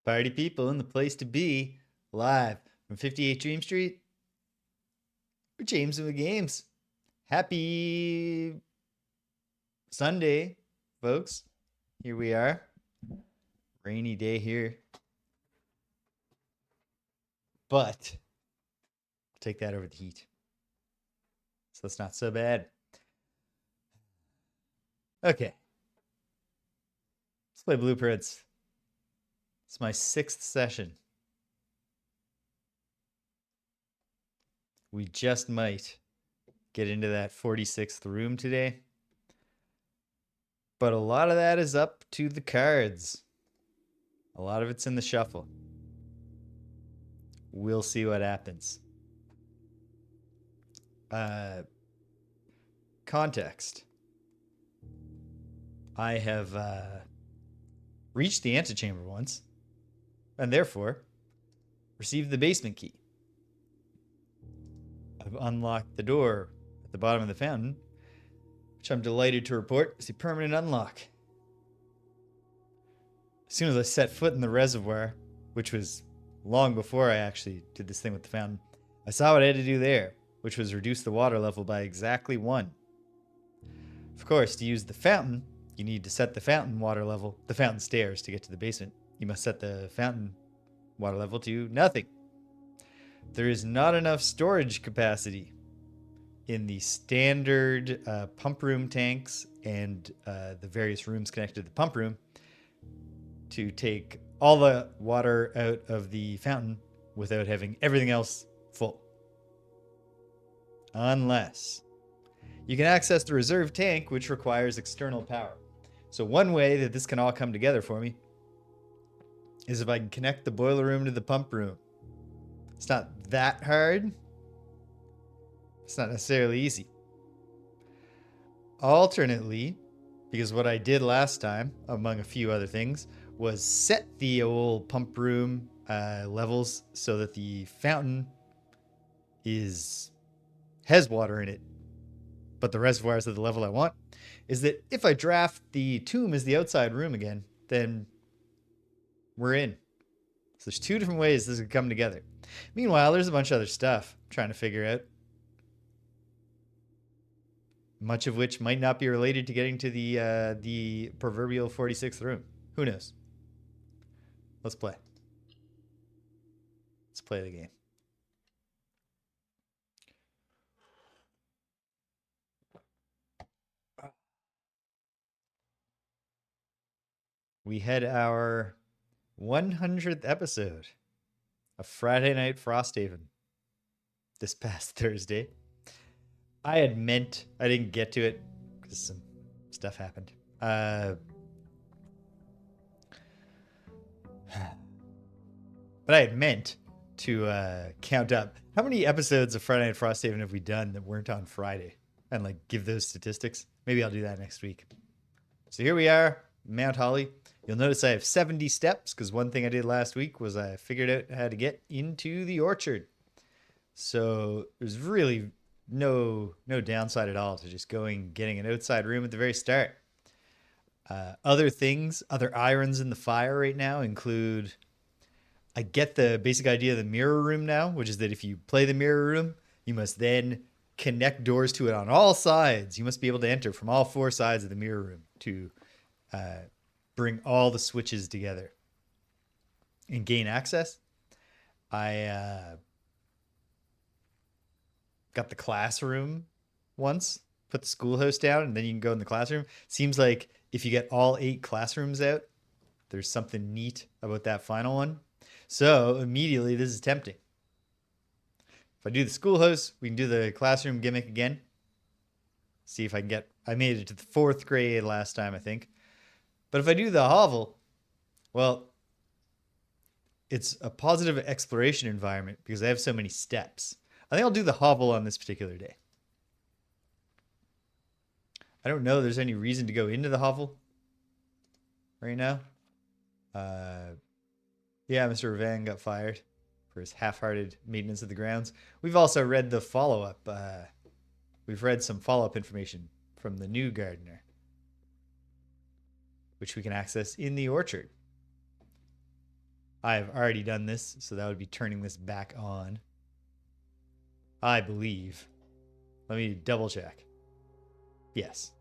Party people in the place to be, live from 58 Dream Street. We're James and the Games. Happy Sunday, folks. Here we are. Rainy day here. But take that over the heat. So it's not so bad. Okay. Let's play Blueprints. It's my 6th session. We just might get into that 46th room today. But a lot of that is up to the cards. A lot of it's in the shuffle. We'll see what happens. Context. I have reached the antechamber once, and therefore received the basement key. I've unlocked the door at the bottom of the fountain, which I'm delighted to report is a permanent unlock. As soon as I set foot in the reservoir, which was long before I actually did this thing with the fountain, I saw what I had to do there, which was reduce the water level by exactly 1. Of course, to use the fountain, you need to set the fountain water level, the fountain stairs to get to the basement. You must set the fountain water level to nothing. There is not enough storage capacity in the standard pump room tanks and the various rooms connected to the pump room to take all the water out of the fountain without having everything else full. Unless you can access the reserve tank, which requires external power. So one way that this can all come together for me is if I can connect the boiler room to the pump room. It's not that hard. It's not necessarily easy. Alternately, because what I did last time, among a few other things, was set the old pump room levels so that the fountain has water in it, but the reservoir is at the level I want, is that if I draft the tomb as the outside room again, then we're in. So there's 2 different ways this could come together. Meanwhile, there's a bunch of other stuff I'm trying to figure out, much of which might not be related to getting to the proverbial 46th room. Who knows? Let's play. Let's play the game. We had our 100th episode of Friday Night Frosthaven this past Thursday. I had meant I didn't get to it because some stuff happened. But I had meant to count up how many episodes of Friday Night Frosthaven have we done that weren't on Friday, and like give those statistics. Maybe I'll do that next week. So here we are, Mount Holly. You'll notice I have 70 steps because one thing I did last week was I figured out how to get into the orchard. So there's really no downside at all to just getting an outside room at the very start. Other things, other irons in the fire right now include, I get the basic idea of the mirror room now, which is that if you play the mirror room, you must then connect doors to it on all sides. You must be able to enter from all 4 sides of the mirror room to bring all the switches together and gain access. I got the classroom once, put the schoolhouse down, and then you can go in the classroom. Seems like if you get all 8 classrooms out, there's something neat about that final one. So immediately this is tempting. If I do the schoolhouse, we can do the classroom gimmick again. See if I can I made it to the 4th grade last time, I think. But if I do the hovel, well, it's a positive exploration environment because I have so many steps. I think I'll do the hovel on this particular day. I don't know there's any reason to go into the hovel right now. Yeah, Mr. Van got fired for his half-hearted maintenance of the grounds. We've also read the follow-up. We've read some follow-up information from the new gardener, which we can access in the orchard. I've already done this, so that would be turning this back on. I believe. Let me double check. Yes.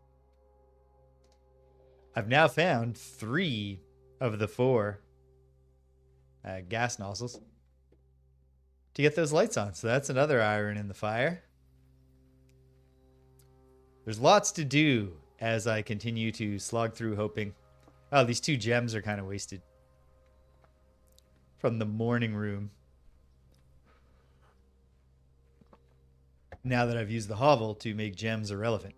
I've now found 3 of the 4 gas nozzles to get those lights on. So that's another iron in the fire. There's lots to do as I continue to slog through hoping. Oh, these 2 gems are kind of wasted. From the morning room. Now that I've used the hovel to make gems irrelevant.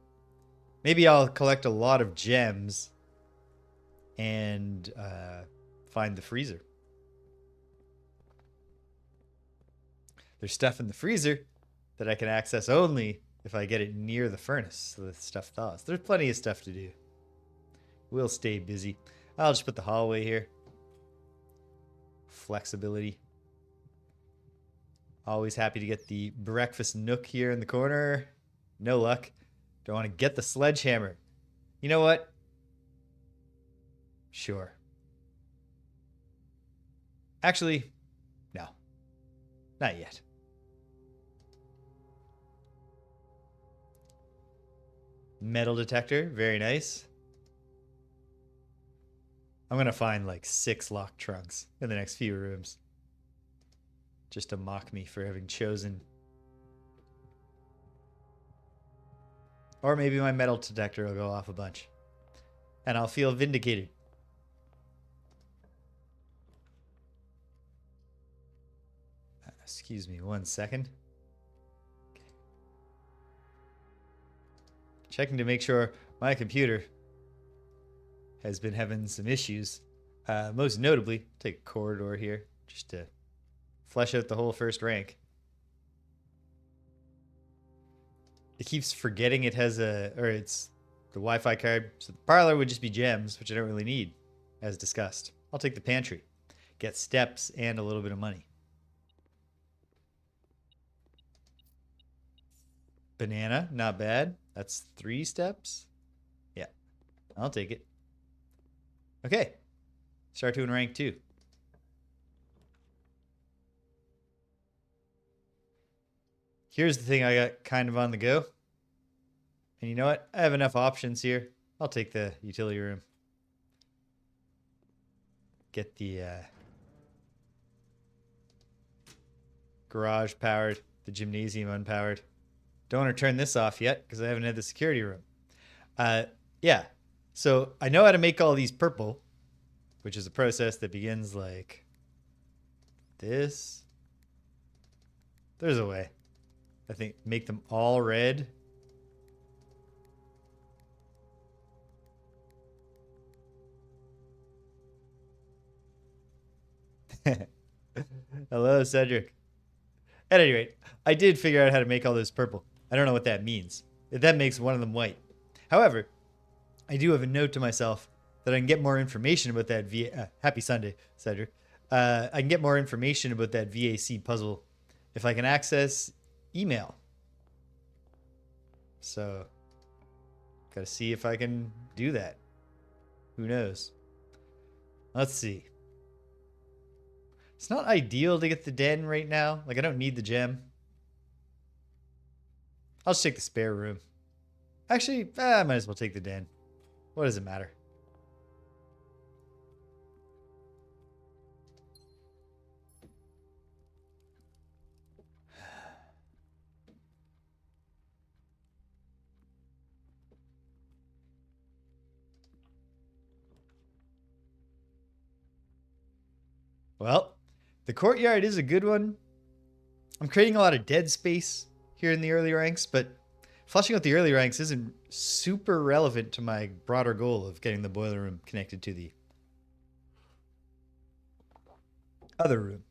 Maybe I'll collect a lot of gems and find the freezer. There's stuff in the freezer that I can access only if I get it near the furnace so the stuff thaws. There's plenty of stuff to do. We'll stay busy. I'll just put the hallway here. Flexibility. Always happy to get the breakfast nook here in the corner. No luck. Don't want to get the sledgehammer. You know what? Sure. Actually, no. Not yet. Metal detector. Very nice. I'm going to find like 6 locked trunks in the next few rooms. Just to mock me for having chosen. Or maybe my metal detector will go off a bunch. And I'll feel vindicated. Excuse me 1 second. Okay. Checking to make sure my computer has been having some issues. Most notably, take a corridor here just to flesh out the whole first rank. It keeps forgetting it has it's the Wi-Fi card. So the parlor would just be gems, which I don't really need, as discussed. I'll take the pantry. Get steps and a little bit of money. Banana, not bad. That's 3 steps. Yeah, I'll take it. Okay, start doing rank 2. Here's the thing I got kind of on the go. And you know what? I have enough options here. I'll take the utility room. Get the garage powered, the gymnasium unpowered. Don't want to turn this off yet because I haven't had the security room. Yeah, so I know how to make all these purple, which is a process that begins like this. There's a way. I think make them all red. Hello, Cedric. At any rate, I did figure out how to make all this purple. I don't know what that means. That makes one of them white. However, I do have a note to myself that I can get more information about that happy Sunday, Cedric. I can get more information about that VAC puzzle if I can access email. So, gotta see if I can do that. Who knows? Let's see. It's not ideal to get the den right now. Like, I don't need the gem. I'll just take the spare room. Actually, I might as well take the den. What does it matter? Well, the courtyard is a good one. I'm creating a lot of dead space here in the early ranks, but fleshing out the early ranks isn't super relevant to my broader goal of getting the boiler room connected to the other room.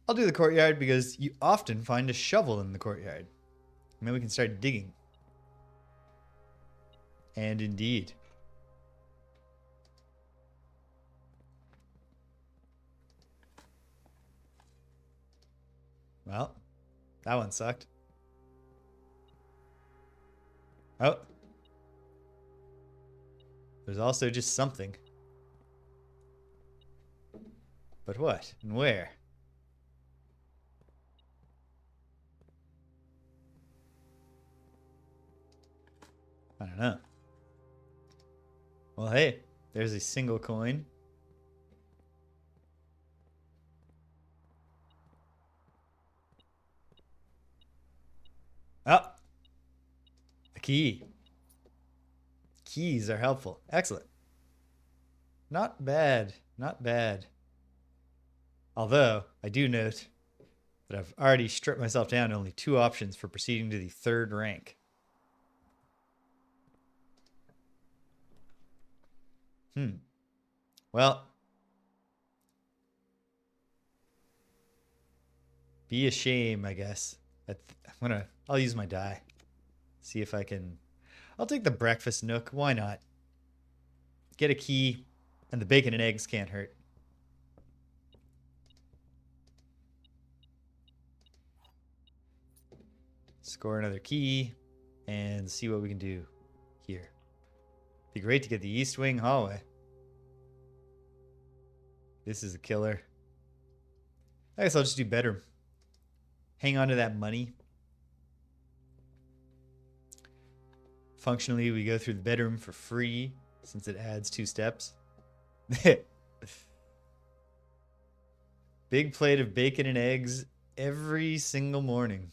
I'll do the courtyard because you often find a shovel in the courtyard. And then we can start digging. And indeed. Well, that one sucked. Oh. There's also just something. But what and where? I don't know. Well, hey, there's a single coin. Oh, a key. Keys are helpful. Excellent. Not bad. Not bad. Although, I do note that I've already stripped myself down to only 2 options for proceeding to the 3rd rank. Well, be a shame, I guess. I'll use my die. See if I can. I'll take the breakfast nook. Why not? Get a key, and the bacon and eggs can't hurt. Score another key, and see what we can do here. Be great to get the East Wing hallway. This is a killer. I guess I'll just do bedroom. Hang on to that money. Functionally, we go through the bedroom for free since it adds 2 steps. Big plate of bacon and eggs every single morning.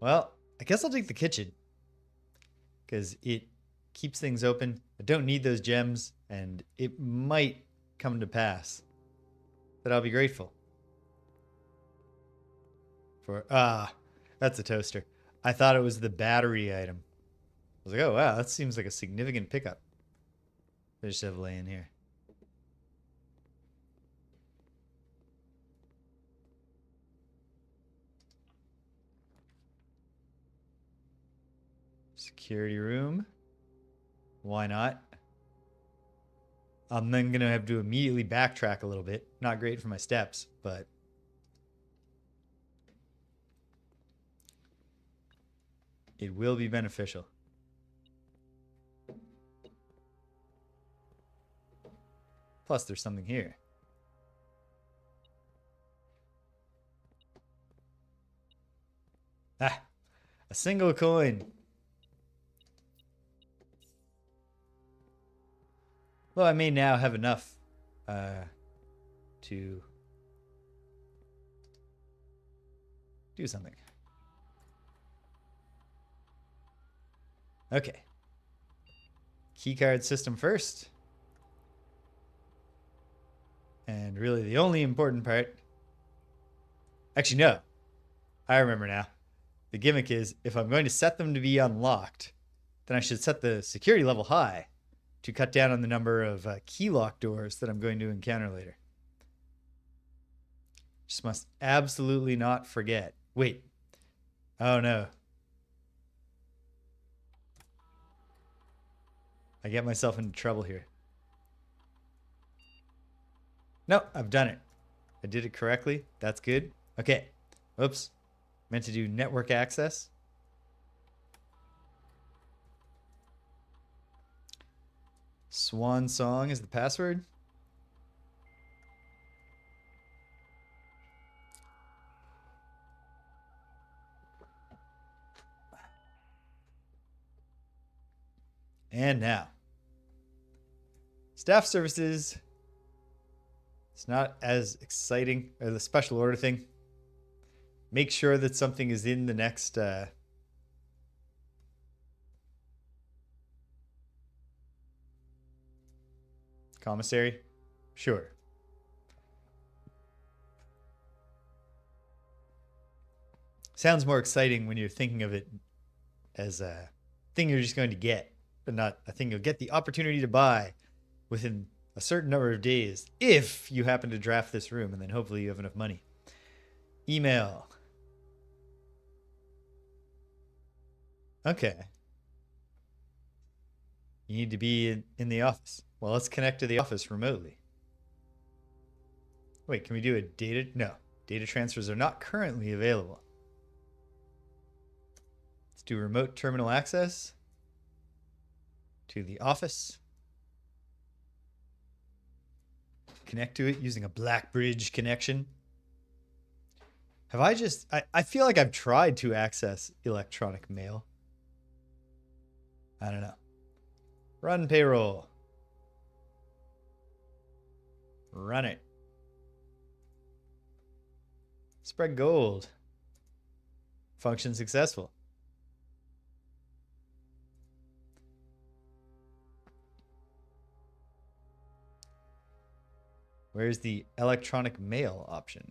Well, I guess I'll take the kitchen because it keeps things open. I don't need those gems, and it might come to pass that I'll be grateful for. That's a toaster. I thought it was the battery item. I was like, oh wow, that seems like a significant pickup. I just have laying here. Security room. Why not? I'm then going to have to immediately backtrack a little bit. Not great for my steps, but it will be beneficial. Plus, there's something here. Ah, a single coin. Well, I may now have enough to do something. Okay. Keycard system first. And really the only important part. Actually, no. I remember now. The gimmick is if I'm going to set them to be unlocked, then I should set the security level high to cut down on the number of key lock doors that I'm going to encounter later. Just must absolutely not forget. Wait. Oh no. I get myself into trouble here. No, I've done it. I did it correctly. That's good. Okay. Oops. Meant to do network access. Swan song is the password. And now. Staff services. It's not as exciting as the special order thing. Make sure that something is in the next commissary. Sure. Sounds more exciting when you're thinking of it as a thing you're just going to get, but not a thing you'll get the opportunity to buy within a certain number of days if you happen to draft this room, and then hopefully you have enough money. Email. Okay. You need to be in the office. Well, let's connect to the office remotely. Wait, can we do a data? No. Data transfers are not currently available. do remote terminal access to the office. Connect to it using a Black Bridge connection. Have I just... I feel like I've tried to access electronic mail. I don't know. Run payroll. Run it. Spread gold. Function successful. Where's the electronic mail option?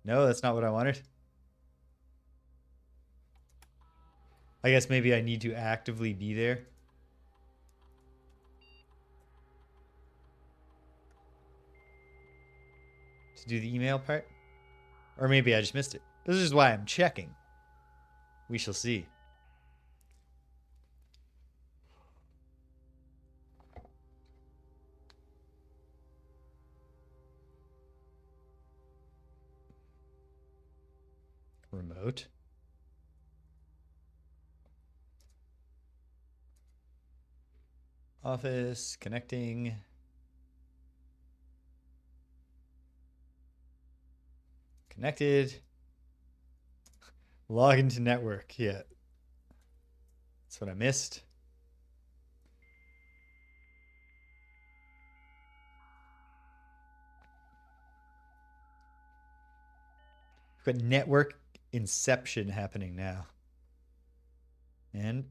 No, that's not what I wanted. I guess maybe I need to actively be there. To do the email part? Or maybe I just missed it. This is why I'm checking. We shall see. Remote. Office, connecting. Connected. Log into network. Yeah. That's what I missed. We've got network inception happening now. And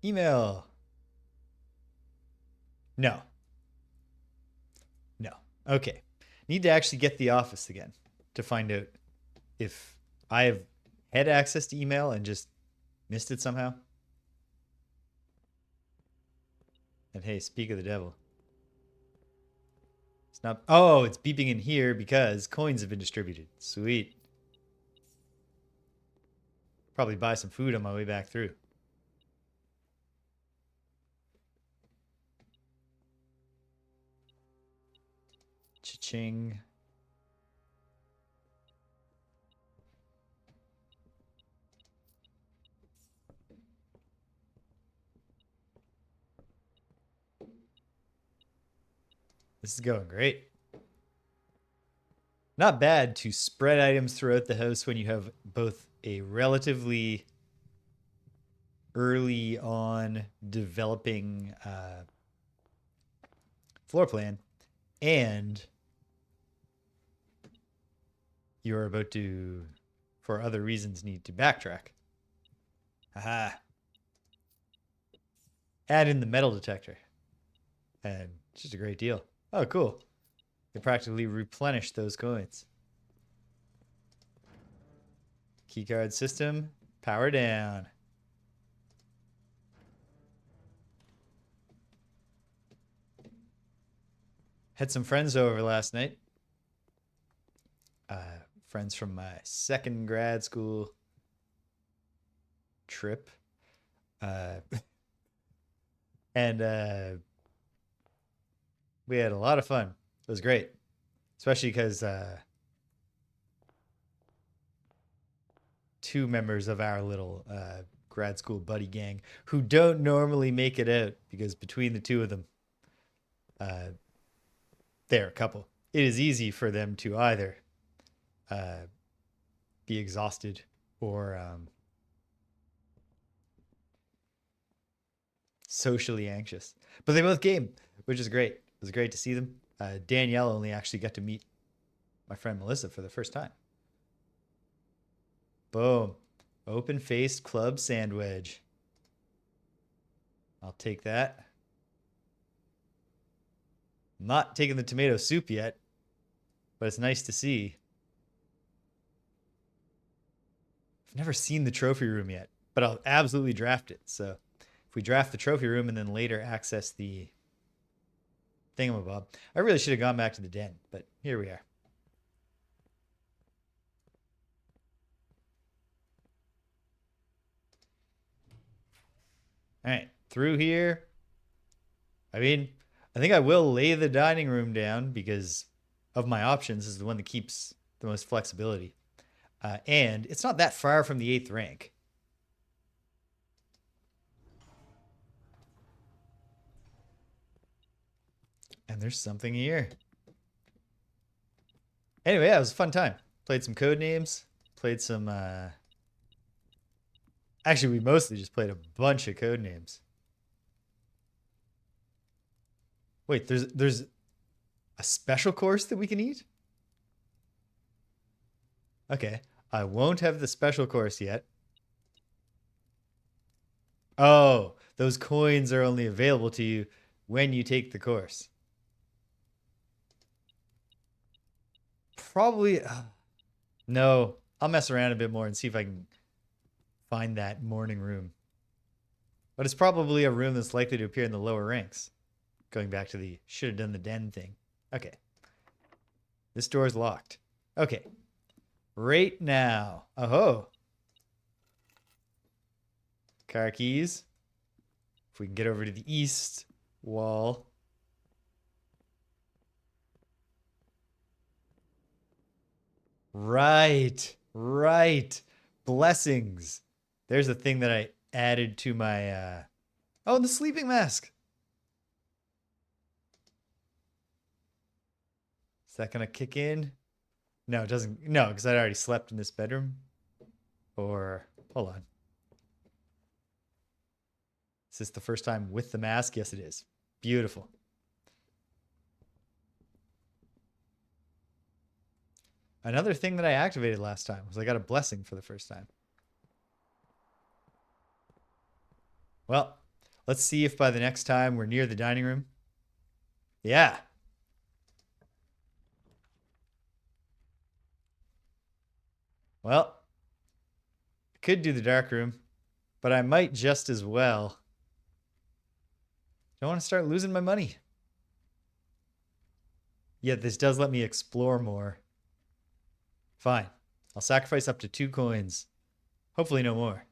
email. No. No. Okay. Need to actually get the office again to find out if I have had access to email and just missed it somehow. And hey, speak of the devil. It's not... Oh, it's beeping in here because coins have been distributed. Sweet. Probably buy some food on my way back through. Cha-ching. This is going great. Not bad to spread items throughout the house when you have both a relatively early on developing floor plan and you're about to, for other reasons, need to backtrack. Aha. Add in the metal detector. And it's just a great deal. Oh, cool. They practically replenish those coins. Keycard system, power down. Had some friends over last night. Friends from my second grad school trip. And we had a lot of fun. It was great. Especially because two members of our little grad school buddy gang who don't normally make it out because between the two of them, they're a couple. It is easy for them to either be exhausted or socially anxious. But they both game, which is great. It was great to see them. Danielle only actually got to meet my friend Melissa for the first time. Boom. Open-faced club sandwich. I'll take that. I'm not taking the tomato soup yet, but it's nice to see. I've never seen the trophy room yet, but I'll absolutely draft it. So if we draft the trophy room and then later access the thingamabob, I really should have gone back to the den, but here we are. All right, through here. I mean, I think I will lay the dining room down because of my options. This is the one that keeps the most flexibility. And it's not that far from the 8th rank. And there's something here. Anyway, yeah, it was a fun time. Played some code names. Played some actually, we mostly just played a bunch of code names. Wait, there's a special course that we can eat? Okay. I won't have the special course yet. Oh, those coins are only available to you when you take the course. Probably. No, I'll mess around a bit more and see if I can find that morning room. But it's probably a room that's likely to appear in the lower ranks. Going back to the should have done the den thing. Okay. This door is locked. Okay. Right now. Oh. Car keys. If we can get over to the east wall. Right. Right. Blessings. There's a thing that I added to my oh, the sleeping mask. Is that gonna kick in? No, it doesn't. No, because I already slept in this bedroom. Or hold on. Is this the first time with the mask? Yes, it is. Beautiful. Another thing that I activated last time was I got a blessing for the first time. Well, let's see if by the next time we're near the dining room. Yeah. Well, I could do the dark room, but I might just as well. Don't want to start losing my money. Yet this does let me explore more. Fine. I'll sacrifice up to 2 coins. Hopefully no more.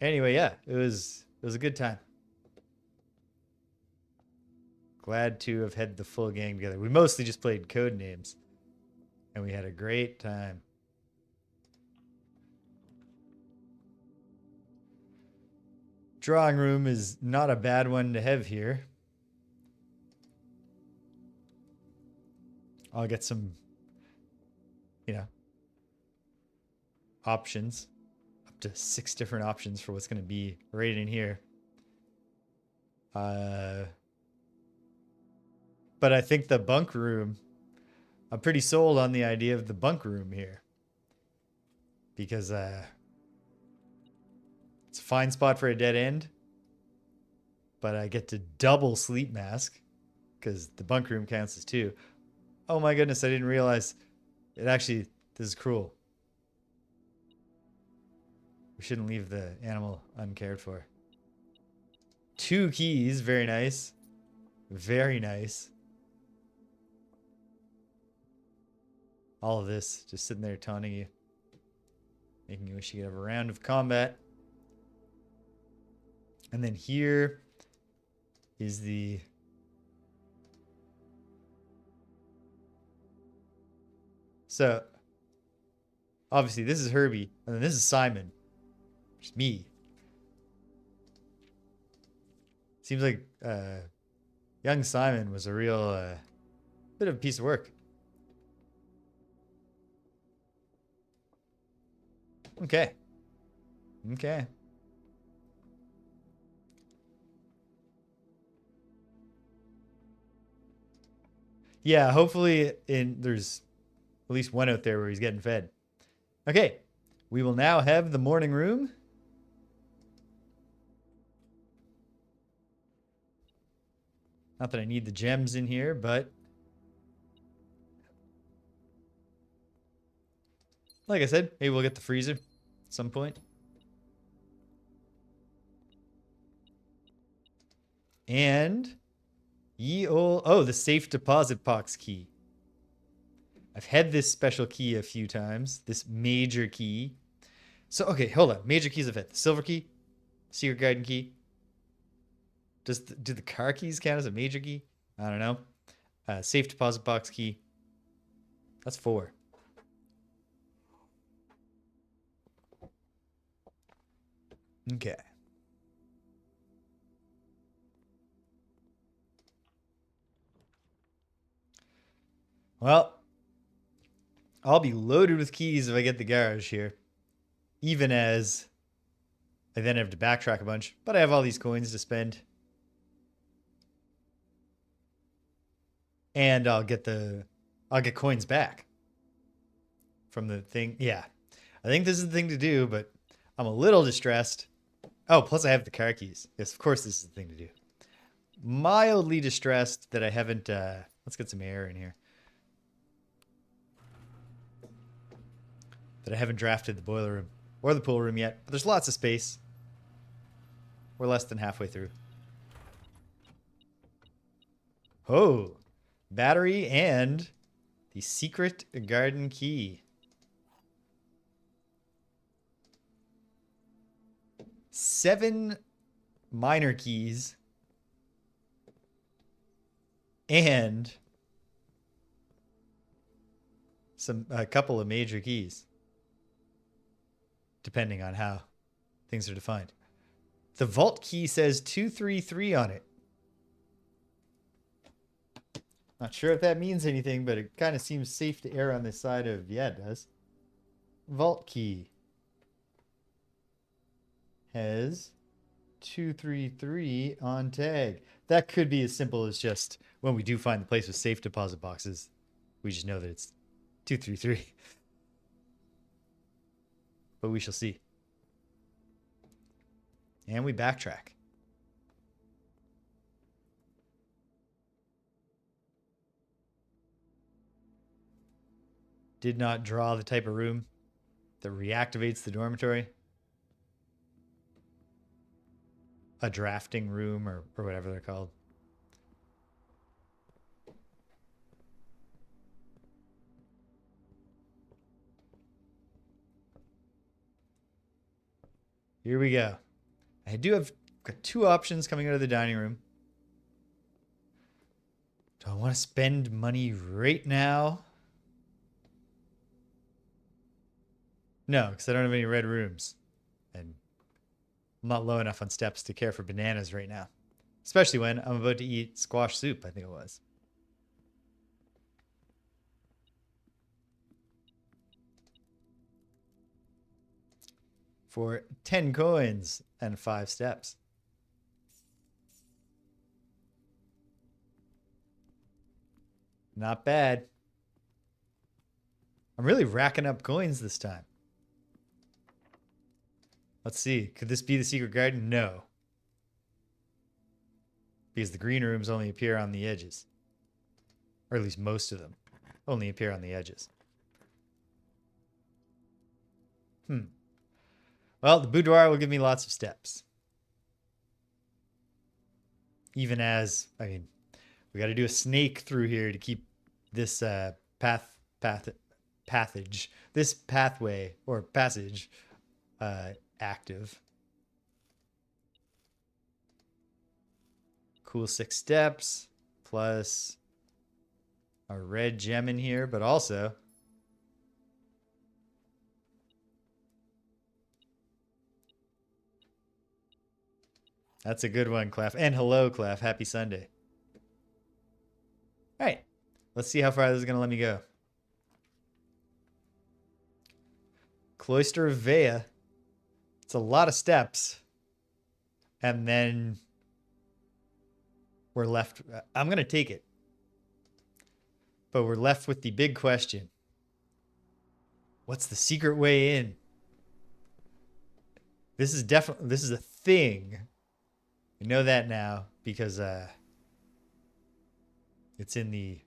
Anyway, yeah, it was a good time. Glad to have had the full gang together. We mostly just played code names, and we had a great time. Drawing room is not a bad one to have here. I'll get some, options. Up to 6 different options for what's going to be right in here. But I think the bunk room, I'm pretty sold on the idea of the bunk room here. Because it's a fine spot for a dead end. But I get to double sleep mask because the bunk room counts as 2. Oh my goodness, I didn't realize it actually, this is cruel. We shouldn't leave the animal uncared for. 2 keys, very nice. Very nice. All of this just sitting there taunting you. Making you wish you could have a round of combat. And then here is the... So, obviously this is Herbie, and then this is Simon. Which is me. Seems like young Simon was a real bit of a piece of work. Okay. Okay. Yeah, hopefully there's at least one out there where he's getting fed. Okay. We will now have the morning room. Not that I need the gems in here, but like I said, maybe we'll get the freezer at some point. And the safe deposit box key. I've had this special key a few times, this major key. So, okay, hold on. Major keys I've had. The silver key, secret garden key. Do the car keys count as a major key? I don't know. Safe deposit box key. That's 4. Okay. Well, I'll be loaded with keys if I get the garage here. Even as I then have to backtrack a bunch. But I have all these coins to spend. And I'll get coins back from the thing. Yeah. I think this is the thing to do, but I'm a little distressed. Oh, plus I have the car keys. Yes, of course this is the thing to do. Mildly distressed that I haven't let's get some air in here. That I haven't drafted the boiler room or the pool room yet, but there's lots of space. We're less than halfway through. Oh, battery and the secret garden key. 7 minor keys and a couple of major keys, depending on how things are defined. The vault key says 233 on it. Not sure if that means anything, but it kind of seems safe to err on this side of, yeah, it does. Vault key has 233 on tag. That could be as simple as just when we do find the place with safe deposit boxes, we just know that it's 233. But we shall see. And we backtrack. Did not draw the type of room that reactivates the dormitory. A drafting room or whatever they're called. Here we go. I do have got 2 options coming out of the dining room. Do I want to spend money right now? No, because I don't have any red rooms. And I'm not low enough on steps to care for bananas right now. Especially when I'm about to eat squash soup, I think it was. For 10 coins and 5 steps. Not bad. I'm really racking up coins this time. Let's see. Could this be the secret garden? No. Because the green rooms only appear on the edges. Or at least most of them only appear on the edges. Well, the boudoir will give me lots of steps. Even as, I mean, we got to do a snake through here to keep this this pathway or passage active. Cool 6 steps plus a red gem in here, but also that's a good one, Clef. And hello, Clef. Happy Sunday. All right. Let's see how far this is going to let me go. Cloister of Vea. It's a lot of steps. And then we're left. I'm going to take it. But we're left with the big question. What's the secret way in? This is a thing. We know that now because it's in the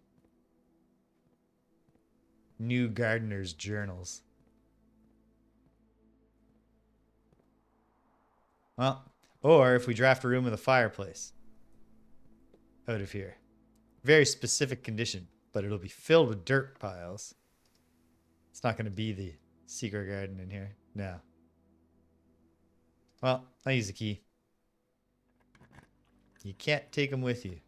new gardener's journals. Well, or if we draft a room with a fireplace out of here. Very specific condition, but it'll be filled with dirt piles. It's not going to be the secret garden in here. No. Well, I'll use the key. You can't take them with you.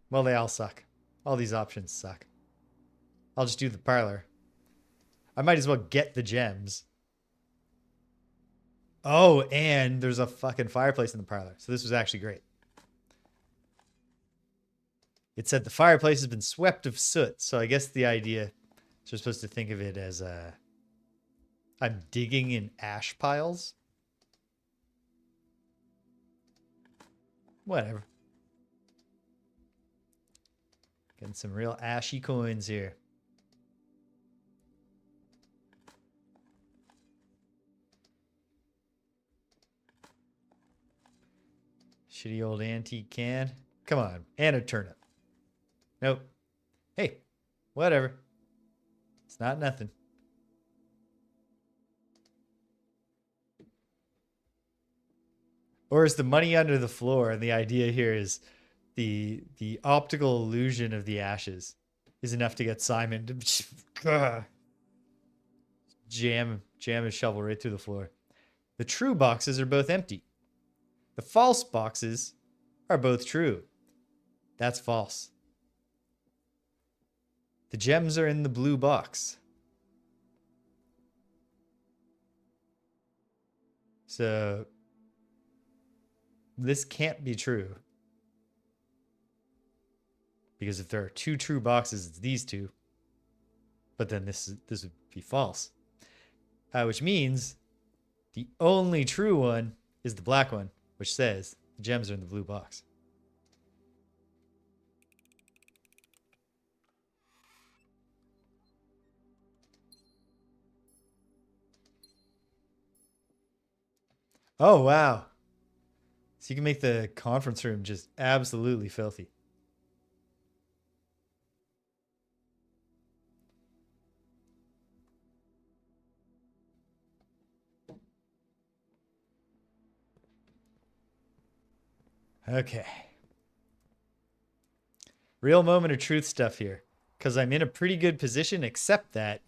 Well, they all suck. All these options suck. I'll just do the parlor. I might as well get the gems. Oh, and there's a fucking fireplace in the parlor. So this was actually great. It said the fireplace has been swept of soot. So I guess the idea is we're supposed to think of it as I'm digging in ash piles. Whatever. Getting some real ashy coins here. Shitty old antique can. Come on. And a turnip. Nope. Hey, whatever. It's not nothing. Or is the money under the floor? And the idea here is the optical illusion of the ashes is enough to get Simon to jam his shovel right through the floor. The true boxes are both empty. The false boxes are both true. That's false. The gems are in the blue box. So this can't be true. Because if there are two true boxes, it's these two. But then this would be false. Which means the only true one is the black one, which says the gems are in the blue box. Oh, wow. So you can make the conference room just absolutely filthy. Okay. Real moment of truth stuff here. Because I'm in a pretty good position, except that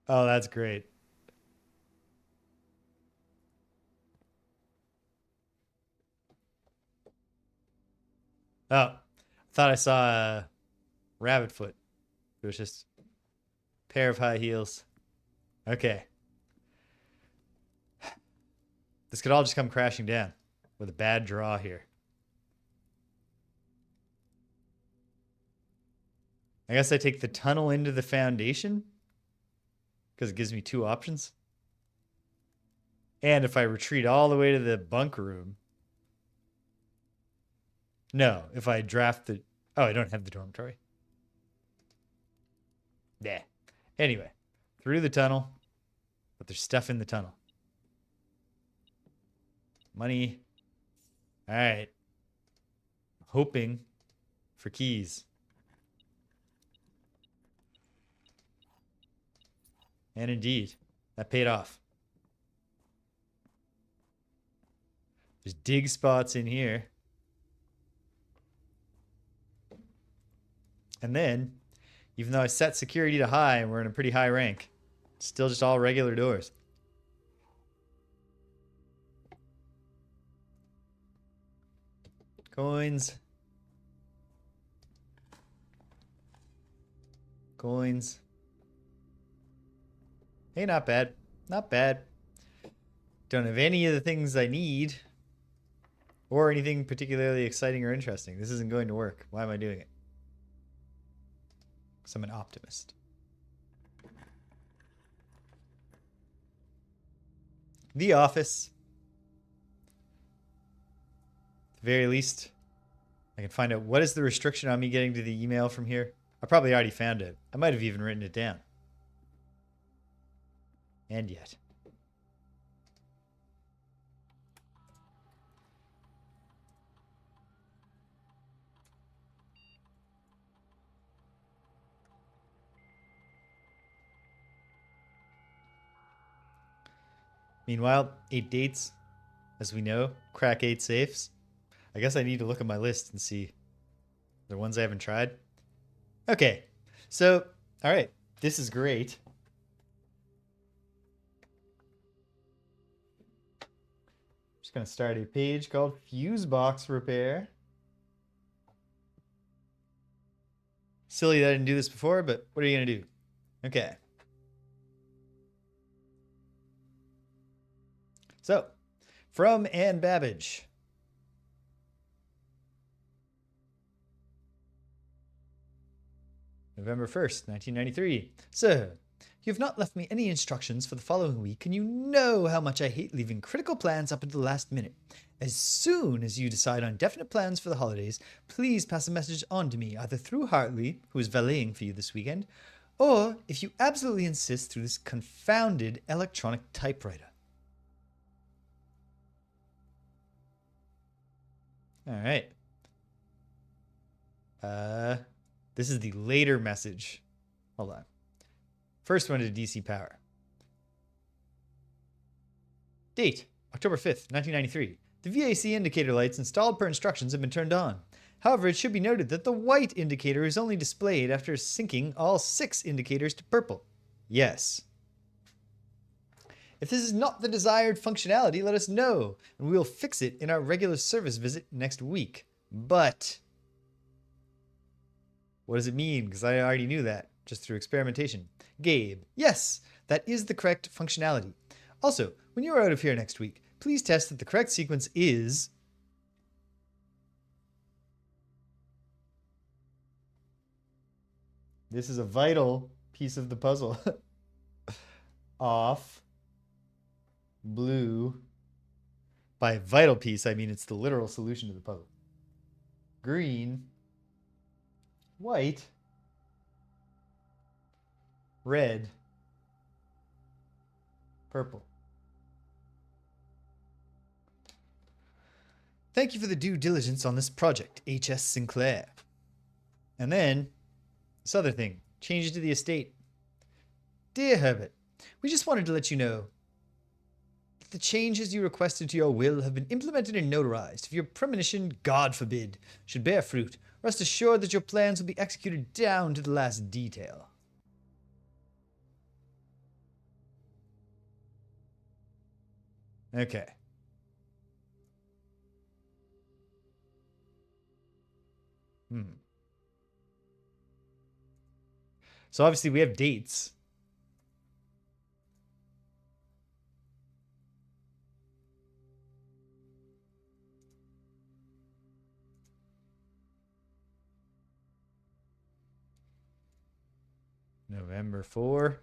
oh, that's great. Oh, I thought I saw a rabbit foot. It was just a pair of high heels. Okay. This could all just come crashing down with a bad draw here. I guess I take the tunnel into the foundation because it gives me two options. And if I retreat all the way to the bunk room. No, if I draft the... Oh, I don't have the dormitory. Yeah. Anyway, through the tunnel. But there's stuff in the tunnel. Money. All right. Hoping for keys. And indeed, that paid off. There's dig spots in here. And then, even though I set security to high and we're in a pretty high rank, it's still just all regular doors. Coins. Coins. Hey, not bad. Not bad. Don't have any of the things I need. Or anything particularly exciting or interesting. This isn't going to work. Why am I doing it? Because I'm an optimist. The office. At the very least, I can find out what is the restriction on me getting to the email from here. I probably already found it. I might have even written it down. And yet. Meanwhile, 8 dates, as we know, crack 8 safes. I guess I need to look at my list and see the ones I haven't tried. Okay, so, all right, this is great. Just gonna start a page called Fuse Box Repair. Silly that I didn't do this before, but what are you gonna do? Okay. So, From Anne Babbage. November 1st, 1993. Sir, you have not left me any instructions for the following week, and you know how much I hate leaving critical plans up until the last minute. As soon as you decide on definite plans for the holidays, please pass a message on to me, either through Hartley, who is valeting for you this weekend, or, if you absolutely insist, through this confounded electronic typewriter. All right. This is the later message. Hold on. First one to DC Power. Date, October 5th, 1993. The VAC indicator lights installed per instructions have been turned on. However, it should be noted that the white indicator is only displayed after syncing all 6 indicators to purple. Yes. If this is not the desired functionality, let us know, and we will fix it in our regular service visit next week. But what does it mean? Because I already knew that, just through experimentation. Gabe, yes, that is the correct functionality. Also, when you are out of here next week, please test that the correct sequence is... This is a vital piece of the puzzle. Off. Blue. By vital piece, I mean it's the literal solution to the puzzle. Green. White. Red. Purple. Thank you for the due diligence on this project, H.S. Sinclair. And then, this other thing, changes to the estate. Dear Herbert, we just wanted to let you know that the changes you requested to your will have been implemented and notarized. If your premonition, God forbid, should bear fruit, rest assured that your plans will be executed down to the last detail. Okay. So obviously we have dates. November 4.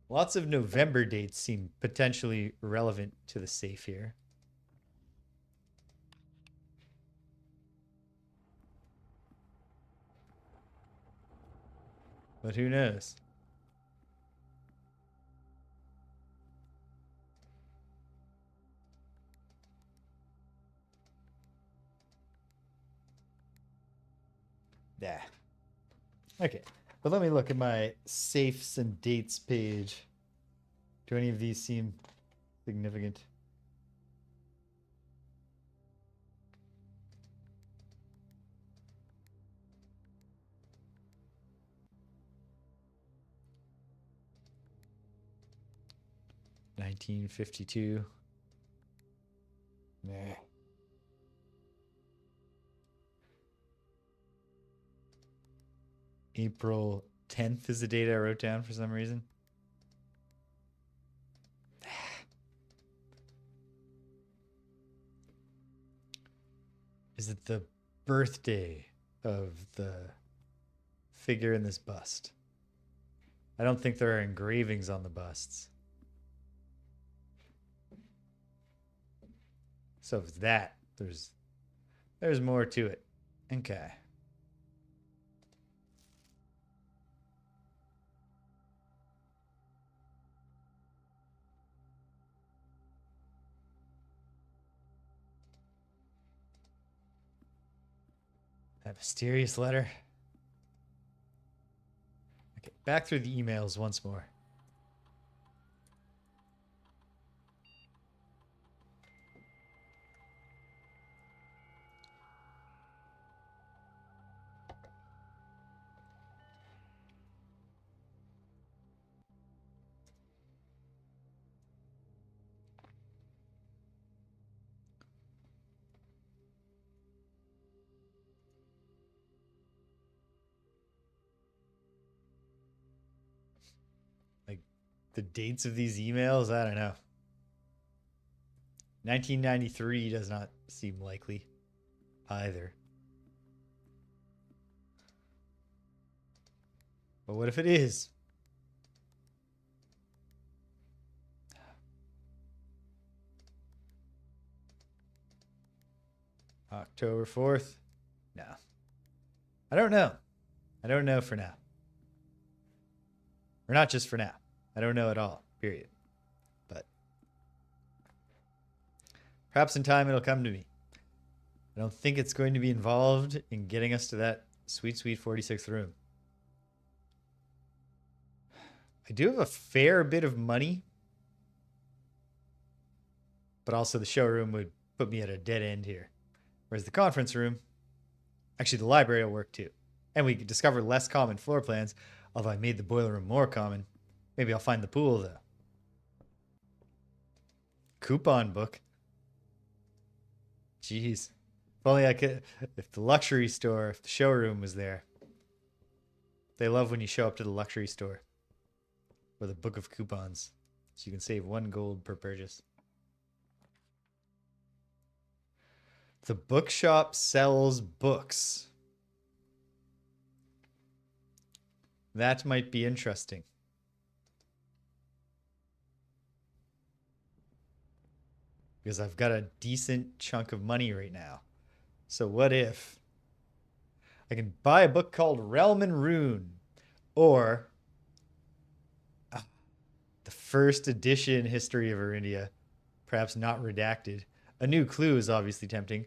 Lots of November dates seem potentially relevant to the safe here. But who knows? Yeah. Okay. But let me look at my safes and dates page. Do any of these seem significant? $1952. Nah. April 10th is the date I wrote down for some reason. Is it the birthday of the figure in this bust? I don't think there are engravings on the busts. So if it's that, there's more to it. Okay. That mysterious letter. Okay, back through the emails once more. The dates of these emails, I don't know. 1993 does not seem likely either. But what if it is? October 4th? No. I don't know. I don't know for now. Or not just for now. I don't know at all, period. But perhaps in time it'll come to me. I don't think it's going to be involved in getting us to that sweet, sweet 46th room. I do have a fair bit of money, but also the showroom would put me at a dead end here. Whereas the conference room, actually the library will work too. And we could discover less common floor plans, although I made the boiler room more common. Maybe I'll find the pool though. Coupon book. Jeez. If only I could, if the luxury store, if the showroom was there. They love when you show up to the luxury store with a book of coupons. So you can save 1 gold per purchase. The bookshop sells books. That might be interesting. Because I've got a decent chunk of money right now. So what if I can buy a book called Realm and Rune, or the first edition History of Arindia, perhaps not redacted. A New Clue is obviously tempting.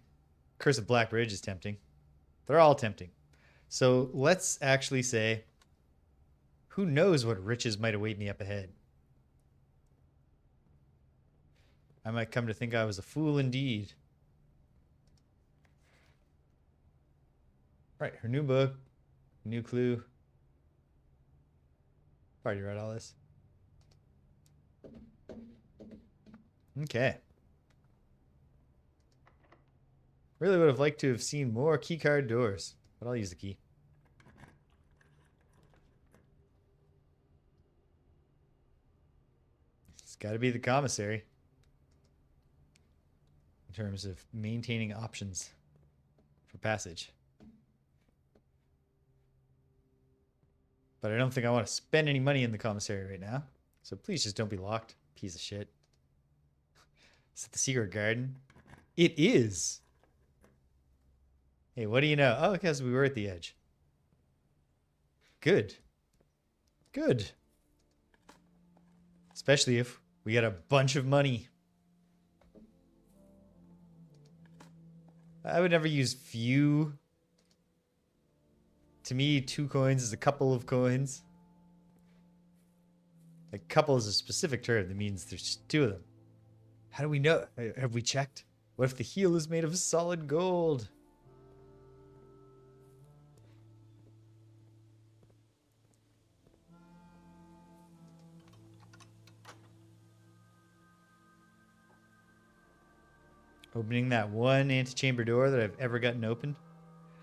Curse of Black Bridge is tempting. They're all tempting. So let's actually say, who knows what riches might await me up ahead? I might come to think I was a fool indeed. Right, her new book, New Clue. Already read all this. Okay. Really would have liked to have seen more keycard doors, but I'll use the key. It's got to be the commissary in terms of maintaining options for passage. But I don't think I want to spend any money in the commissary right now. So please just don't be locked, piece of shit. Is it the secret garden? It is. Hey, what do you know? Oh, because we were at the edge. Good. Good. Especially if we got a bunch of money. I would never use few. To me, 2 coins is a couple of coins. A couple is a specific term that means there's just 2 of them. How do we know? Have we checked? What if the heel is made of solid gold? Opening that one antechamber door that I've ever gotten open.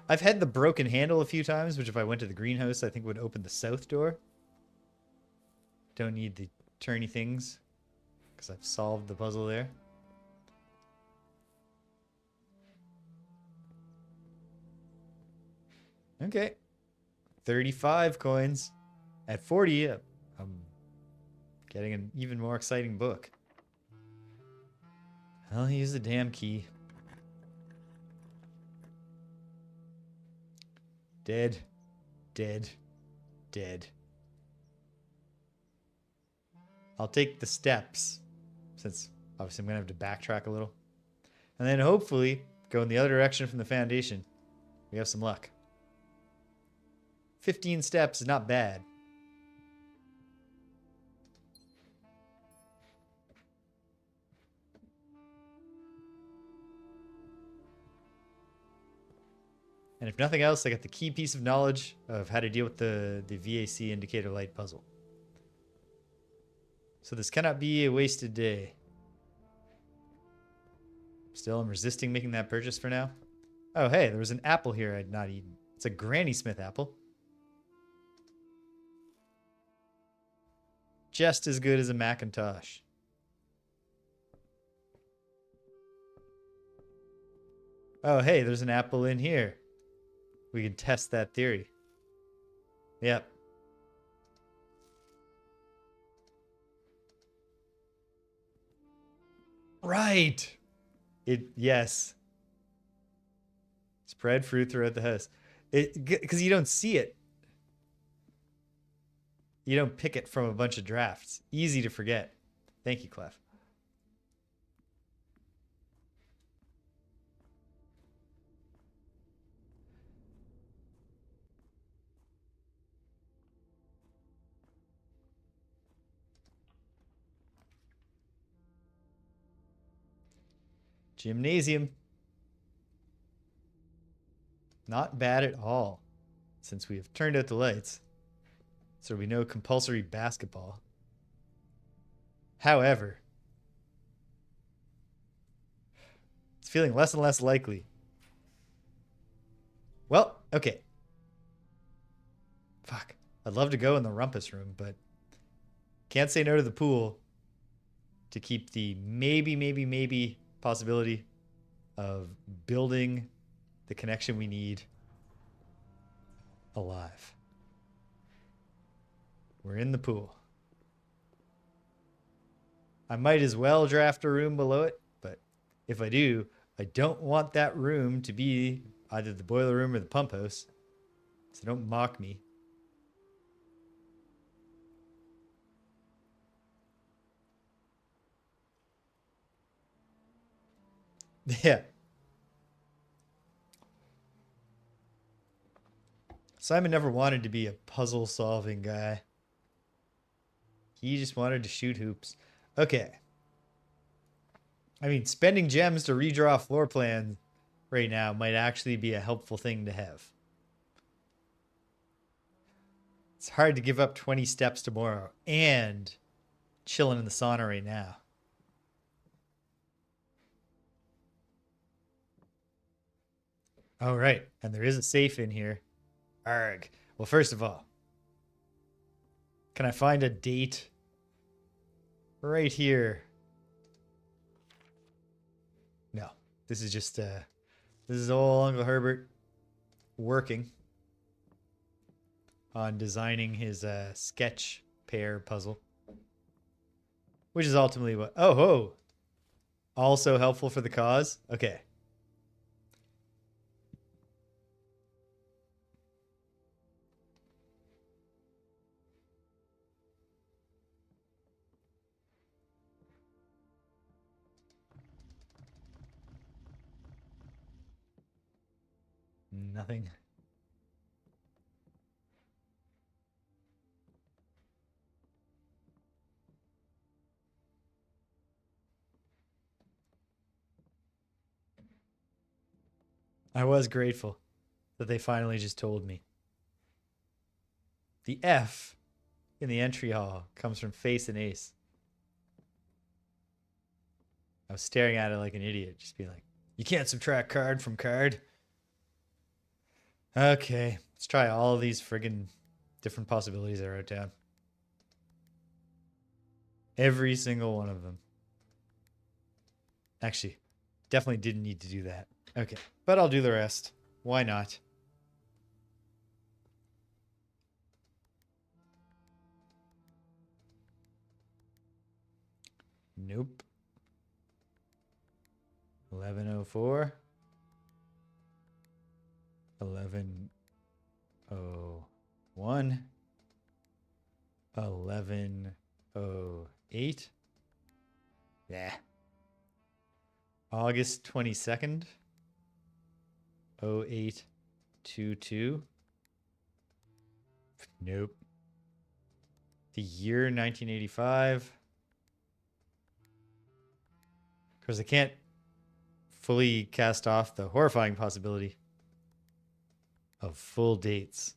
I've had the broken handle a few times, which if I went to the greenhouse, I think would open the south door. Don't need the turny things, because I've solved the puzzle there. Okay. 35 coins. At 40, I'm getting an even more exciting book. I'll use the damn key. Dead. Dead. Dead. I'll take the steps, since obviously I'm going to have to backtrack a little. And then hopefully go in the other direction from the foundation. We have some luck. 15 steps is not bad. And if nothing else, I got the key piece of knowledge of how to deal with the VAC indicator light puzzle. So this cannot be a wasted day. Still, I'm resisting making that purchase for now. Oh, hey, there was an apple here I'd not eaten. It's a Granny Smith apple. just as good as a Macintosh. Oh, hey, there's an apple in here. We can test that theory. Yep. Right. Yes. Spread fruit throughout the house. Because you don't see it. You don't pick it from a bunch of drafts. Easy to forget. Thank you, Clef. Gymnasium. Not bad at all, since we have turned out the lights. So we know compulsory basketball. However, it's feeling less and less likely. Well, okay. Fuck. I'd love to go in the rumpus room, but can't say no to the pool to keep the maybe possibility of building the connection we need alive. We're in the pool. I might as well draft a room below it, but if I do, I don't want that room to be either the boiler room or the pump house. So don't mock me. Yeah. Simon never wanted to be a puzzle solving guy. He just wanted to shoot hoops. Okay. I mean, spending gems to redraw a floor plan right now might actually be a helpful thing to have. It's hard to give up 20 steps tomorrow and chilling in the sauna right now. Oh, right. And there is a safe in here. Arg. Well, first of all, can I find a date right here? No. This is just this is old Uncle Herbert working on designing his sketch pair puzzle, which is ultimately what also helpful for the cause. Okay. Nothing. I was grateful that they finally just told me. The F in the entry hall comes from face and ace. I was staring at it like an idiot, just being like, you can't subtract card from card. Okay, let's try all of these friggin' different possibilities I wrote down. Every single one of them. Actually, definitely didn't need to do that. Okay, but I'll do the rest. Why not? Nope. 1104. 1101. 1108. Yeah. August 22nd. 0822. Nope. The year 1985. Because I can't fully cast off the horrifying possibility of full dates.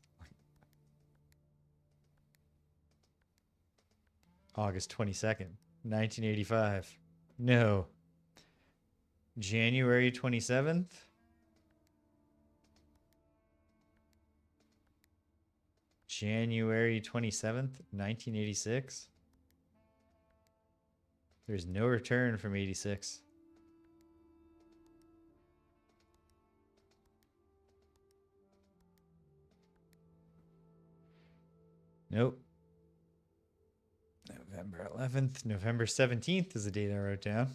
August 22nd, 1985. No. January 27th. January 27th, 1986. There's no return from 86. Nope. November 11th. November 17th is the date I wrote down.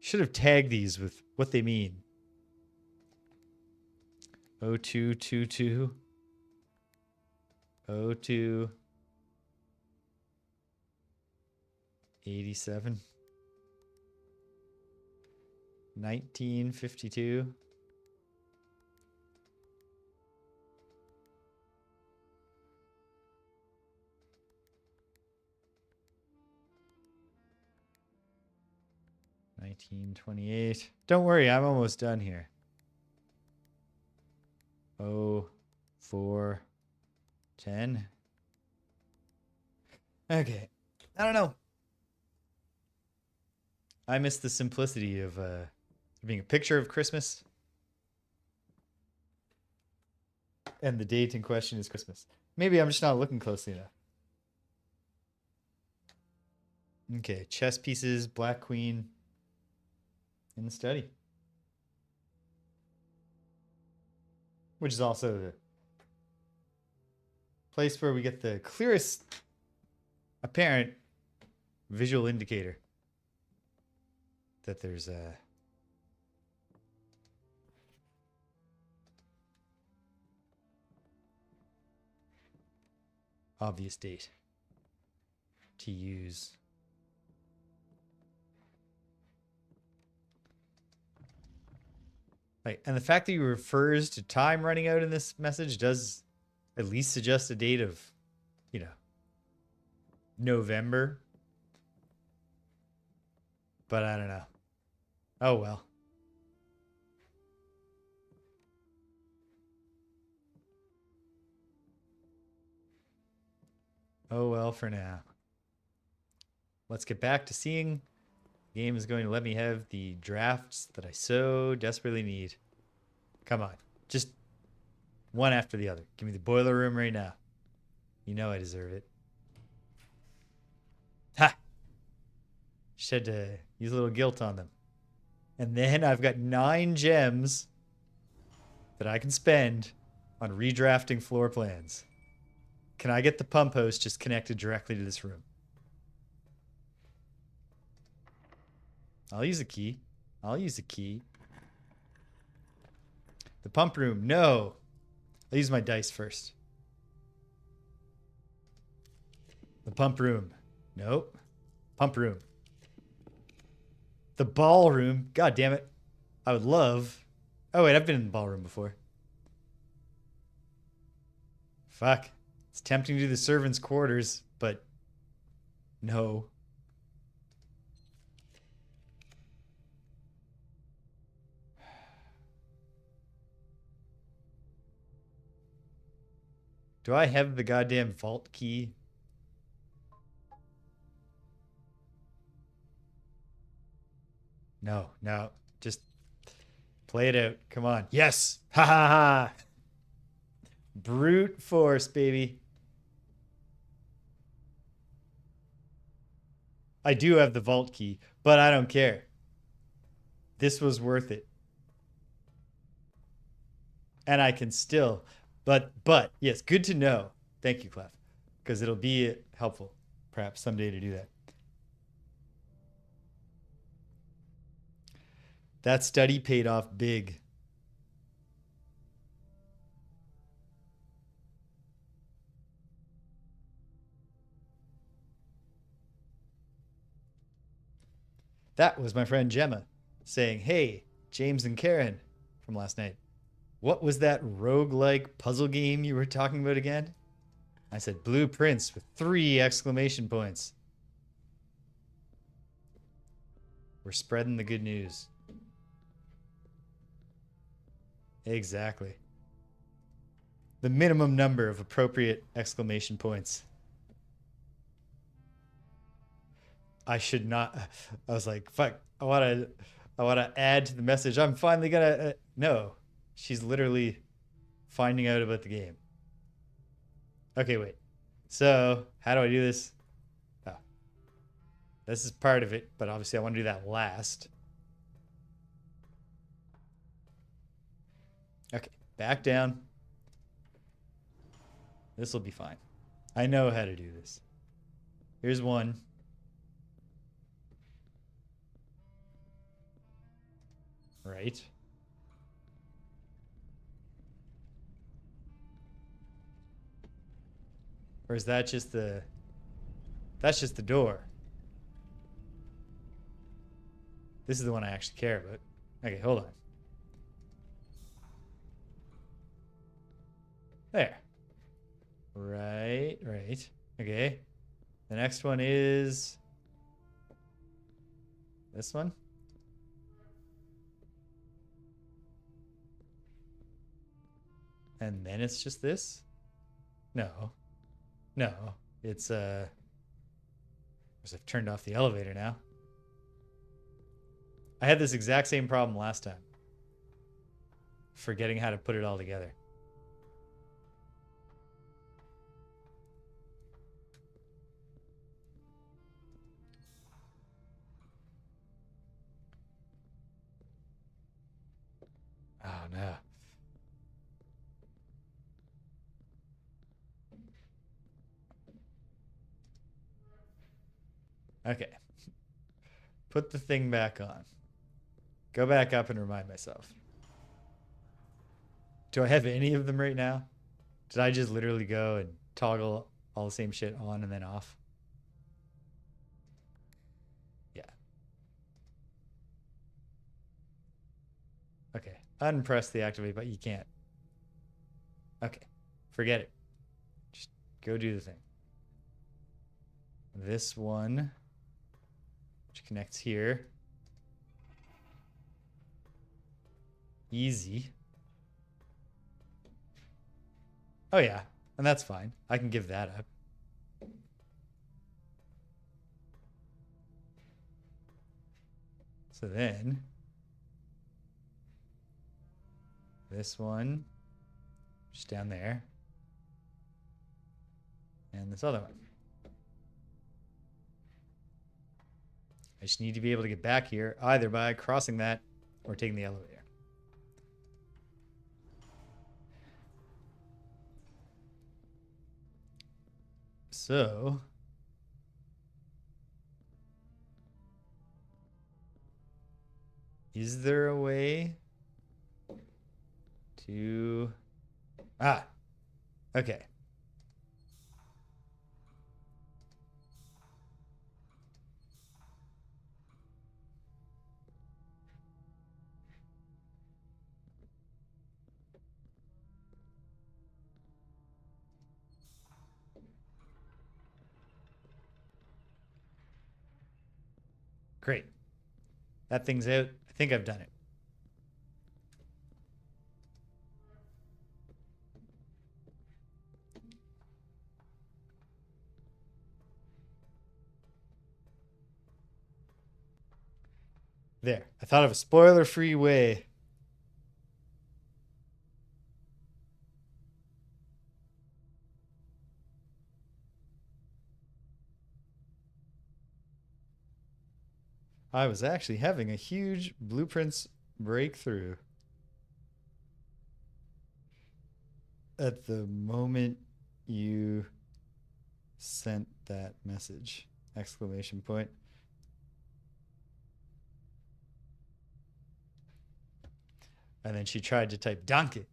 Should have tagged these with what they mean. 0222. 02. 87. 1952. $19.28. Don't worry, I'm almost done here. 0410. Okay. I don't know. I miss the simplicity of being a picture of Christmas. And the date in question is Christmas. Maybe I'm just not looking closely enough. Okay, chess pieces, Black Queen in the study. Which is also the place where we get the clearest apparent visual indicator that there's a obvious date to use. Right, and the fact that he refers to time running out in this message does at least suggest a date of, November. But I don't know. Oh well. Oh well for now. Let's get back to seeing. The game is going to let me have the drafts that I so desperately need. Come on. Just one after the other. Give me the boiler room right now. You know I deserve it. Ha! Just had to use a little guilt on them. And then I've got 9 gems that I can spend on redrafting floor plans. Can I get the pump host just connected directly to this room? I'll use a key. I'll use a key. The pump room, no. I'll use my dice first. The pump room, nope. Pump room. The ballroom, god damn it. I would love. Oh wait, I've been in the ballroom before. Fuck. It's tempting to do the servants' quarters, but no. Do I have the goddamn vault key? No. Just play it out. Come on. Yes. Ha ha ha. Brute force, baby. I do have the vault key, but I don't care. This was worth it. And I can still, but yes, good to know. Thank you, Clef, because it'll be helpful perhaps someday to do that. That study paid off big. That was my friend Gemma saying, hey, James and Karen from last night. What was that roguelike puzzle game you were talking about again? I said, Blueprints with 3 exclamation points. We're spreading the good news. Exactly. The minimum number of appropriate exclamation points. I should not. I was like, fuck. I want to add to the message. I'm finally gonna. No, she's literally finding out about the game. Okay, wait. So how do I do this? Oh, This is part of it, but obviously I want to do that last. Okay, back down. This will be fine. I know how to do this. Here's one. Right. Or is that just the... That's just the door. This is the one I actually care about. Okay, hold on. There. Right, right. Okay. The next one is... this one? And then it's just this? No. No. It's, I've turned off the elevator now. I had this exact same problem last time. Forgetting how to put it all together. Oh, no. Okay. Put the thing back on. Go back up and remind myself. Do I have any of them right now? Did I just literally go and toggle all the same shit on and then off? Yeah. Okay. Unpress the activate, but you can't. Okay. Forget it. Just go do the thing. This one, which connects here. Easy. Oh, yeah. And that's fine. I can give that up. So then, this one, just down there. And this other one. I just need to be able to get back here either by crossing that or taking the elevator. So, is there a way to... Ah, okay. Great. That thing's out. I think I've done it. There. I thought of a spoiler-free way. I was actually having a huge blueprints breakthrough at the moment you sent that message! Exclamation point. And then she tried to type danke to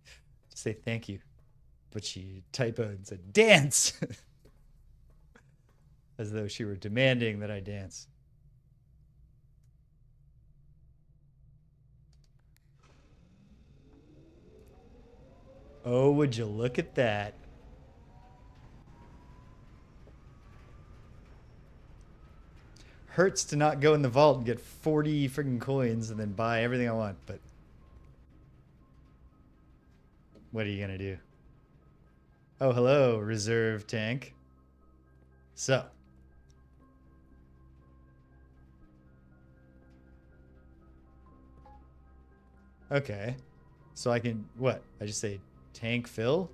say thank you, but she typoed and said dance as though she were demanding that I dance. Oh, would you look at that? Hurts to not go in the vault and get 40 freaking coins and then buy everything I want, but what are you gonna do? Oh, hello, reserve tank. So, okay, so I can, what? I just say tank fill?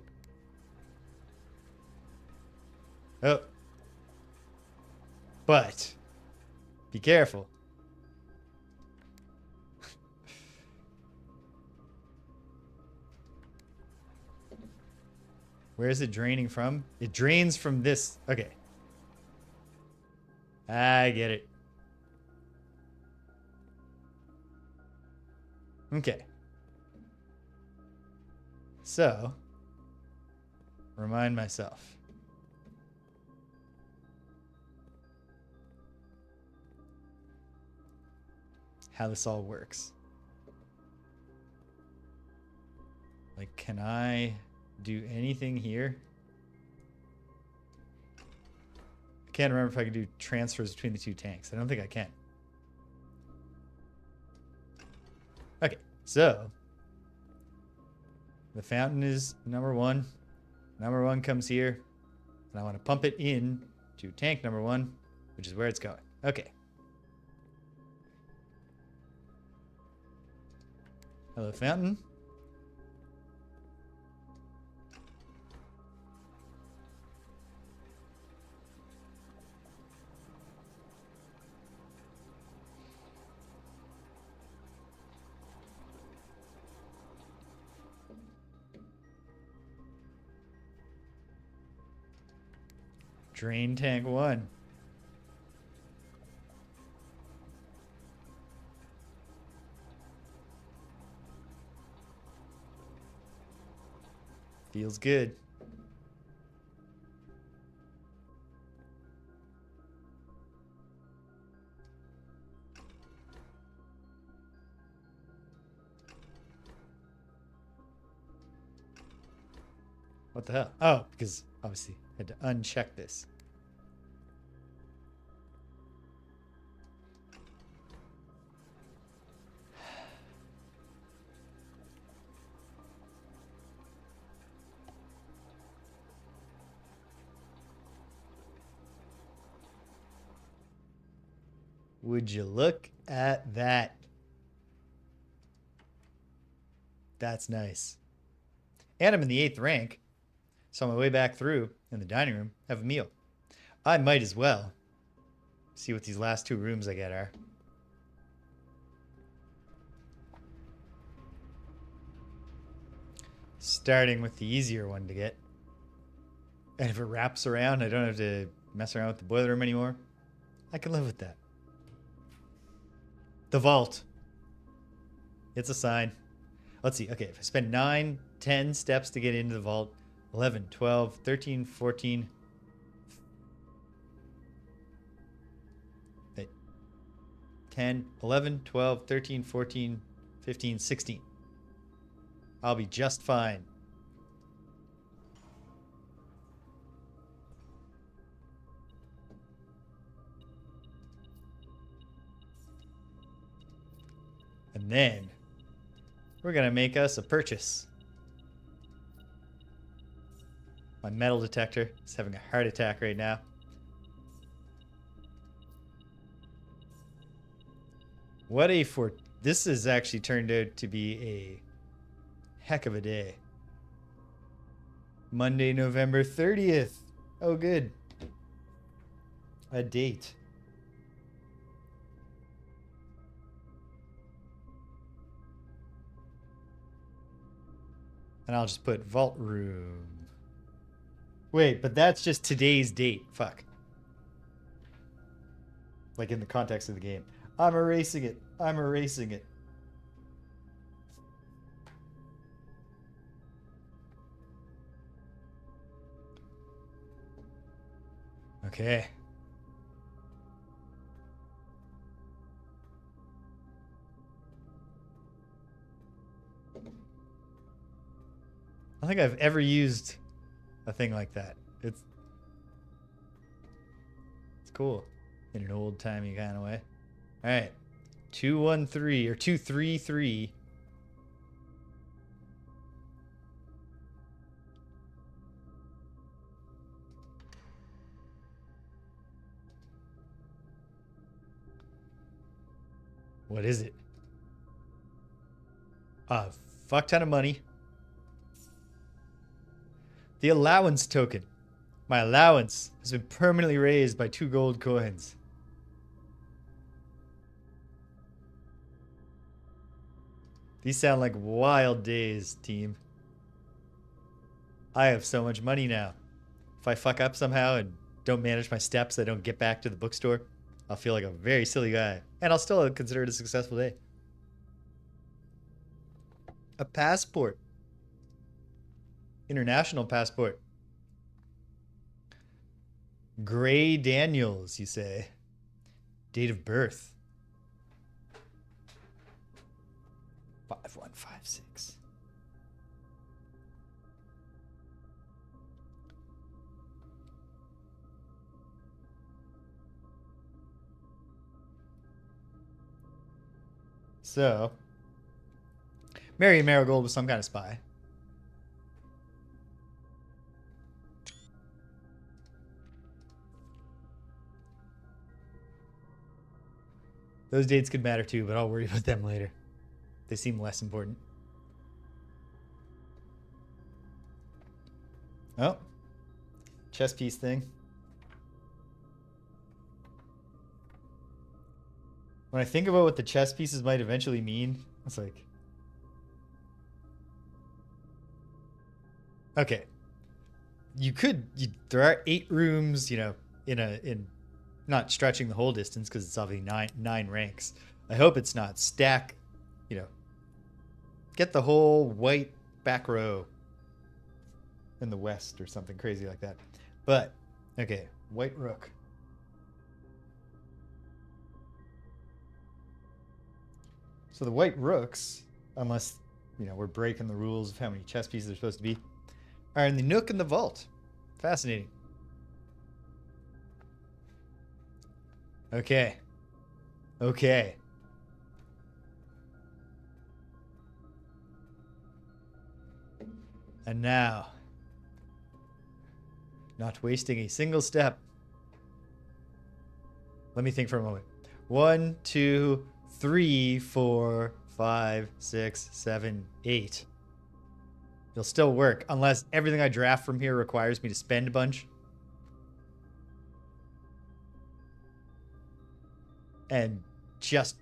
Oh. But Be careful. Where is it draining from? It drains from this. Okay. I get it. Okay. So, remind myself. How this all works. Like, can I do anything here? I can't remember if I can do transfers between the two tanks. I don't think I can. Okay, so the fountain is number one. Number one comes here, and I want to pump it in to tank number one, which is where it's going. Okay. Hello, fountain. Drain tank one. Feels good. What the hell? Oh, because obviously I had to uncheck this. Would you look at that? That's nice. And I'm in the 8th rank. So on my way back through in the dining room, have a meal. I might as well see what these last 2 rooms I get are. Starting with the easier one to get. And if it wraps around, I don't have to mess around with the boiler room anymore. I can live with that. The vault. It's a sign. Let's see. Okay, if I spend 9, 10 steps to get into the vault, 11, 12, 13, 14. Wait. 10, 11, 12, 13, 14, 15, 16. I'll be just fine. And then we're going to make us a purchase. My metal detector is having a heart attack right now. What a this has actually turned out to be a heck of a day. Monday, November 30th. Oh, good. A date. And I'll just put vault room. Wait, but that's just today's date. Fuck. Like in the context of the game. I'm erasing it. I'm erasing it. Okay. I don't think I've ever used a thing like that. It's cool in an old-timey kind of way. All right. 213 or 233. What is it? A fuck ton of money. The allowance token. My allowance has been permanently raised by 2 gold coins. These sound like wild days, team. I have so much money now. If I fuck up somehow and don't manage my steps, I don't get back to the bookstore, I'll feel like a very silly guy. And I'll still consider it a successful day. A passport. International passport. Gray Daniels, you say. Date of birth. 5156. So, Mary Marigold was some kind of spy. Those dates could matter too, but I'll worry about them later. They seem less important. Oh, chess piece thing. When I think about what the chess pieces might eventually mean, it's like, okay, there are 8 rooms, in not stretching the whole distance because it's obviously nine ranks. I hope it's not stack, get the whole white back row in the west or something crazy like that. But okay, white rook. So the white rooks, unless we're breaking the rules of how many chess pieces they're supposed to be, are in the nook and the vault. Fascinating. Okay. And now, not wasting a single step. Let me think for a moment. 1, 2, 3, 4, 5, 6, 7, 8. It'll still work unless everything I draft from here requires me to spend a bunch. And just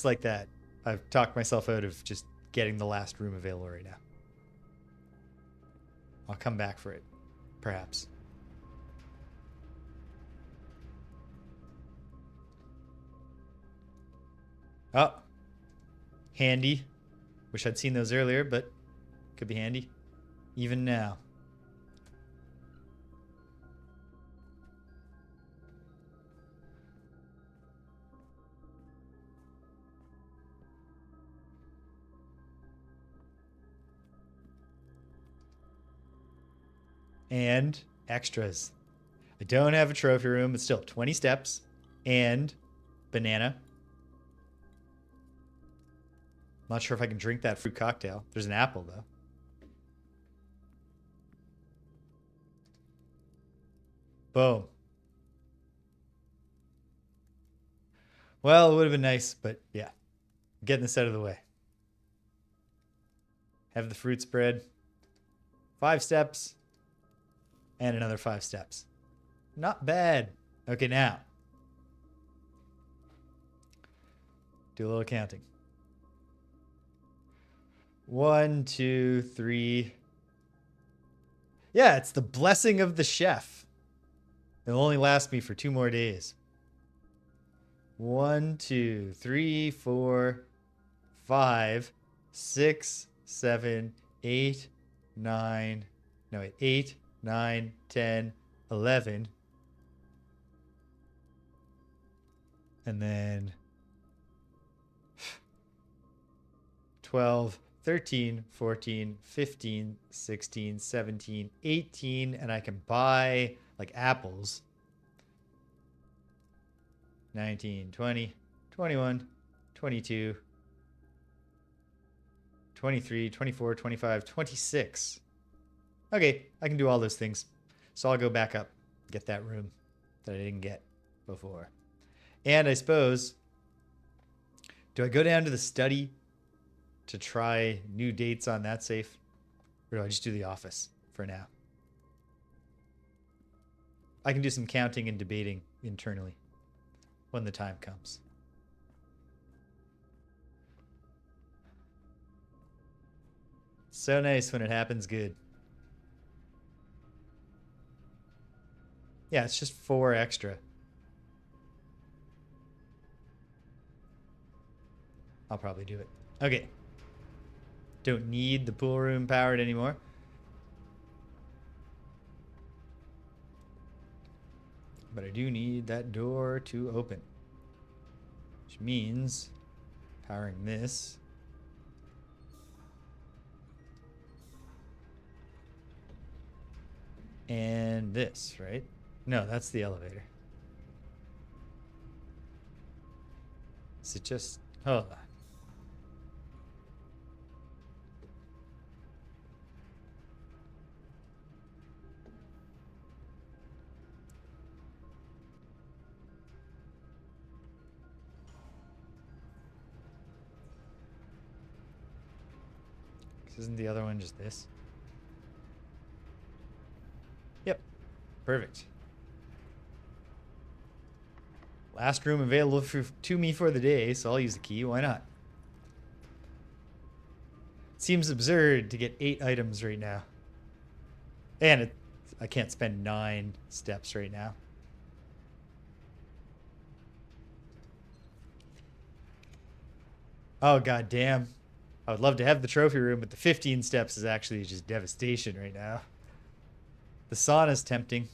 like that, I've talked myself out of just getting the last room available right now. I'll come back for it, perhaps. Oh, handy. Wish I'd seen those earlier, but could be handy even now. And extras. I don't have a trophy room, but still 20 steps and banana. Not sure if I can drink that fruit cocktail. There's an apple, though. Boom. Well, it would have been nice, but yeah. Getting this out of the way. Have the fruit spread. 5 steps. And another 5 steps. Not bad. Okay, now. Do a little counting. 1, 2, 3. Yeah, it's the blessing of the chef. It'll only last me for 2 more days. 1, 2, 3, 4, 5, 6, 7, 8, 9. No, wait. 8, 9, 10, 11. And then 12, 13, 14, 15, 16, 17, 18. And I can buy like apples. 19, 20, 21, 22, 23, 24, 25, 26. Okay, I can do all those things. So I'll go back up, get that room that I didn't get before. And I suppose, do I go down to the study to try new dates on that safe? Or do I just do the office for now? I can do some counting and debating internally when the time comes. So nice when it happens good. Yeah, it's just 4 extra. I'll probably do it. Okay. Don't need the pool room powered anymore. But I do need that door to open. Which means powering this. And this, right? No, that's the elevator. Is it just... Hold on. Isn't the other one just this? Yep. Perfect. Last room available to me for the day, so I'll use the key. Why not? Seems absurd to get 8 items right now. And I can't spend 9 steps right now. Oh, god damn. I would love to have the trophy room, but the 15 steps is actually just devastation right now. The sauna's tempting.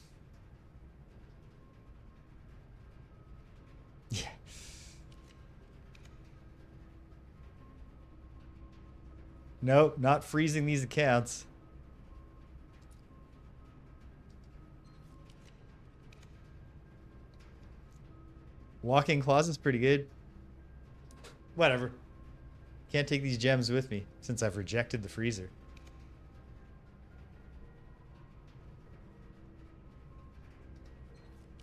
Yeah. Nope, not freezing these accounts. Walk-in closet's pretty good. Whatever. Can't take these gems with me since I've rejected the freezer.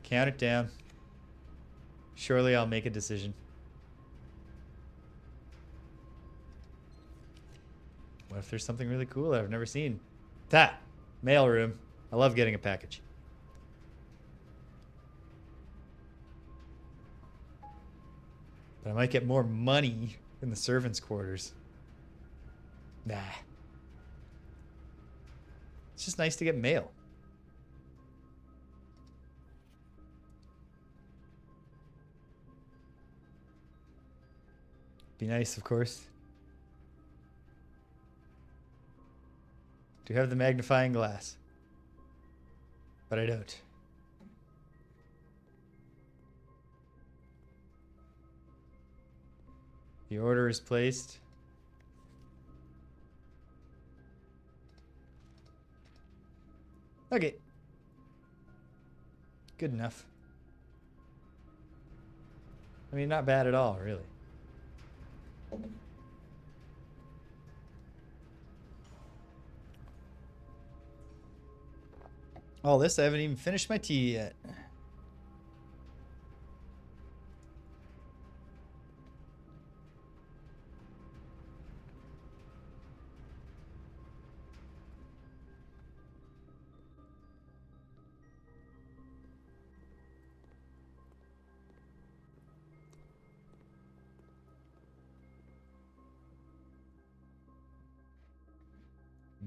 Count it down. Surely I'll make a decision. What if there's something really cool that I've never seen? That mail room. I love getting a package. But I might get more money in the servants' quarters. Nah. It's just nice to get mail. Be nice, of course. Do have the magnifying glass. But I don't. The order is placed. Okay. Good enough. I mean, not bad at all, really. All this, I haven't even finished my tea yet.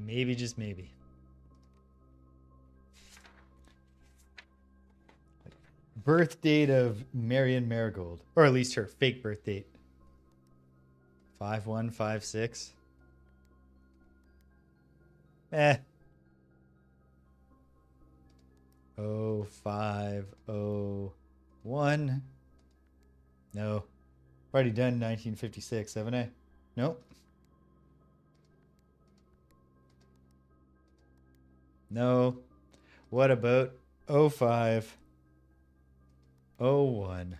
Maybe, just maybe. Birth date of Marion Marigold. Or at least her fake birth date. 5156. Eh. 0501. No. Already done 1956, haven't I? Nope. No. What about 0501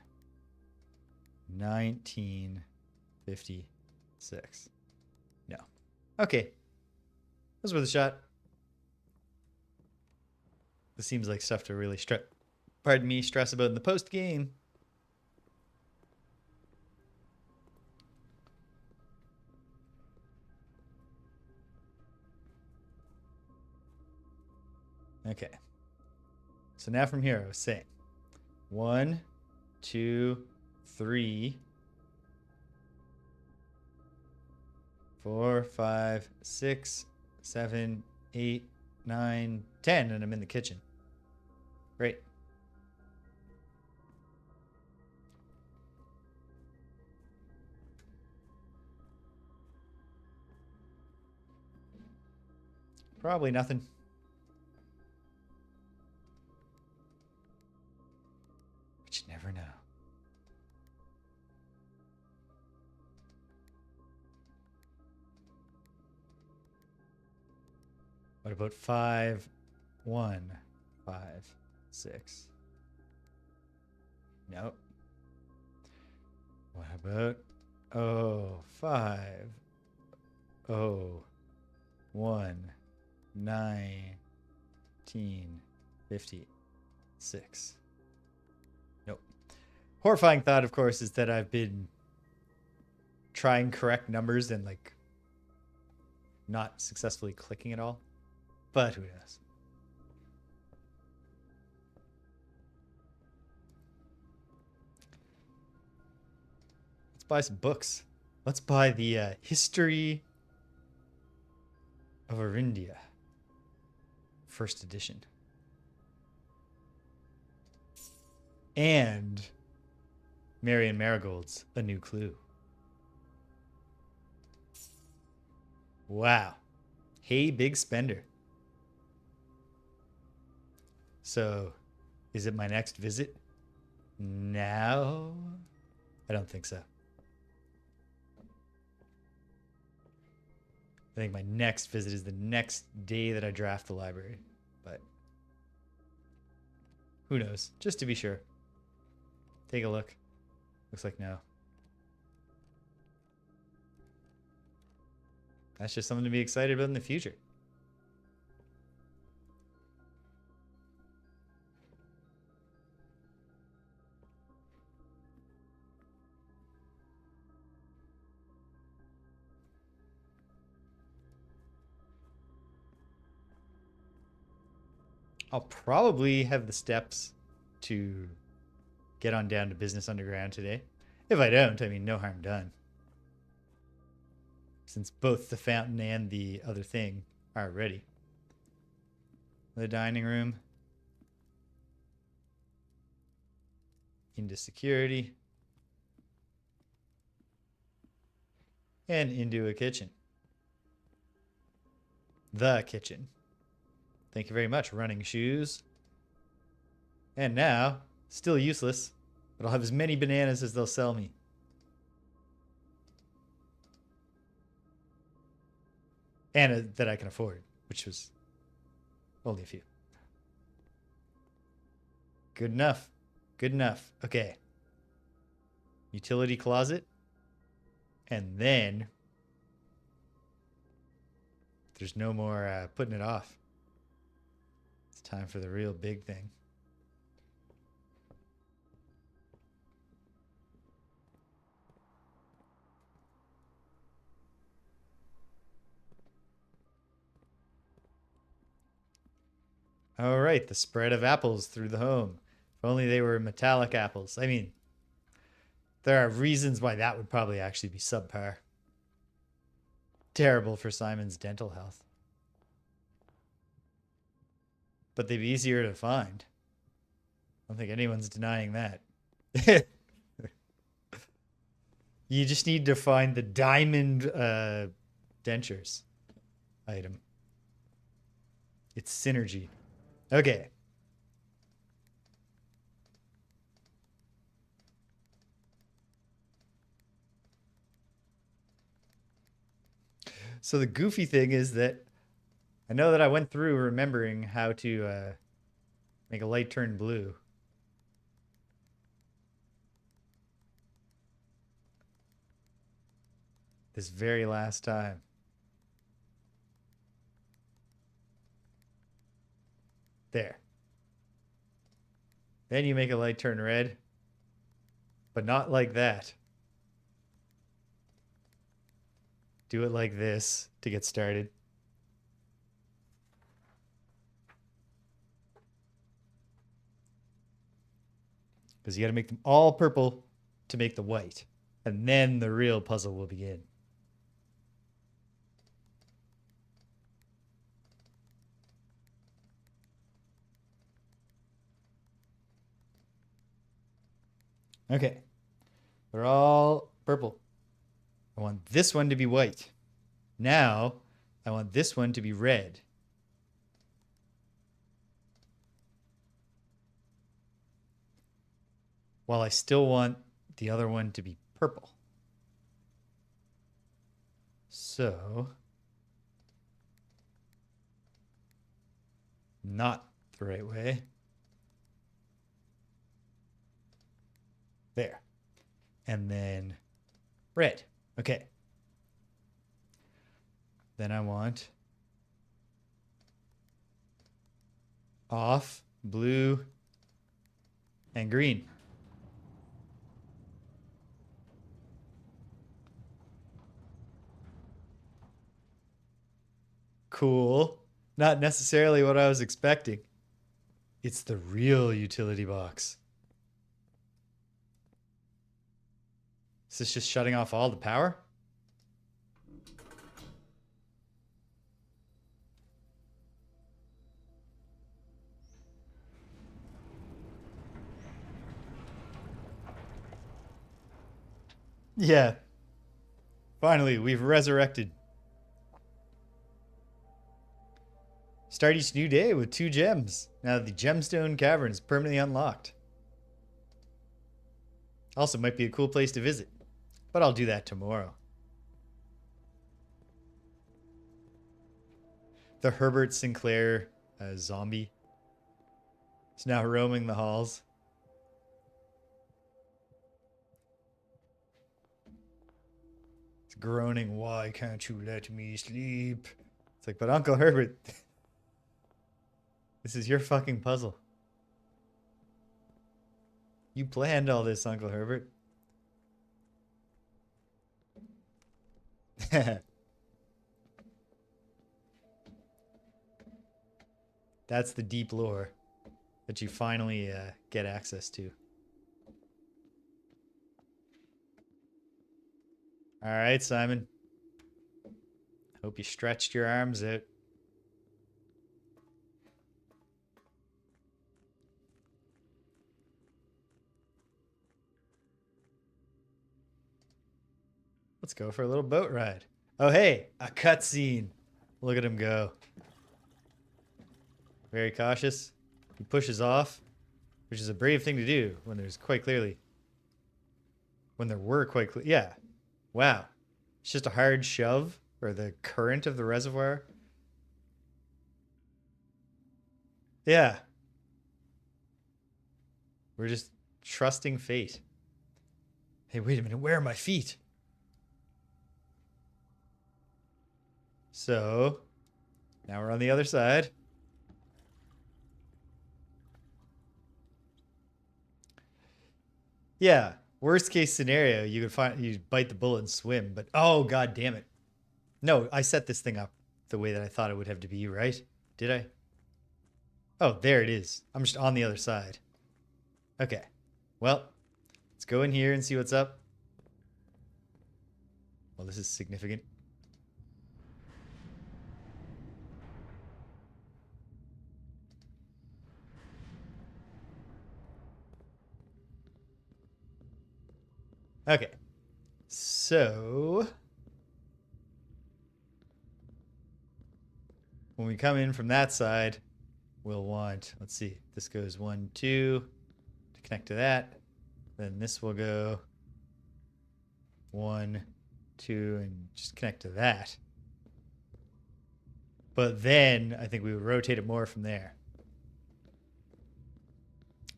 1956? No. Okay. Those were the shot. This seems like stuff to really stress about in the post game. Okay. So now from here, I was saying 1, 2, 3, 4, 5, 6, 7, 8, 9, 10, and I'm in the kitchen. Great. Probably nothing. But you never know. What about 5, 1, 5, 6? Nope. What about 5, 1, 19, 56? Nope. Horrifying thought, of course, is that I've been trying correct numbers and like not successfully clicking at all. But who knows? Let's buy some books. Let's buy the History of Arindia, first edition. And Marion Marigold's A New Clue. Wow. Hey, big spender. So, is it my next visit? Now? I don't think so. I think my next visit is the next day that I draft the library. But who knows? Just to be sure. Take a look. Looks like no. That's just something to be excited about in the future. I'll probably have the steps to get on down to Business Underground today. If I don't, I mean, no harm done. Since both the fountain and the other thing are ready. The dining room. Into security. And into a kitchen. The kitchen. Thank you very much, running shoes. And now, still useless, but I'll have as many bananas as they'll sell me. And that I can afford, which was only a few. Good enough. Good enough. Okay. Utility closet. And then there's no more putting it off. It's time for the real big thing. All right, the spread of apples through the home. If only they were metallic apples. I mean, there are reasons why that would probably actually be subpar. Terrible for Simon's dental health. But they'd be easier to find. I don't think anyone's denying that. You just need to find the diamond dentures item. It's synergy. Okay. So the goofy thing is that I know that I went through remembering how to make a light turn blue. This very last time. There. Then you make a light turn red, but not like that. Do it like this to get started. Because you got to make them all purple to make the white. And then the real puzzle will begin. Okay. They're all purple. I want this one to be white. Now, I want this one to be red. While I still want the other one to be purple. So, not the right way. There. And then red. Okay. Then I want off, blue, and green. Cool. Not necessarily what I was expecting. It's the real utility box. Is this just shutting off all the power? Yeah. Finally, we've resurrected. Start each new day with 2 gems. Now the gemstone cavern is permanently unlocked. Also might be a cool place to visit. But I'll do that tomorrow. The Herbert Sinclair zombie is now roaming the halls. It's groaning, "Why can't you let me sleep?" It's like, but Uncle Herbert, this is your fucking puzzle. You planned all this, Uncle Herbert. That's the deep lore that you finally get access to. All right, Simon. Hope you stretched your arms out. Let's go for a little boat ride. Oh, hey, a cutscene. Look at him go. Very cautious. He pushes off, which is a brave thing to do when there's quite clearly. When there were quite clear. Yeah. Wow. It's just a hard shove, or the current of the reservoir. Yeah. We're just trusting fate. Hey, wait a minute. Where are my feet? So, now we're on the other side. Yeah. Worst case scenario, you'd bite the bullet and swim, but oh, god damn it. No, I set this thing up the way that I thought it would have to be, right? Did I? Oh, there it is. I'm just on the other side. Okay. Well, let's go in here and see what's up. Well, this is significant. Okay. So, when we come in from that side, we'll want, let's see, this goes 1, 2 to connect to that. Then this will go 1, 2, and just connect to that. But then I think we would rotate it more from there.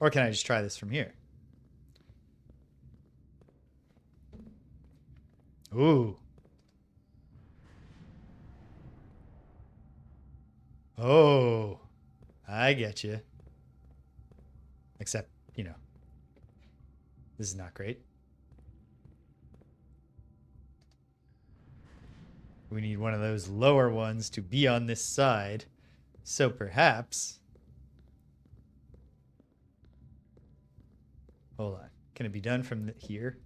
Or can I just try this from here? Ooh. Oh, I get you. Except, you know, this is not great. We need one of those lower ones to be on this side. So perhaps... Hold on. Can it be done from here?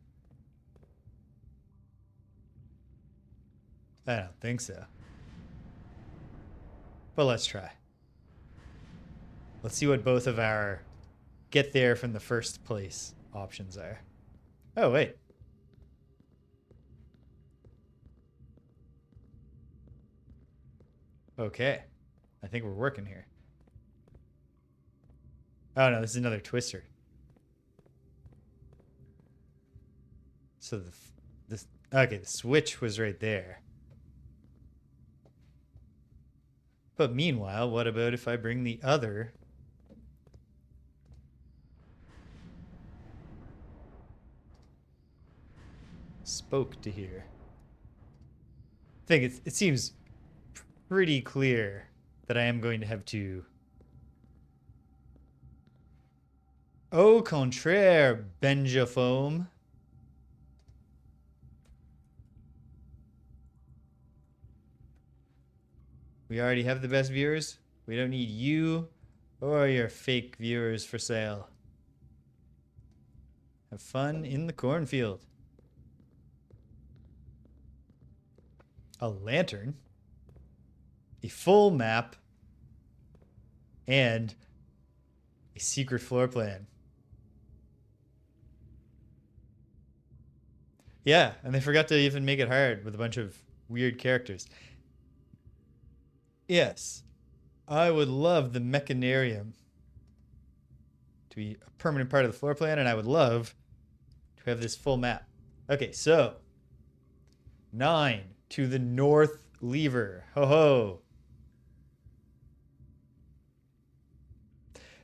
I don't think so. But let's try. Let's see what both of our get there from the first place options are. Oh, wait. Okay. I think we're working here. Oh, no, this is another twister. So okay, the switch was right there. But meanwhile, what about if I bring the other spoke to here? I think it seems pretty clear that I am going to have to. Au contraire, Benjafoam. We already have the best viewers. We don't need you or your fake viewers for sale. Have fun in the cornfield. A lantern, a full map, and a secret floor plan. Yeah, and they forgot to even make it hard with a bunch of weird characters. Yes, I would love the mechanarium to be a permanent part of the floor plan, and I would love to have this full map. Okay, so 9 to the north lever. Ho ho.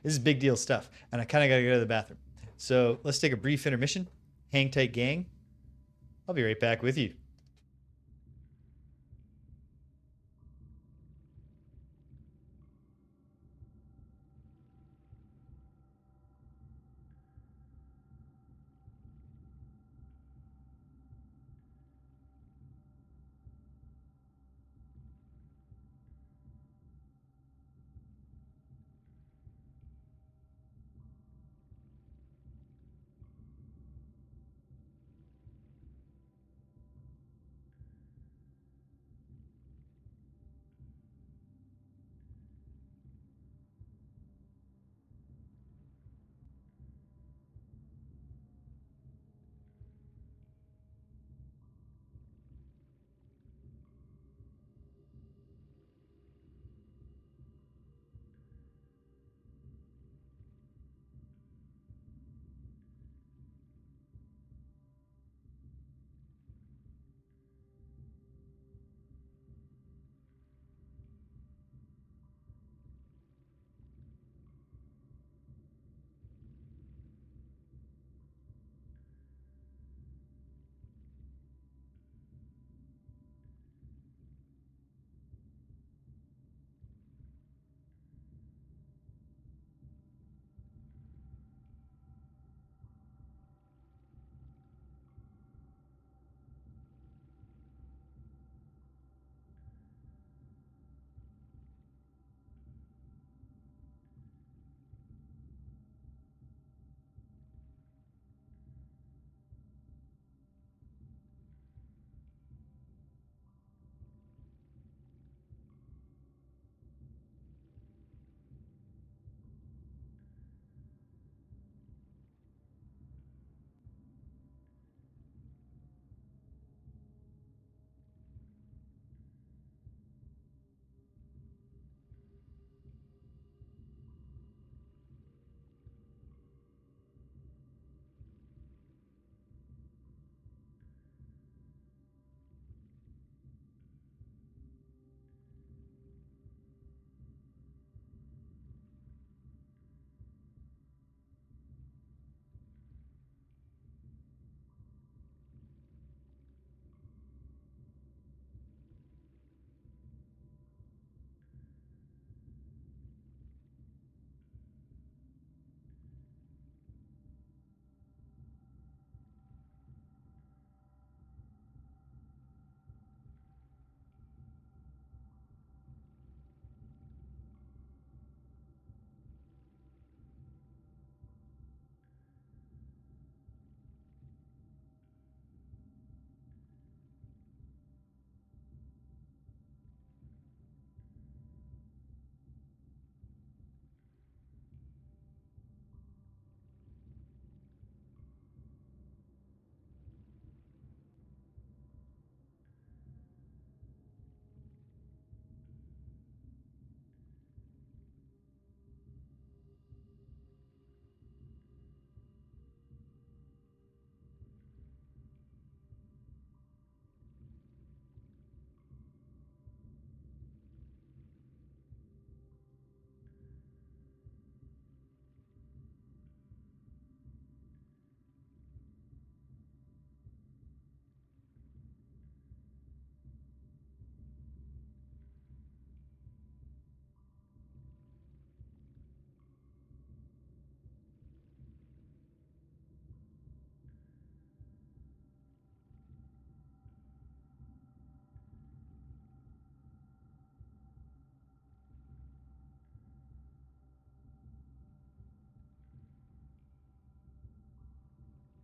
This is big deal stuff, and I kind of got to go to the bathroom. So let's take a brief intermission. Hang tight, gang. I'll be right back with you.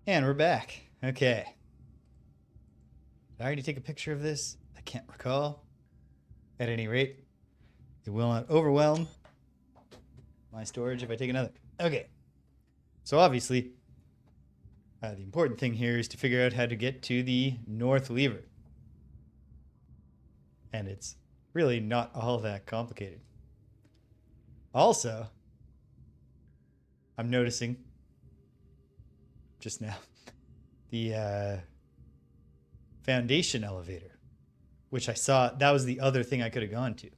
And we're back. Okay. Did I already take a picture of this? I can't recall. At any rate, it will not overwhelm my storage if I take another. Okay. So obviously, the important thing here is to figure out how to get to the north lever. And it's really not all that complicated. Also, I'm noticing just now the foundation elevator, which I saw, that was the other thing I could have gone to.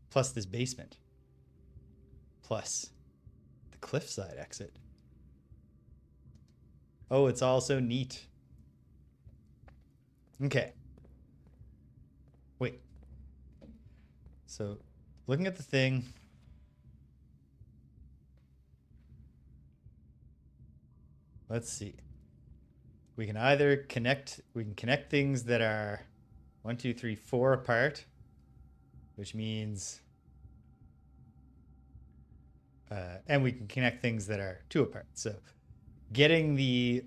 Plus this basement. Plus the cliffside exit. Oh, it's all so neat. Okay. Wait. So, looking at the thing. Let's see. We can either connect things that are 1, 2, 3, 4 apart, which means and we can connect things that are 2 apart. So getting the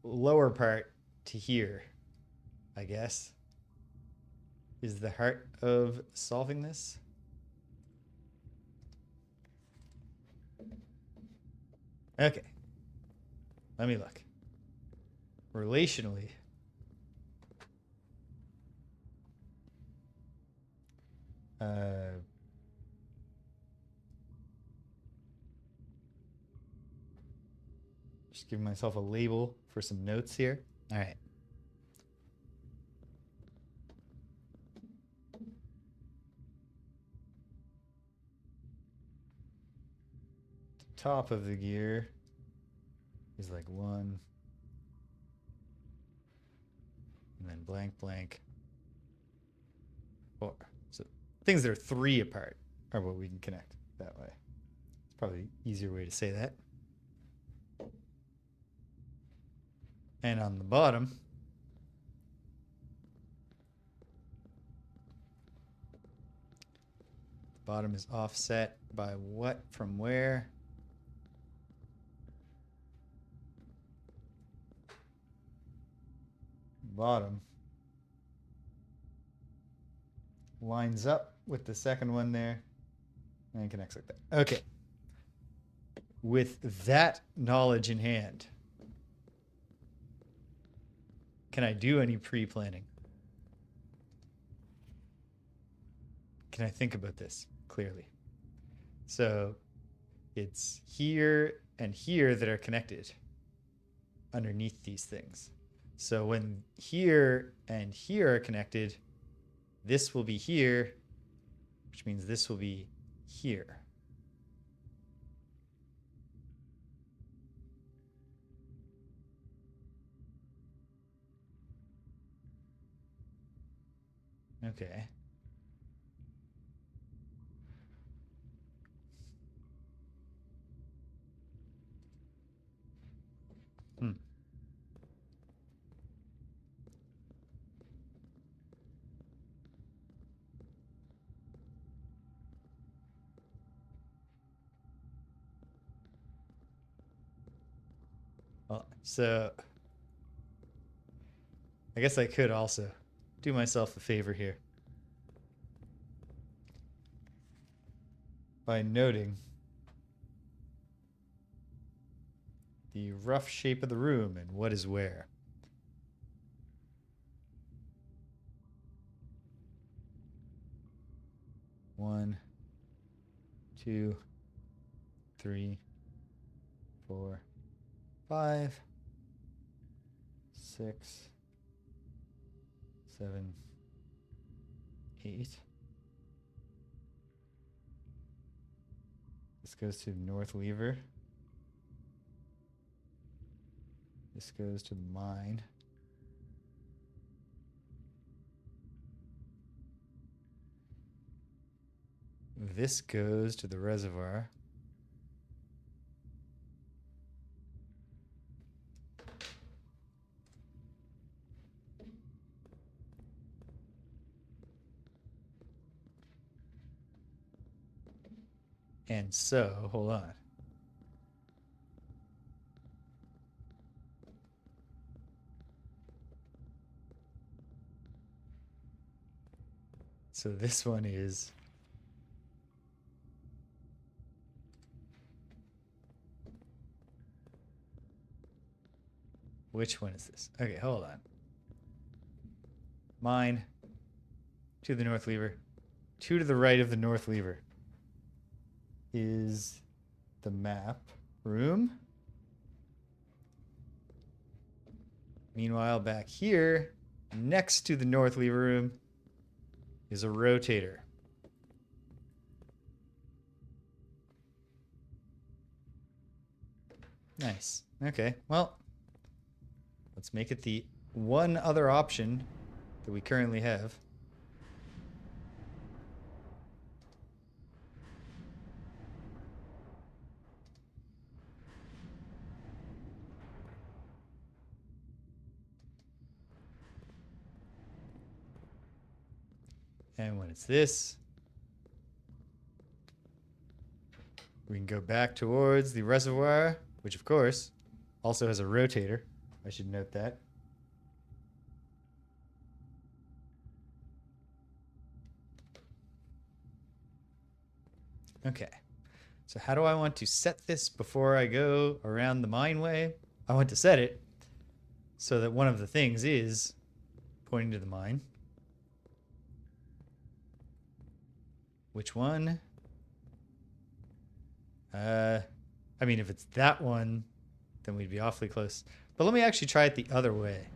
lower part to here, I guess, is the heart of solving this. Okay. Let me look. Relationally, just giving myself a label for some notes here. All right. The top of the gear is like 1, and then blank, blank, 4. So things that are 3 apart are what we can connect that way. It's probably an easier way to say that. And on the bottom, the bottom is offset by what from where? Bottom lines up with the second one there and connects like that. Okay. With that knowledge in hand, can I do any pre-planning? Can I think about this clearly? So it's here and here that are connected underneath these things. So when here and here are connected, this will be here, which means this will be here. Okay. Well, so I guess I could also do myself a favor here by noting the rough shape of the room and what is where. One, 2, 3, 4, 5, 6, 7, 8. This goes to the north lever. This goes to the mine. This goes to the reservoir. And so, hold on. So this one is... Which one is this? Okay, hold on. Mine. To the north lever. Two to the right of the north lever is the map room. Meanwhile, back here, next to the north lever room, is a rotator. Nice. Okay, well, let's make it the one other option that we currently have. And when it's this, we can go back towards the reservoir, which of course also has a rotator. I should note that. Okay. So how do I want to set this before I go around the mineway? I want to set it so that one of the things is pointing to the mine. Which one? I mean, if it's that one, then we'd be awfully close. But let me actually try it the other way,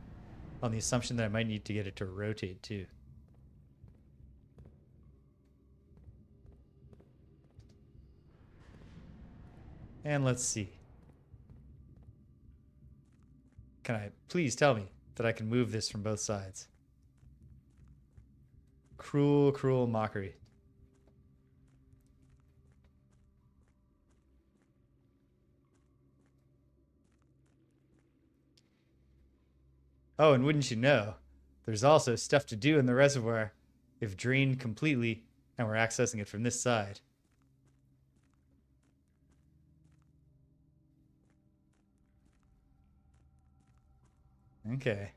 on the assumption that I might need to get it to rotate too. And let's see. Can I please tell me that I can move this from both sides? Cruel, cruel mockery. Oh, and wouldn't you know, there's also stuff to do in the reservoir if drained completely and we're accessing it from this side. Okay.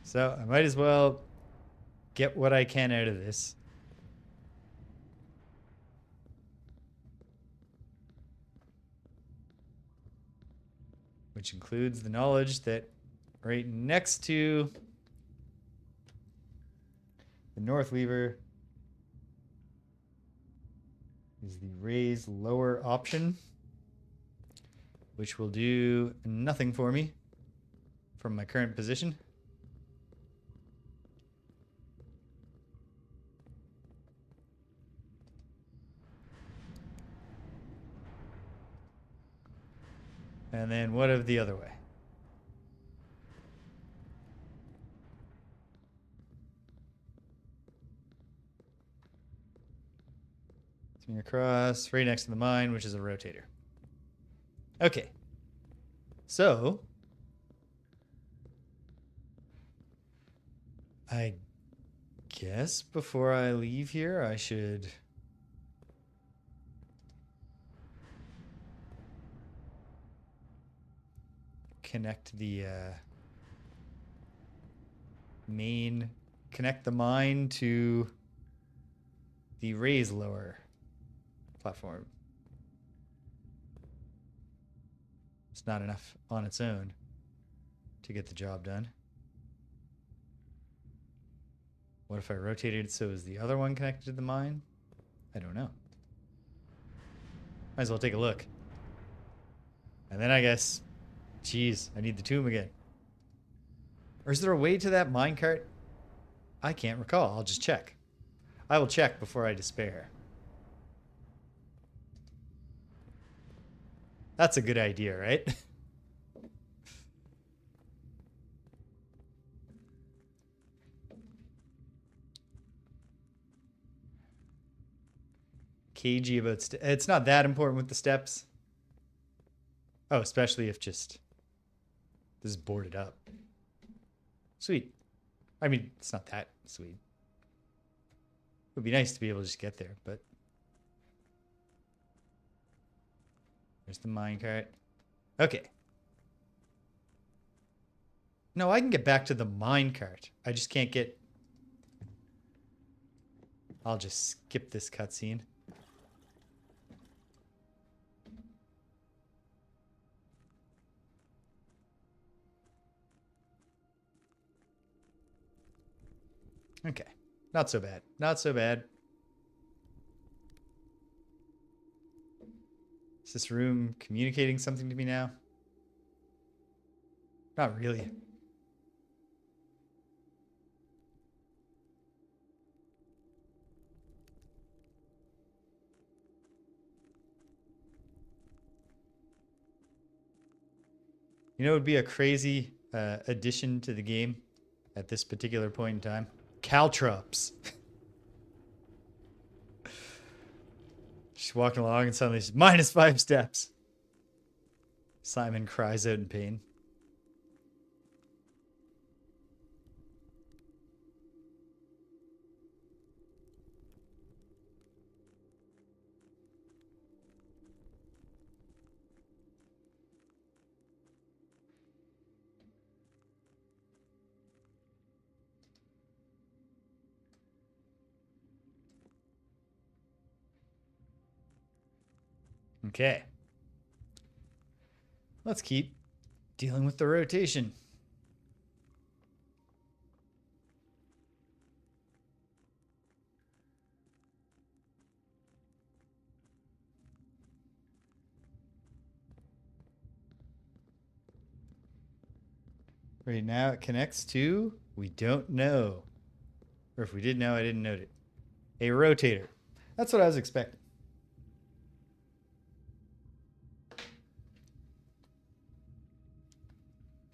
So I might as well get what I can out of this. Which includes the knowledge that right next to the north lever is the raise lower option, which will do nothing for me from my current position. And then what of the other way? Swing across right next to the mine, which is a rotator. Okay. So I guess before I leave here, I should connect the connect the mine to the raise lower platform. It's not enough on its own to get the job done. What if I rotated so is the other one connected to the mine? I don't know. Might as well take a look. And then I guess, geez, I need the tomb again. Or is there a way to that minecart? I can't recall. I'll just check. I will check before I despair. That's a good idea, right? Cagey about it's not that important with the steps. Oh, especially if just this is boarded up. Sweet. I mean, it's not that sweet. It would be nice to be able to just get there, but There's the minecart. Okay. No, I can get back to the minecart. I just can't get... I'll just skip this cutscene. Okay. Not so bad. Not so bad. Is this room communicating something to me now? Not really. You know, it would be a crazy addition to the game at this particular point in time. Caltrops. She's walking along and suddenly she's -5 steps. Simon cries out in pain. Okay. Let's keep dealing with the rotation. Right now it connects to, we don't know. Or if we did know, I didn't note it. A rotator. That's what I was expecting.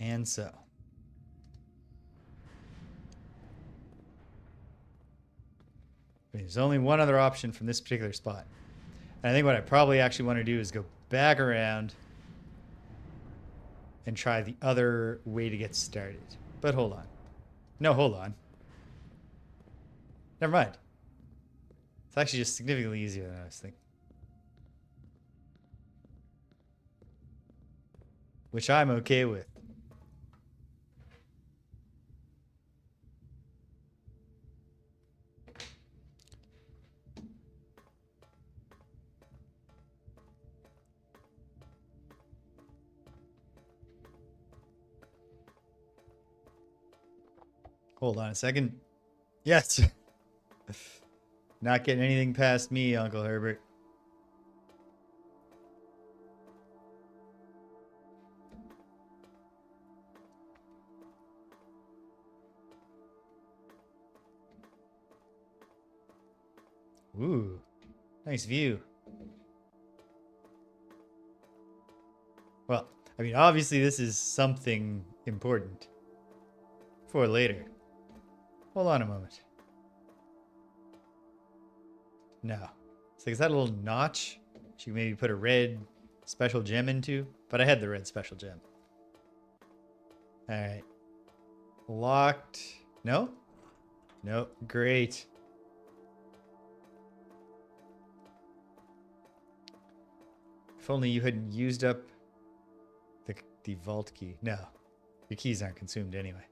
And so. There's only one other option from this particular spot. And I think what I probably actually want to do is go back around and try the other way to get started. But hold on. No, hold on. Never mind. It's actually just significantly easier than I was thinking. Which I'm okay with. Hold on a second. Yes. Not getting anything past me, Uncle Herbert. Ooh, nice view. Well, I mean, obviously this is something important for later. Hold on a moment. No. It's like, is that a little notch she maybe put a red special gem into? But I had the red special gem. All right. Locked. No? No. Great. If only you hadn't used up the vault key. No. Your keys aren't consumed anyway.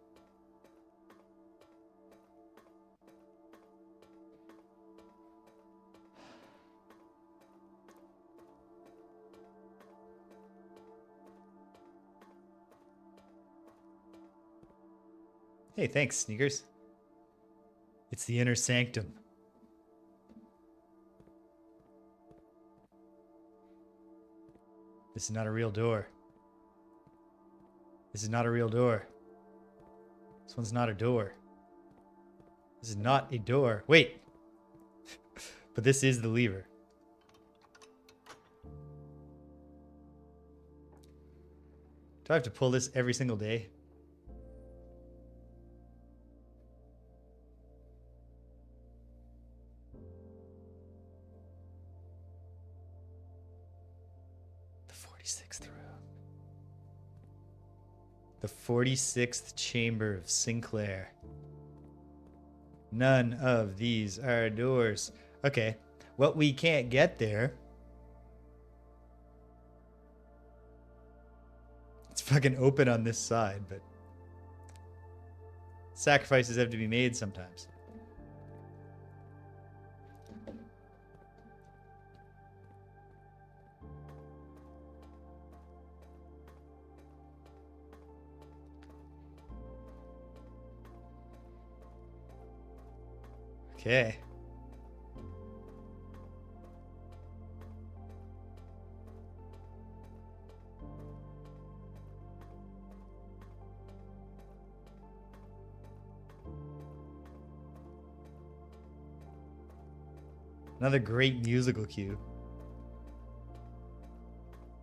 Hey, thanks, Sneakers. It's the inner sanctum. This is not a real door. This is not a real door. This one's not a door. This is not a door. Wait. But this is the lever. Do I have to pull this every single day? The 46th room. The 46th chamber of Sinclair. None of these are doors. Okay. Well, we can't get there. fucking open on this side, but sacrifices have to be made sometimes. Okay. Another great musical cue.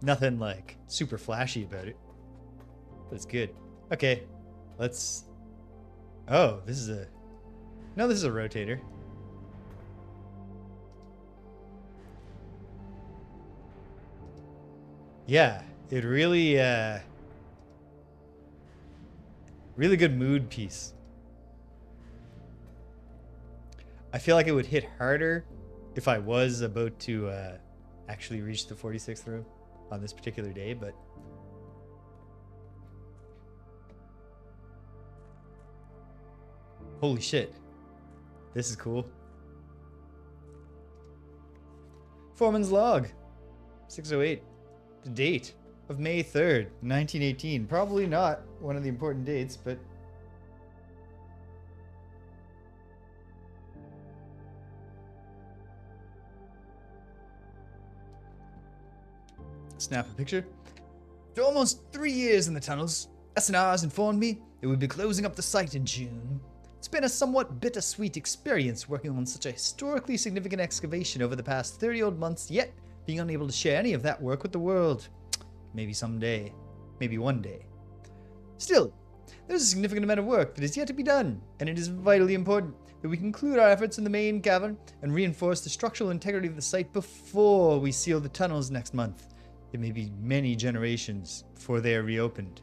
Nothing like super flashy about it, but it's good. Okay, let's. Oh, this is a. No, this is a rotator. Yeah, it really, really good mood piece. I feel like it would hit harder if I was about to actually reach the 46th room on this particular day, but holy shit, this is cool. Foreman's log, 608, the date of May 3rd, 1918. Probably not one of the important dates, but snap a picture. After almost 3 years in the tunnels, SNR has informed me it would be closing up the site in June. It's been a somewhat bittersweet experience working on such a historically significant excavation over the past 30-odd months, yet being unable to share any of that work with the world. Maybe someday. Maybe one day. Still, there's a significant amount of work that is yet to be done, and it is vitally important that we conclude our efforts in the main cavern and reinforce the structural integrity of the site before we seal the tunnels next month. It may be many generations before they are reopened.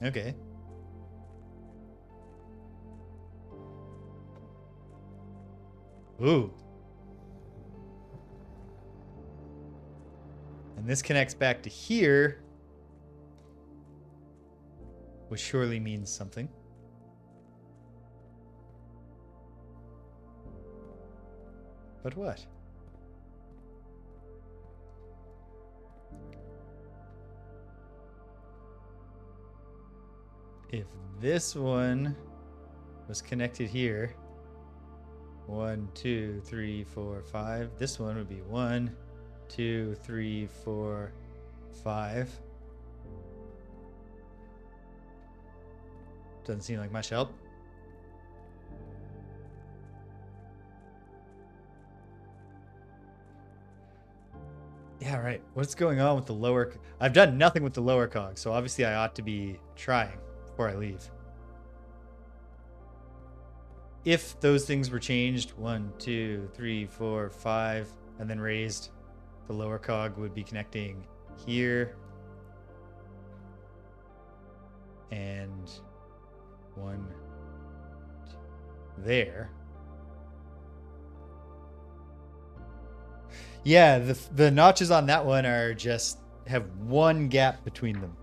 Okay. Ooh. And this connects back to here, which surely means something. But what? If this one was connected here, 1, 2, 3, 4, 5. This one would be 1, 2, 3, 4, 5. Doesn't seem like much help. Yeah, right. What's going on with the lower... I've done nothing with the lower cog, so obviously I ought to be trying before I leave. If those things were changed, 1, 2, 3, 4, 5, and then raised, the lower cog would be connecting here and 1 there. Yeah, the notches on that one are just have one gap between them.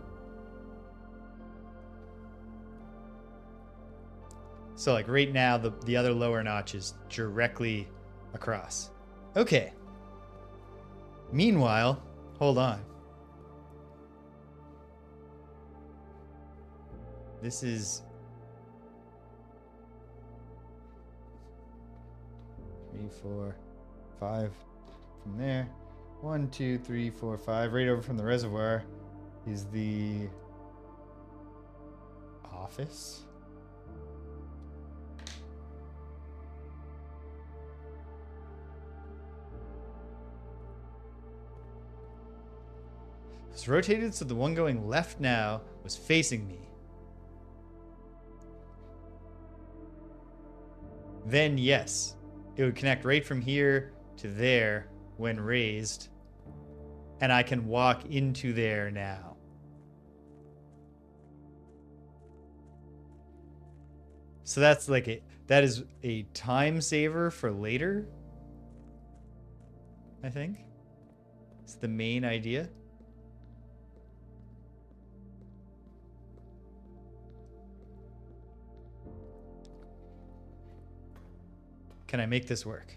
So like right now, the other lower notch is directly across. Okay. Meanwhile, hold on. This is 3, 4, 5 from there. 1, 2, 3, 4, 5. Right over from the reservoir is the office. It's rotated so the one going left now was facing me. Then yes, it would connect right from here to there when raised, and I can walk into there now. So that's like that is a time saver for later, I think. It's the main idea. Can I make this work?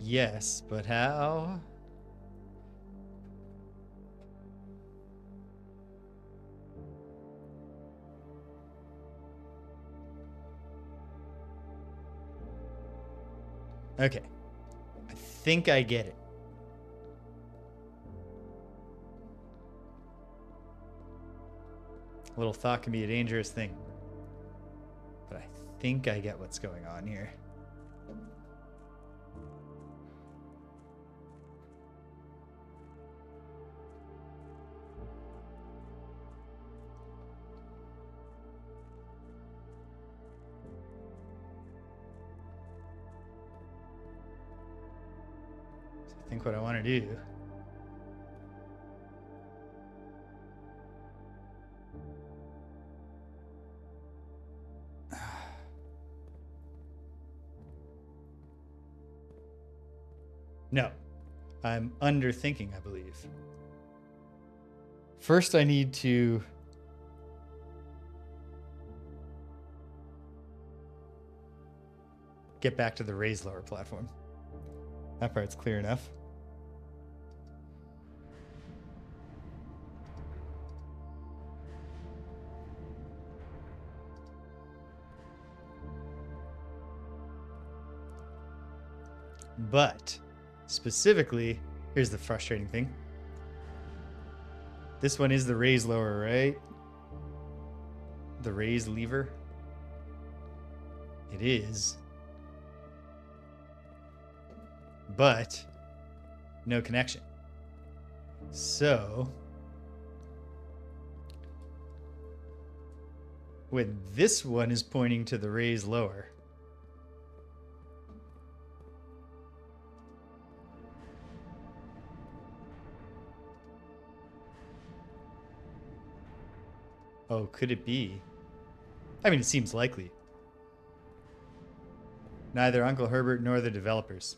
Yes, but how? Okay. I think I get it. A little thought can be a dangerous thing. But I think I get what's going on here. So I think what I want to do No, I'm underthinking, I believe. First, I need to get back to the raised lower platform. That part's clear enough. But specifically, here's the frustrating thing. This one is the raise lower, right? The raise lever. It is. But no connection. So when this one is pointing to the raise lower, oh, could it be? I mean, it seems likely. Neither Uncle Herbert nor the developers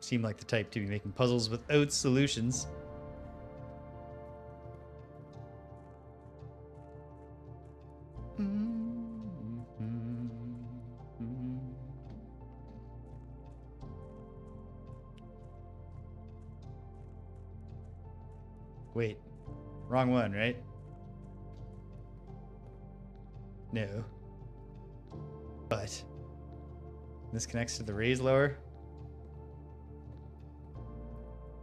seem like the type to be making puzzles without solutions. Wait, wrong one, right? No. But this connects to the raise lower.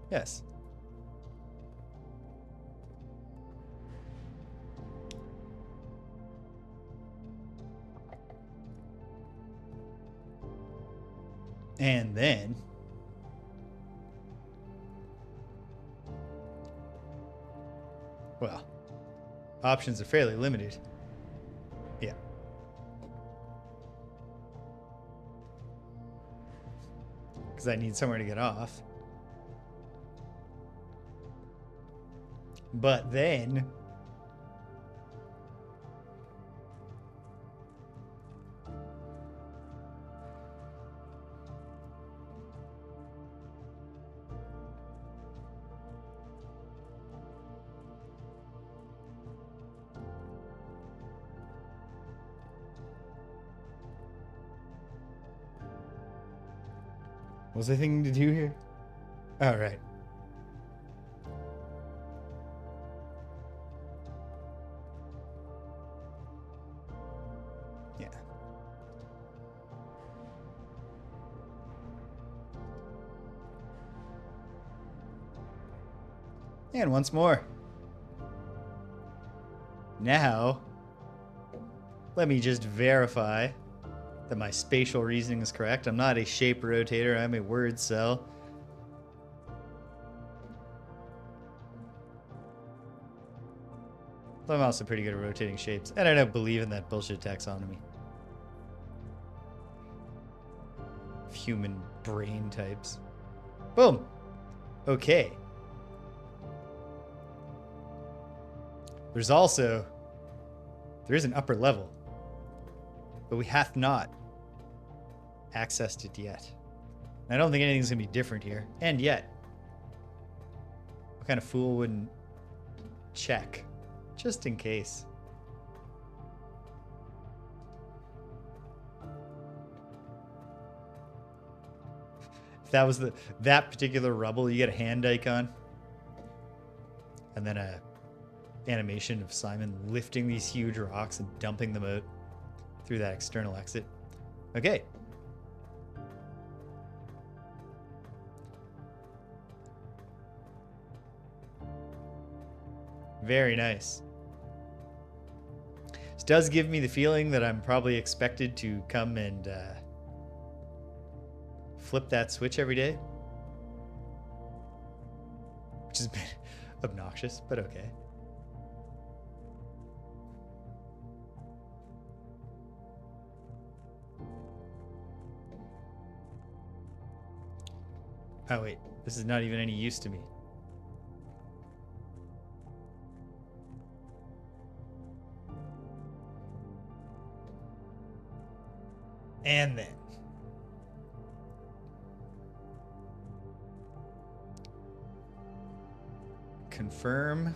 Yes. And then well, options are fairly limited. Yeah. Because I need somewhere to get off. But then was there anything to do here? All right. Yeah. And once more. Now, let me just verify that my spatial reasoning is correct. I'm not a shape rotator, I'm a word cell. But I'm also pretty good at rotating shapes, and I don't believe in that bullshit taxonomy. Human brain types. Boom. Okay. There's an upper level, but we have not accessed it yet. I don't think anything's gonna be different here. And yet, What kind of fool wouldn't check? Just in case. If that was that particular rubble, you get a hand icon. And then a animation of Simon lifting these huge rocks and dumping them out through that external exit. Okay. Very nice. This does give me the feeling that I'm probably expected to come and flip that switch every day. Which is a bit obnoxious, but okay. Oh wait, this is not even any use to me. And then confirm.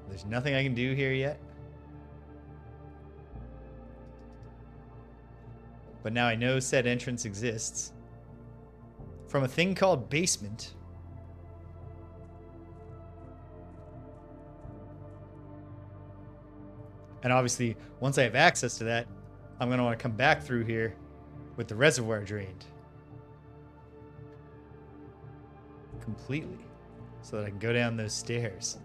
There's nothing I can do here yet. But now I know said entrance exists from a thing called basement. And obviously, once I have access to that, I'm going to want to come back through here with the reservoir drained completely so that I can go down those stairs.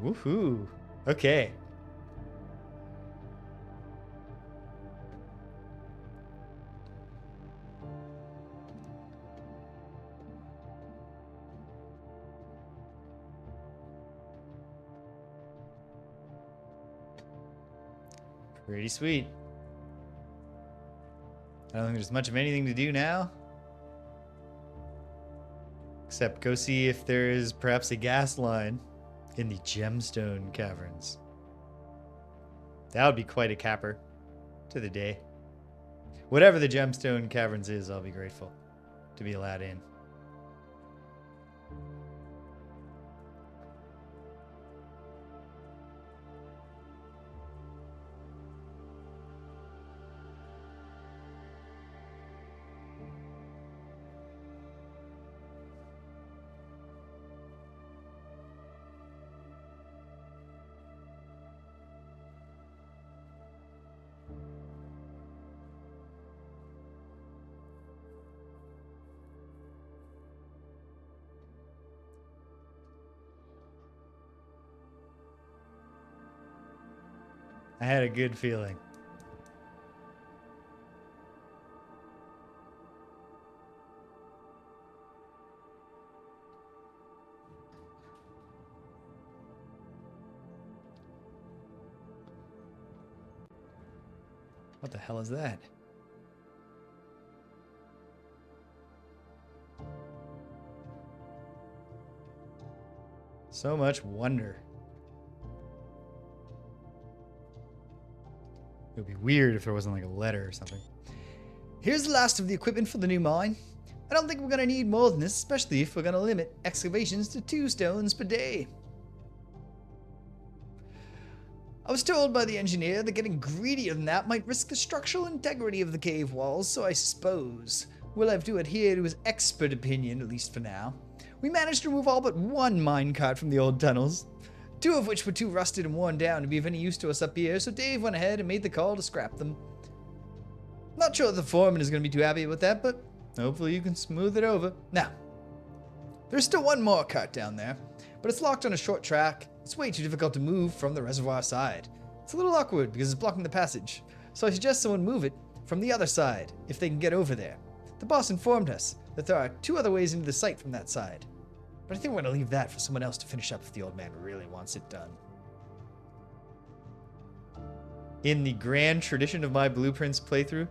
Woohoo. Okay. Pretty sweet. I don't think there's much of anything to do now. Except go see if there is perhaps a gas line in the gemstone caverns. That would be quite a capper to the day. Whatever the gemstone caverns is, I'll be grateful to be allowed in. I had a good feeling. What the hell is that? So much wonder. It would be weird if there wasn't like a letter or something. Here's the last of the equipment for the new mine. I don't think we're gonna need more than this, especially if we're gonna limit excavations to 2 stones per day. I was told by the engineer that getting greedier than that might risk the structural integrity of the cave walls, so I suppose we'll have to adhere to his expert opinion, at least for now. We managed to remove all but 1 minecart from the old tunnels, 2 of which were too rusted and worn down to be of any use to us up here, so Dave went ahead and made the call to scrap them. Not sure the foreman is going to be too happy with that, but hopefully you can smooth it over. Now, there's still 1 more cart down there, but it's locked on a short track. It's way too difficult to move from the reservoir side. It's a little awkward because it's blocking the passage, so I suggest someone move it from the other side if they can get over there. The boss informed us that there are 2 other ways into the site from that side, but I think we're going to leave that for someone else to finish up if the old man really wants it done. In the grand tradition of my Blueprints playthrough,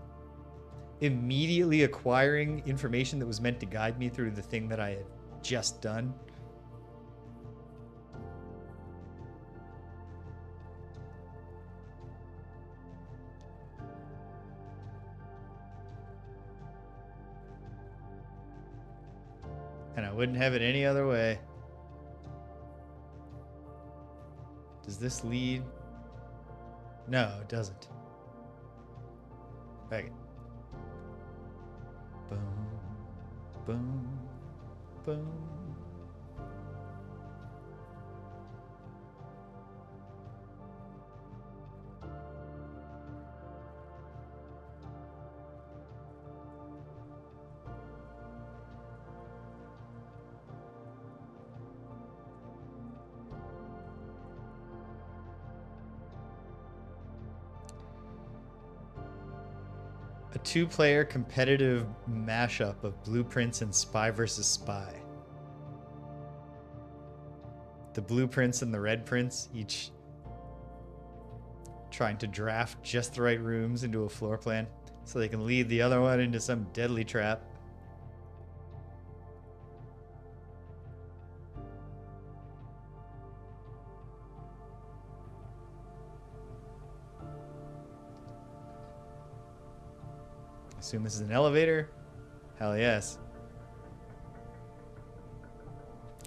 immediately acquiring information that was meant to guide me through the thing that I had just done. And I wouldn't have it any other way. Does this lead? No, it doesn't. Back it. Boom, boom, boom. A two-player competitive mashup of Blueprints and Spy vs. Spy. The Blueprints and the Red Prints, each trying to draft just the right rooms into a floor plan so they can lead the other one into some deadly trap. Assume this is an elevator? Hell yes.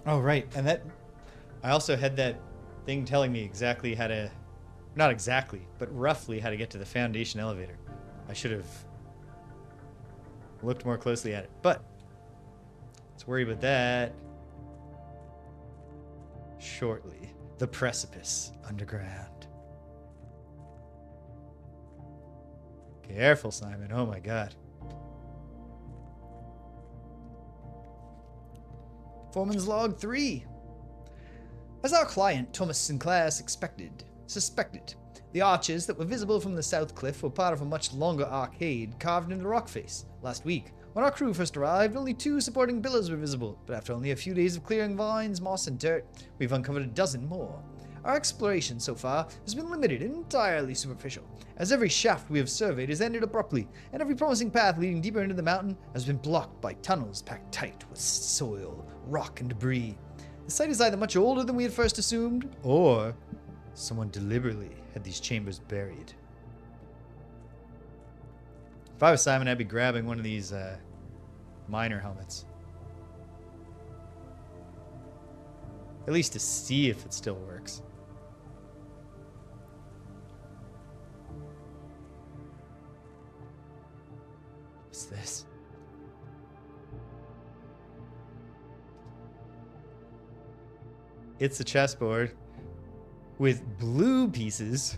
Oh, right. And that... I also had that thing telling me exactly how to... Not exactly, but roughly how to get to the foundation elevator. I should have looked more closely at it. But let's worry about that shortly. The precipice underground. Careful, Simon. Oh my god. Foreman's log 3. As our client, Thomas Sinclair, suspected, the arches that were visible from the south cliff were part of a much longer arcade carved into the rock face. Last week, when our crew first arrived, only 2 supporting pillars were visible, but after only a few days of clearing vines, moss, and dirt, we've uncovered a dozen more. Our exploration so far has been limited and entirely superficial, as every shaft we have surveyed has ended abruptly, and every promising path leading deeper into the mountain has been blocked by tunnels packed tight with soil, rock, and debris. The site is either much older than we had first assumed, or someone deliberately had these chambers buried. If I was Simon, I'd be grabbing one of these miner helmets. At least to see if it still works. What's this? It's a chessboard with blue pieces.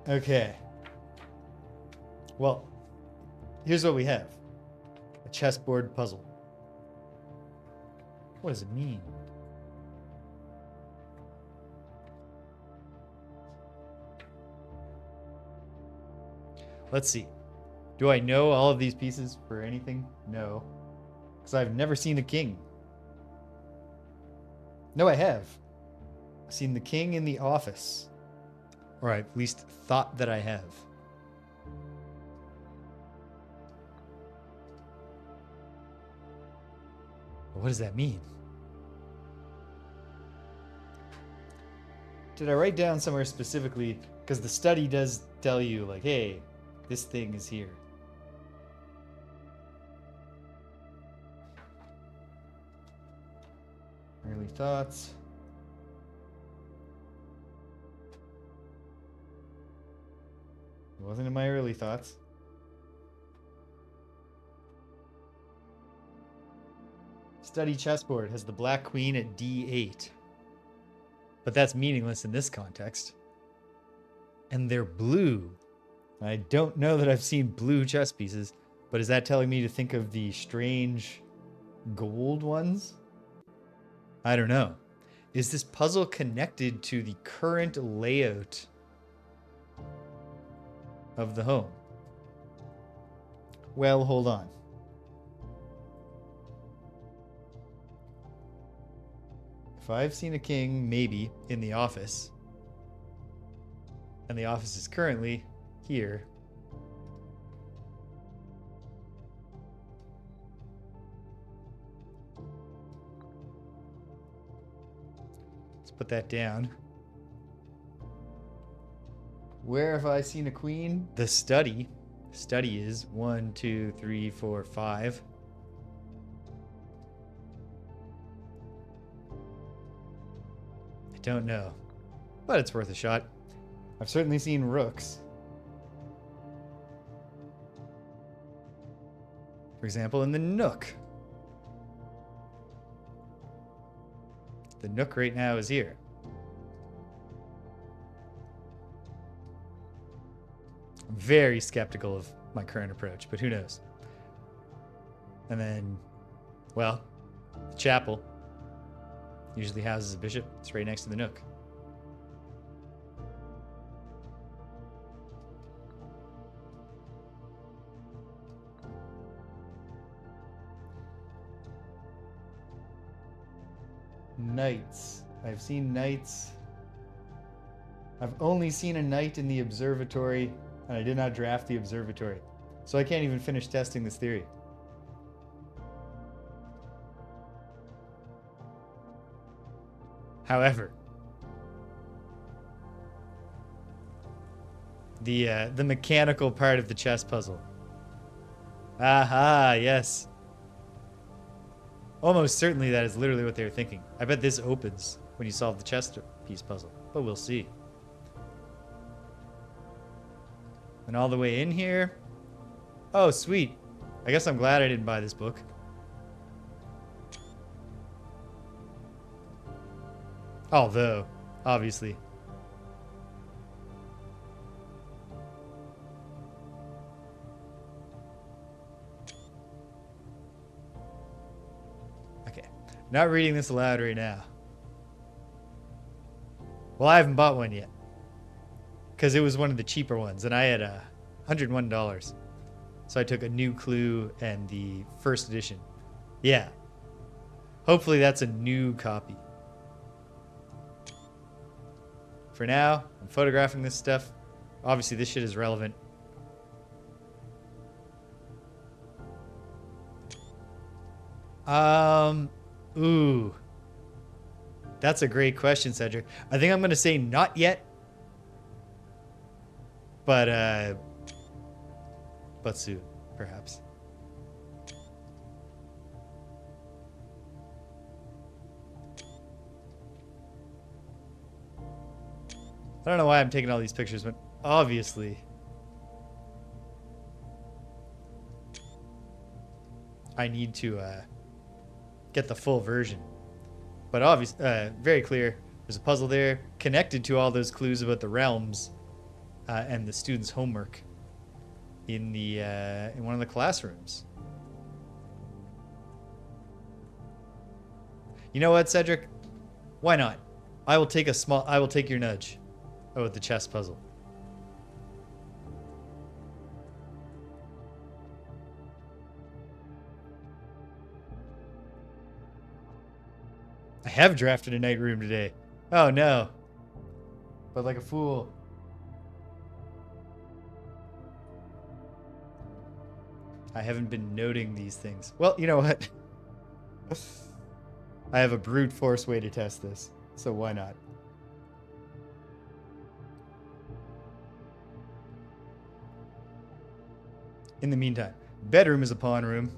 Okay. Well, here's what we have. A chessboard puzzle. What does it mean? Let's see. Do I know all of these pieces for anything? No. Because I've never seen a king. No, I have. I've seen the king in The Office. Or I at least thought that I have. But what does that mean? Did I write down somewhere specifically? Because the study does tell you, like, hey, this thing is here. Early thoughts. It wasn't in my early thoughts. Study chessboard has the black queen at d8. But that's meaningless in this context. And they're blue. I don't know that I've seen blue chess pieces, but is that telling me to think of the strange gold ones? I don't know. Is this puzzle connected to the current layout of the home? Well, hold on. If I've seen a king, maybe, in the office, and the office is currently here, let's put that down. Where have I seen a queen? The study. Study is 1, 2, 3, 4, 5. I don't know, but it's worth a shot. I've certainly seen rooks. For example, in the nook. The nook right now is here. I'm very skeptical of my current approach, but who knows? And then, well, the chapel usually houses a bishop. It's right next to the nook. Knights. I've seen knights. I've only seen a knight in the observatory, and I did not draft the observatory. So I can't even finish testing this theory. However, the mechanical part of the chess puzzle. Aha, yes. Almost certainly that is literally what they were thinking. I bet this opens when you solve the chess piece puzzle, but we'll see. And all the way in here. Oh, sweet. I guess I'm glad I didn't buy this book. Although, obviously. Okay. Not reading this aloud right now. Well, I haven't bought one yet. Because it was one of the cheaper ones, and I had $101. So I took a new clue and the first edition. Yeah. Hopefully that's a new copy. For now, I'm photographing this stuff. Obviously, this shit is relevant. Ooh. That's a great question, Cedric. I think I'm going to say not yet. But soon, perhaps. I don't know why I'm taking all these pictures, but obviously I need to get the full version. But obviously, very clear, there's a puzzle there connected to all those clues about the realms and the students' homework in the in one of the classrooms. You know what, Cedric? Why not? I will take your nudge about the chess puzzle. I have drafted a night room today. Oh no. But like a fool. I haven't been noting these things. Well, you know what? I have a brute force way to test this, so why not? In the meantime, bedroom is a pawn room.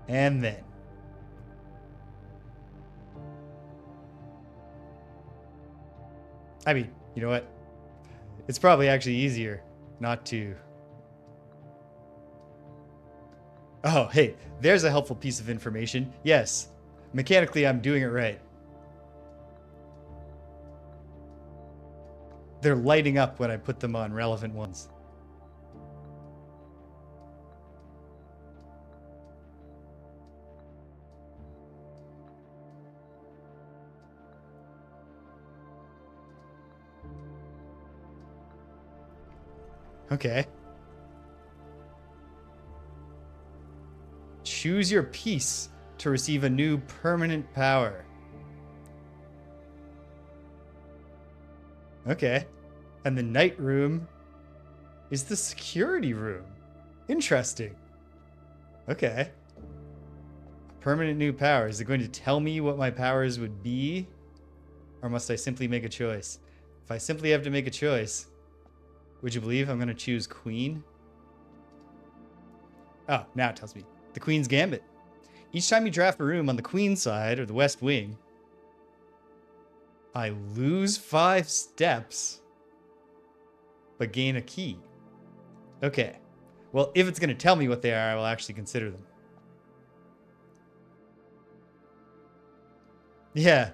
And then I mean, you know what? It's probably actually easier not to. Oh, hey, there's a helpful piece of information. Yes, mechanically, I'm doing it right. They're lighting up when I put them on relevant ones. Okay. Choose your piece to receive a new permanent power. Okay. And the night room is the security room. Interesting. Okay. A permanent new power. Is it going to tell me what my powers would be? Or must I simply make a choice? If I simply have to make a choice, would you believe I'm going to choose Queen? Oh, now it tells me. The Queen's Gambit. Each time you draft a room on the Queen side or the West Wing, I lose 5 steps, but gain a key. Okay. Well, if it's going to tell me what they are, I will actually consider them. Yeah.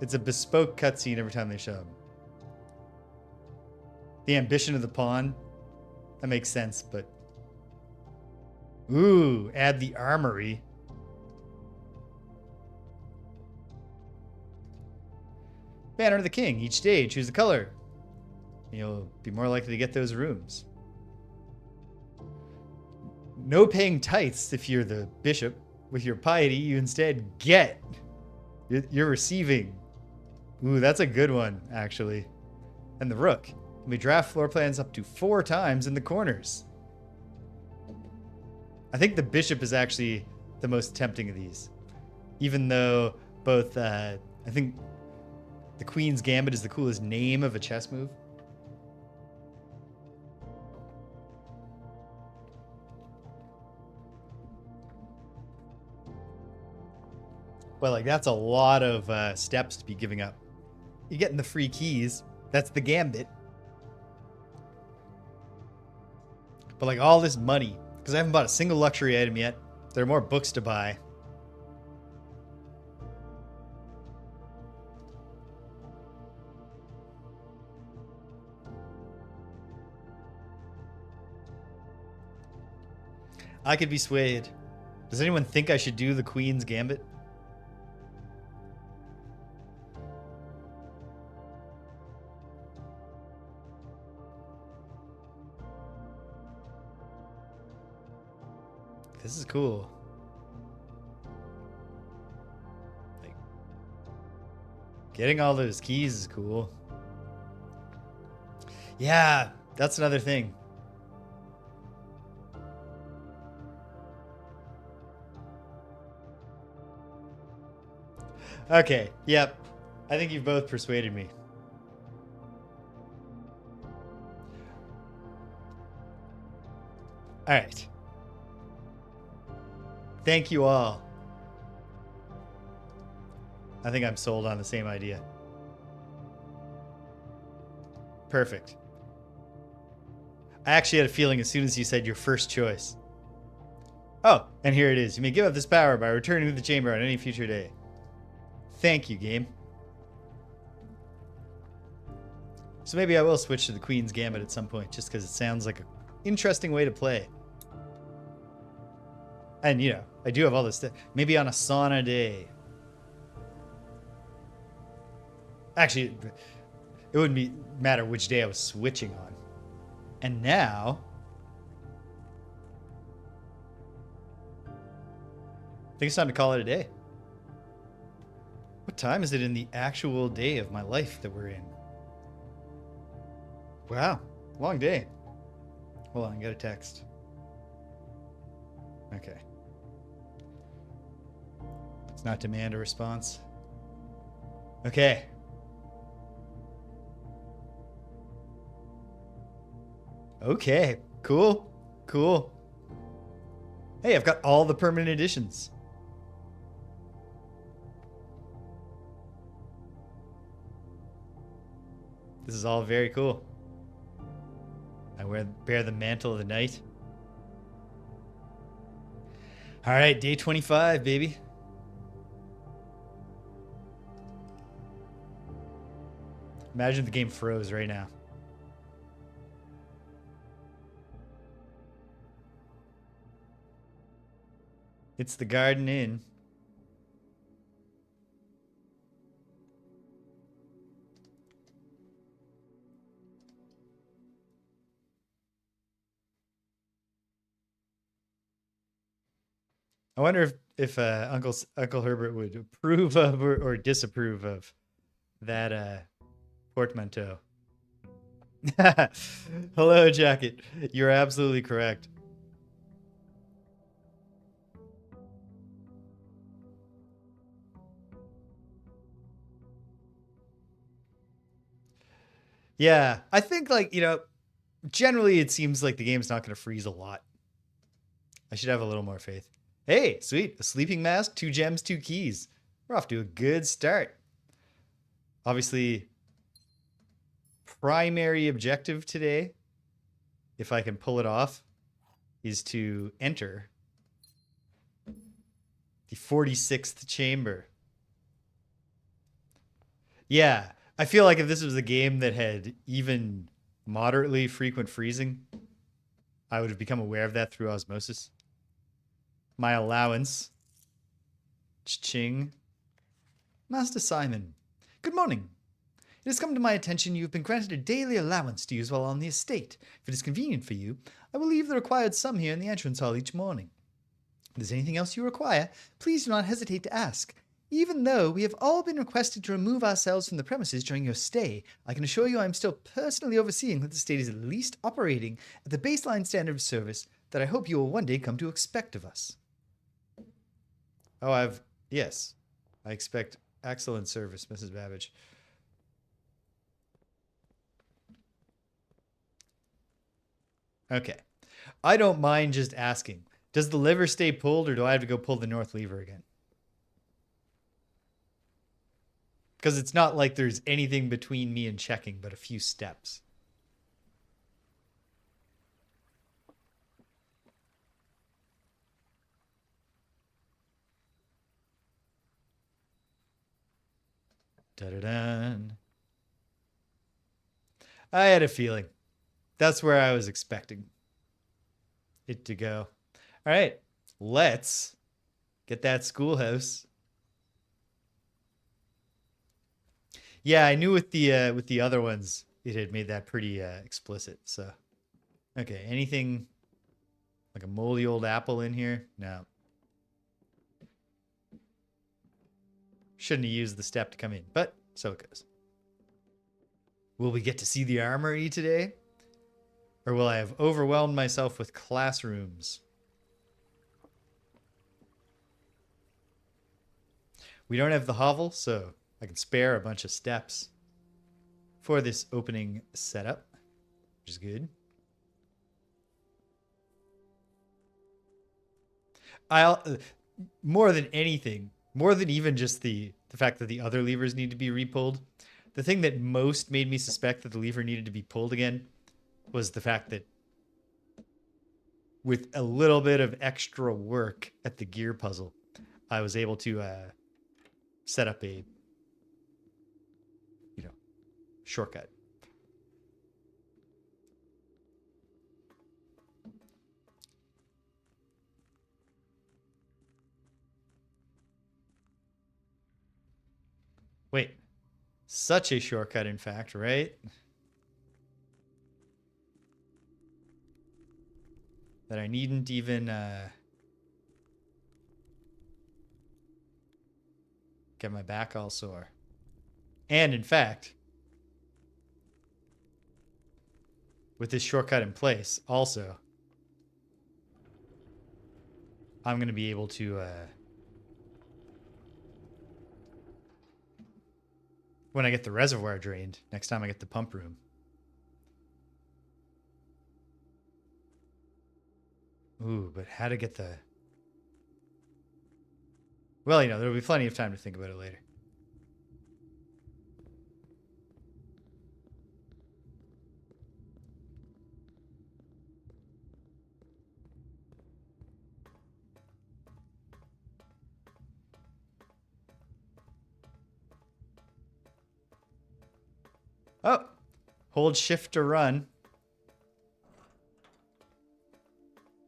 It's a bespoke cutscene every time they show them. The ambition of the pawn. That makes sense, but... Ooh, add the armory. Banner of the King. Each day, choose a color. You'll be more likely to get those rooms. No paying tithes if you're the bishop. With your piety, you instead get. You're receiving. Ooh, that's a good one, actually. And the rook. You may draft floor plans up to 4 times in the corners. I think the bishop is actually the most tempting of these. Even though both, I think the Queen's Gambit is the coolest name of a chess move. Well, like, that's a lot of steps to be giving up. You're getting the free keys. That's the Gambit. But, like, all this money. Because I haven't bought a single luxury item yet. There are more books to buy. I could be swayed. Does anyone think I should do the Queen's Gambit? This is cool. Like, getting all those keys is cool. Yeah, that's another thing. Okay, yep. I think you've both persuaded me. All right. Thank you all. I think I'm sold on the same idea. Perfect. I actually had a feeling as soon as you said your first choice. Oh, and here it is. You may give up this power by returning to the chamber on any future day. Thank you, game. So maybe I will switch to the Queen's Gambit at some point, just because it sounds like an interesting way to play. And, you know, I do have all this stuff. Maybe on a sauna day. Actually, it wouldn't matter which day I was switching on. And now... I think it's time to call it a day. What time is it in the actual day of my life that we're in? Wow, long day. Hold on, I got a text. Okay. Let's not demand a response. Okay. Okay, cool, cool. Hey, I've got all the permanent editions. This is all very cool. I bear the mantle of the night. All right, day 25, baby. Imagine the game froze right now. It's the Garden Inn. I wonder if Uncle Herbert would approve of or disapprove of that portmanteau. Hello, Jacket. You're absolutely correct. Yeah, I think like, generally it seems like the game's not going to freeze a lot. I should have a little more faith. Hey, sweet. A sleeping mask, 2 gems, 2 keys. We're off to a good start. Obviously, primary objective today, if I can pull it off, is to enter the 46th chamber. Yeah, I feel like if this was a game that had even moderately frequent freezing, I would have become aware of that through osmosis. My allowance. Ching. Master Simon. Good morning. It has come to my attention you have been granted a daily allowance to use while on the estate. If it is convenient for you, I will leave the required sum here in the entrance hall each morning. If there's anything else you require, please do not hesitate to ask. Even though we have all been requested to remove ourselves from the premises during your stay, I can assure you I am still personally overseeing that the estate is at least operating at the baseline standard of service that I hope you will one day come to expect of us. Oh, yes, I expect excellent service, Mrs. Babbage. Okay. I don't mind just asking. Does the lever stay pulled or do I have to go pull the north lever again? Because it's not like there's anything between me and checking but a few steps. Da-da-dun. I had a feeling. That's where I was expecting it to go. All right, let's get that schoolhouse. Yeah, I knew with the other ones it had made that pretty explicit. So, okay, anything like a moldy old apple in here? No. Shouldn't have used the step to come in, but so it goes. Will we get to see the armory today? Or will I have overwhelmed myself with classrooms? We don't have the hovel, so I can spare a bunch of steps for this opening setup, which is good. More than anything, more than even just the fact that the other levers need to be repulled, the thing that most made me suspect that the lever needed to be pulled again was the fact that with a little bit of extra work at the gear puzzle, I was able to set up a, shortcut. Wait, such a shortcut, in fact, right? That I needn't even get my back all sore. And in fact, with this shortcut in place, also, I'm going to be able to, when I get the reservoir drained, next time I get the pump room. Ooh, but how to get the... Well, there'll be plenty of time to think about it later. Oh, hold shift to run.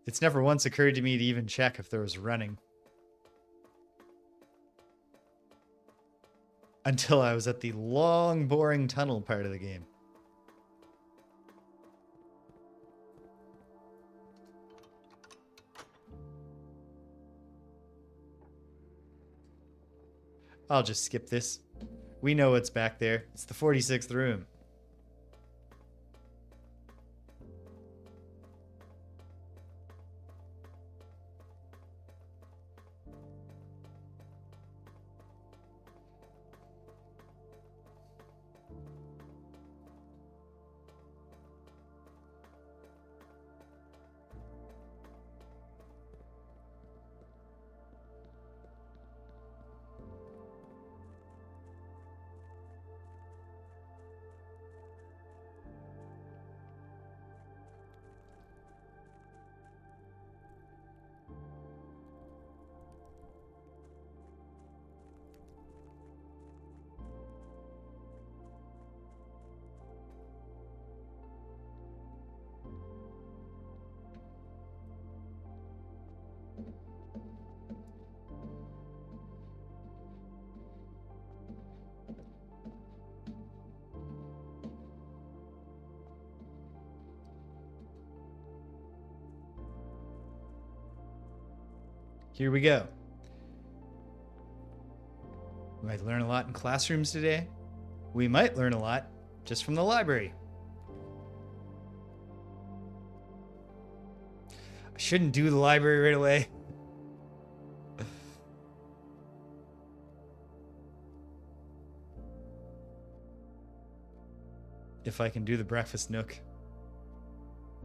It's never once occurred to me to even check if there was running. Until I was at the long, boring tunnel part of the game. I'll just skip this. We know what's back there. It's the 46th room. Here we go. We might learn a lot in classrooms today. We might learn a lot just from the library. I shouldn't do the library right away. If I can do the breakfast nook.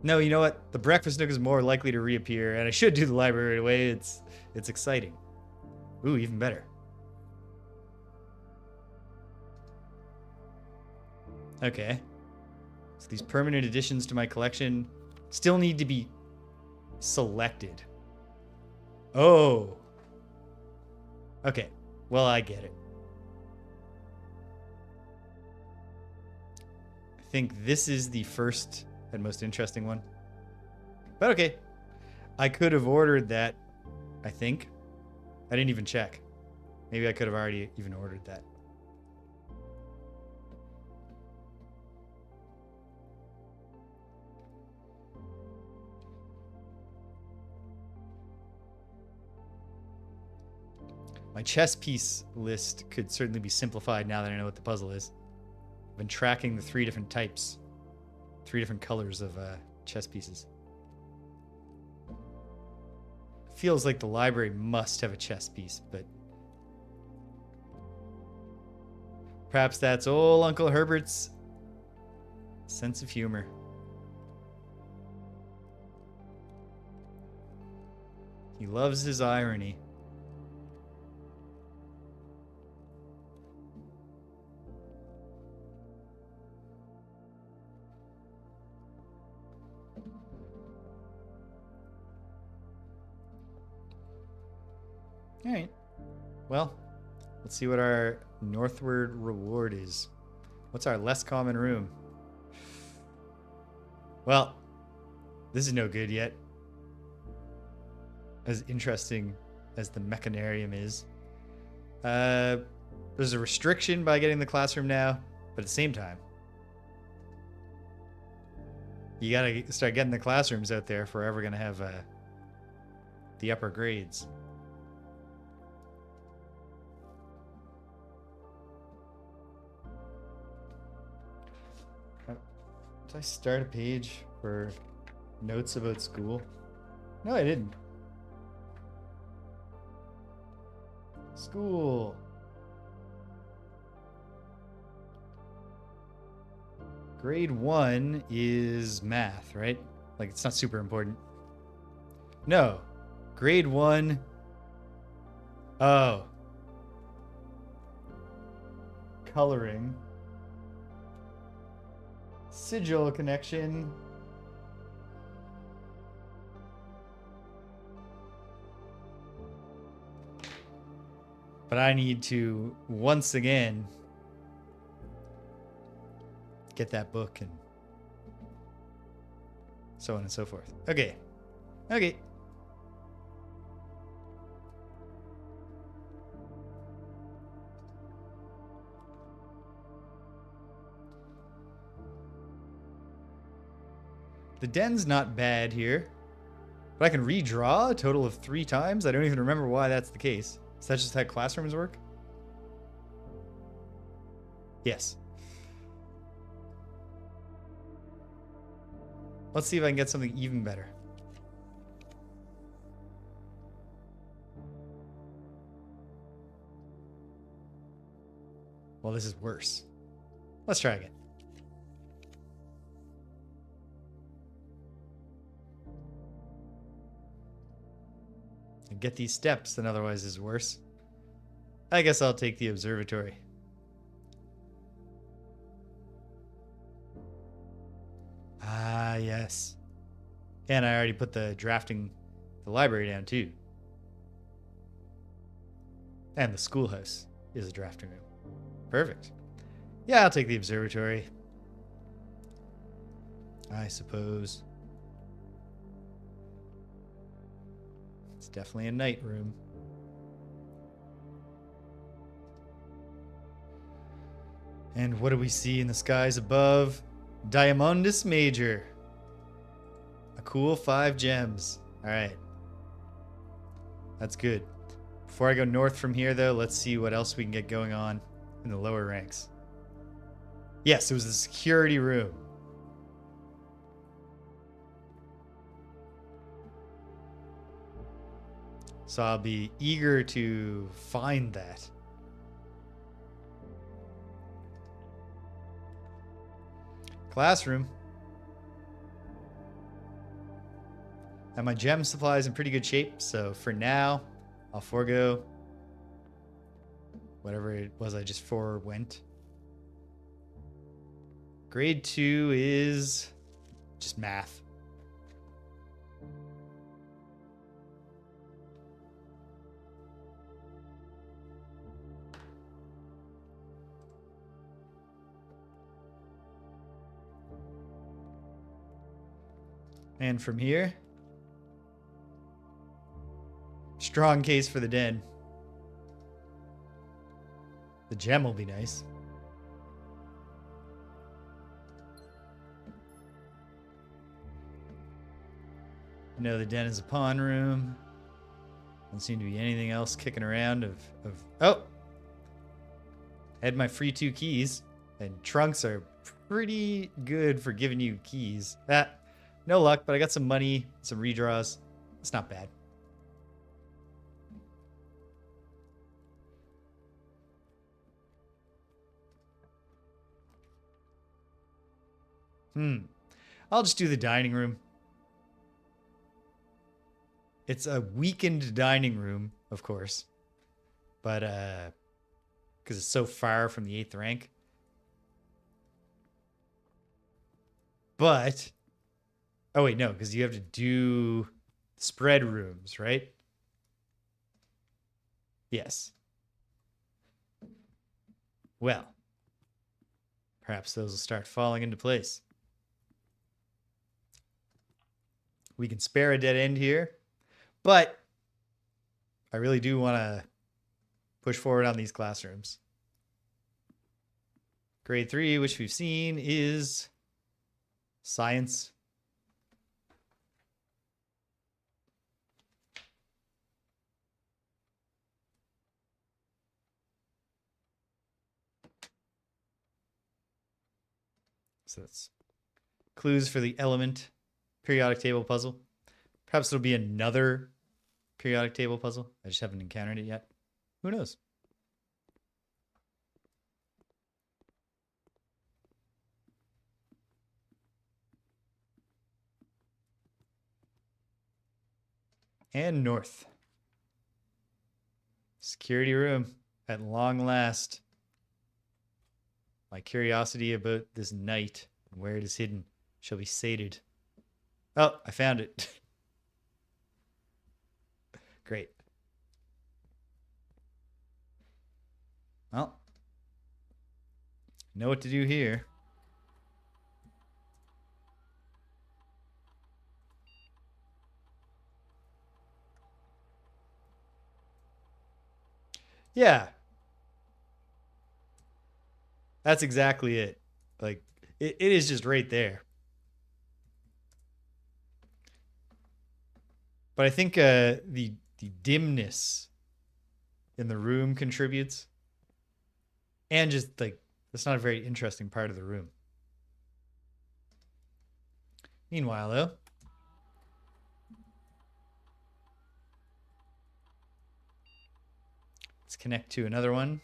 No, you know what? The breakfast nook is more likely to reappear, and I should do the library right away. It's exciting. Ooh, even better. Okay. So these permanent additions to my collection still need to be selected. Oh. Okay. Well, I get it. I think this is the first and most interesting one. But okay. I could have ordered that, I think. I didn't even check. Maybe I could have already even ordered that. My chess piece list could certainly be simplified now that I know what the puzzle is. I've been tracking the 3 different types, 3 different colors of chess pieces. Feels like the library must have a chess piece, but perhaps that's old Uncle Herbert's sense of humor. He loves his irony. All right. Well, let's see what our northward reward is. What's our less common room? Well, this is no good yet. As interesting as the mechanarium is. There's a restriction by getting the classroom now, but at the same time, you gotta start getting the classrooms out there if we're ever gonna have the upper grades. Did I start a page for notes about school? No, I didn't. School. Grade 1 is math, right? Like, it's not super important. No. Grade 1. Oh. Coloring. Sigil connection. But I need to, once again, get that book and so on and so forth. Okay. Okay. The den's not bad here, but I can redraw a total of 3 times. I don't even remember why that's the case. Is that just how classrooms work? Yes. Let's see if I can get something even better. Well, this is worse. Let's try again. And get these steps, and otherwise is worse. I guess I'll take the observatory. Ah, yes. And I already put the library down too. And the schoolhouse is a drafting room. Perfect. Yeah, I'll take the observatory. I suppose. It's definitely a night room. And what do we see in the skies above? Diamondus Major. A cool 5 gems. All right. That's good. Before I go north from here, though, let's see what else we can get going on in the lower ranks. Yes, it was the security room. So I'll be eager to find that. Classroom. And my gem supply is in pretty good shape, so for now, I'll forego whatever it was I just forewent. Grade 2 is just math. And from here, strong case for the den. The gem will be nice. No, the den is a pawn room. Doesn't seem to be anything else kicking around of oh! I had my free 2 keys, and trunks are pretty good for giving you keys. No luck, but I got some money, some redraws. It's not bad. I'll just do the dining room. It's a weakened dining room, of course. But, because it's so far from the 8th rank. But, oh wait, no, because you have to do spread rooms, right? Yes. Well, perhaps those will start falling into place. We can spare a dead end here, but I really do want to push forward on these classrooms. Grade 3, which we've seen, is science. So that's clues for the element periodic table puzzle. Perhaps it'll be another periodic table puzzle. I just haven't encountered it yet. Who knows? And north. Security room at long last. My curiosity about this knight and where it is hidden shall be sated. Oh, I found it. Great. Well, know what to do here. Yeah. That's exactly it. Like, it is just right there. But I think the dimness in the room contributes. And just, like, that's not a very interesting part of the room. Meanwhile, though, let's connect to another one.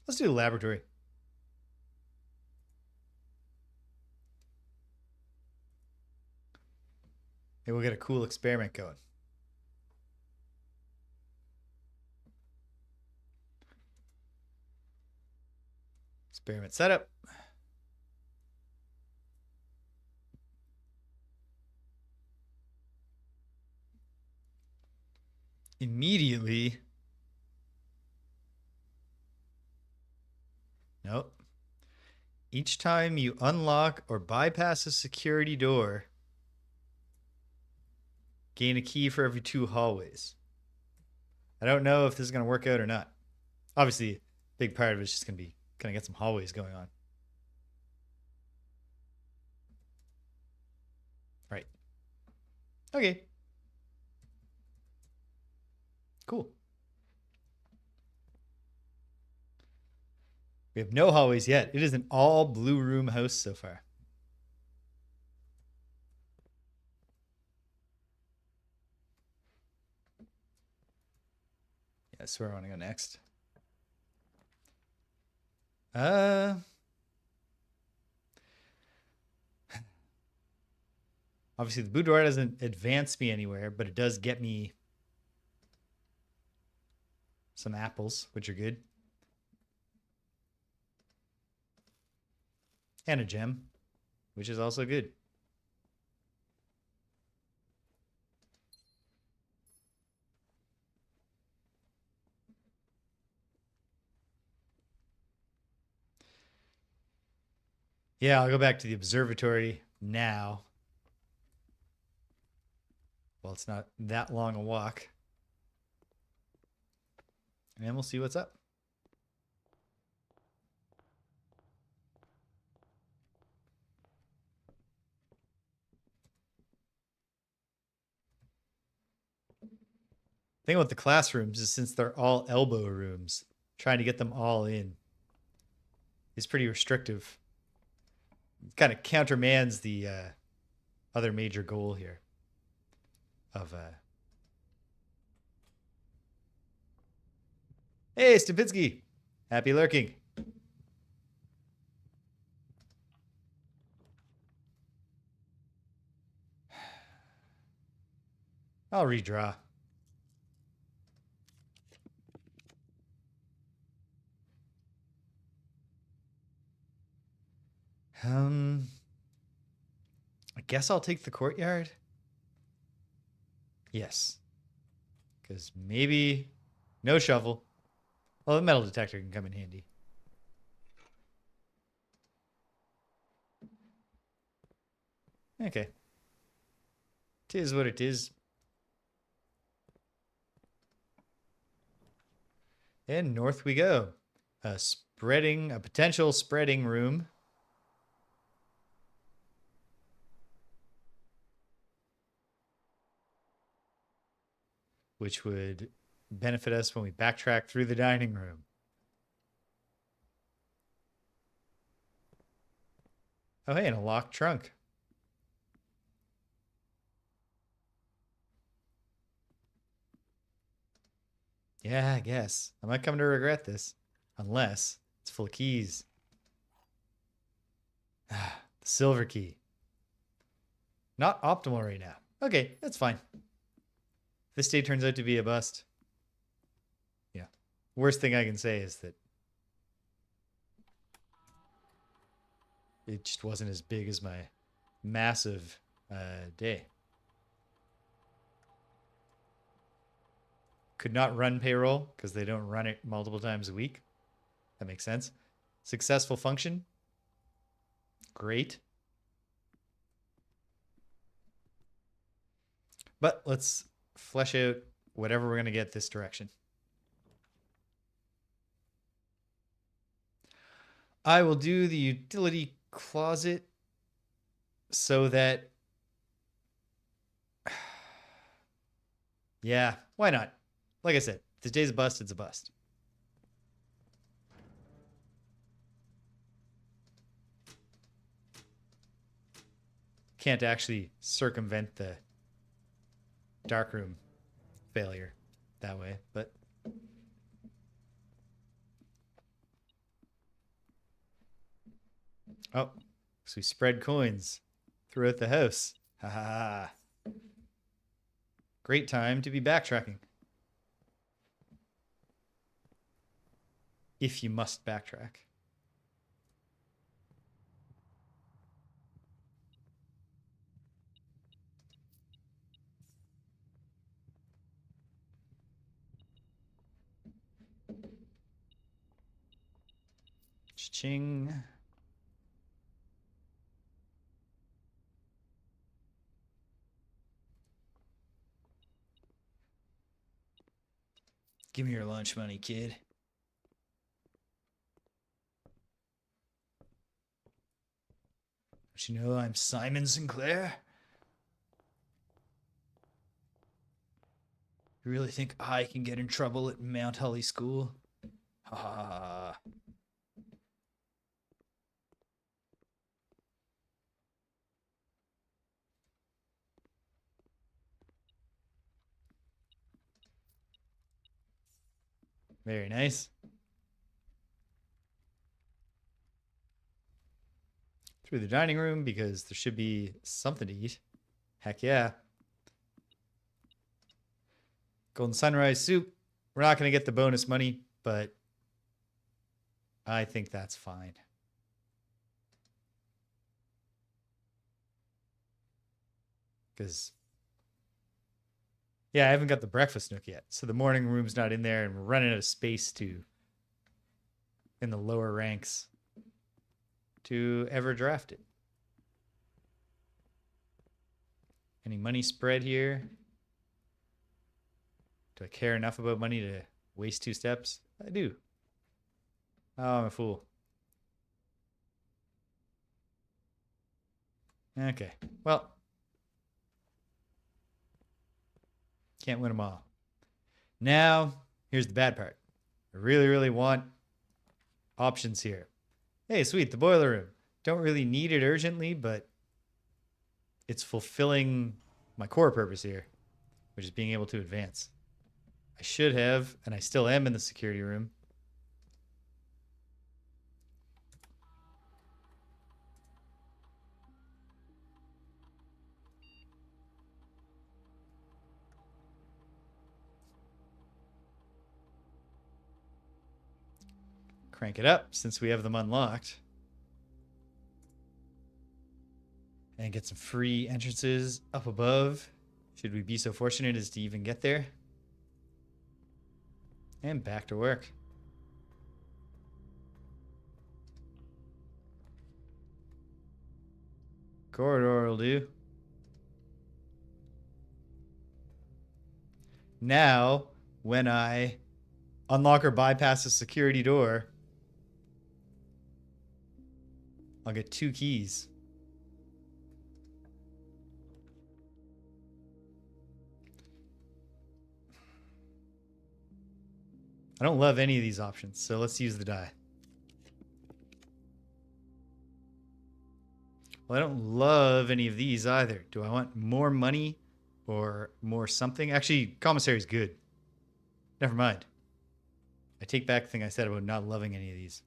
Let's do the laboratory. Maybe we'll get a cool experiment going. Experiment setup. Immediately. Nope. Each time you unlock or bypass a security door, Gain a key for every 2 hallways. I don't know if this is going to work out or not. Obviously, a big part of it's just going to be kind of get some hallways going on. Right. Okay. Cool. We have no hallways yet. It is an all blue room house so far. Yeah, that's where I want to go next. Obviously the boudoir doesn't advance me anywhere, but it does get me some apples, which are good. And a gem, which is also good. Yeah, I'll go back to the observatory now. Well, it's not that long a walk. And we'll see what's up. Thing about the classrooms is since they're all elbow rooms, trying to get them all in is pretty restrictive. It kind of countermands the other major goal here of hey, Stupinski, happy lurking. I'll redraw. I guess I'll take the courtyard. Yes. Because maybe no shovel. Well, the metal detector can come in handy. Okay. Tis what it is. And north we go. A potential spreading room. Which would benefit us when we backtrack through the dining room. Oh, hey, and a locked trunk. Yeah, I guess. I might come to regret this. Unless it's full of keys. Ah, the silver key. Not optimal right now. Okay, that's fine. This day turns out to be a bust. Yeah. Worst thing I can say is that it just wasn't as big as my massive day. Could not run payroll because they don't run it multiple times a week. That makes sense. Successful function. Great. But let's flesh out whatever we're going to get this direction. I will do the utility closet so that... yeah, why not? Like I said, if this day's a bust, it's a bust. Can't actually circumvent the darkroom failure that way, but oh, so we spread coins throughout the house. Ha ha ha. Great time to be backtracking. If you must backtrack. Ching. Give me your lunch money, kid. Don't you know I'm Simon Sinclair? You really think I can get in trouble at Mount Holly School? Ha ha ha. Very nice. Through the dining room because there should be something to eat. Heck yeah. Golden Sunrise soup. We're not going to get the bonus money, but I think that's fine. Because, yeah, I haven't got the breakfast nook yet. So the morning room's not in there, and we're running out of space in the lower ranks to ever draft it. Any money spread here? Do I care enough about money to waste 2 steps? I do. Oh, I'm a fool. Okay. Well, can't win them all. Now, here's the bad part. I really, really want options here. Hey, sweet, the boiler room. Don't really need it urgently, but it's fulfilling my core purpose here, which is being able to advance. I should have, and I still am in the security room. Crank it up since we have them unlocked. And get some free entrances up above, should we be so fortunate as to even get there. And back to work. Corridor will do. Now, when I unlock or bypass a security door, I'll get 2 keys. I don't love any of these options, so let's use the die. Well, I don't love any of these either. Do I want more money or more something? Actually, commissary is good. Never mind. I take back the thing I said about not loving any of these.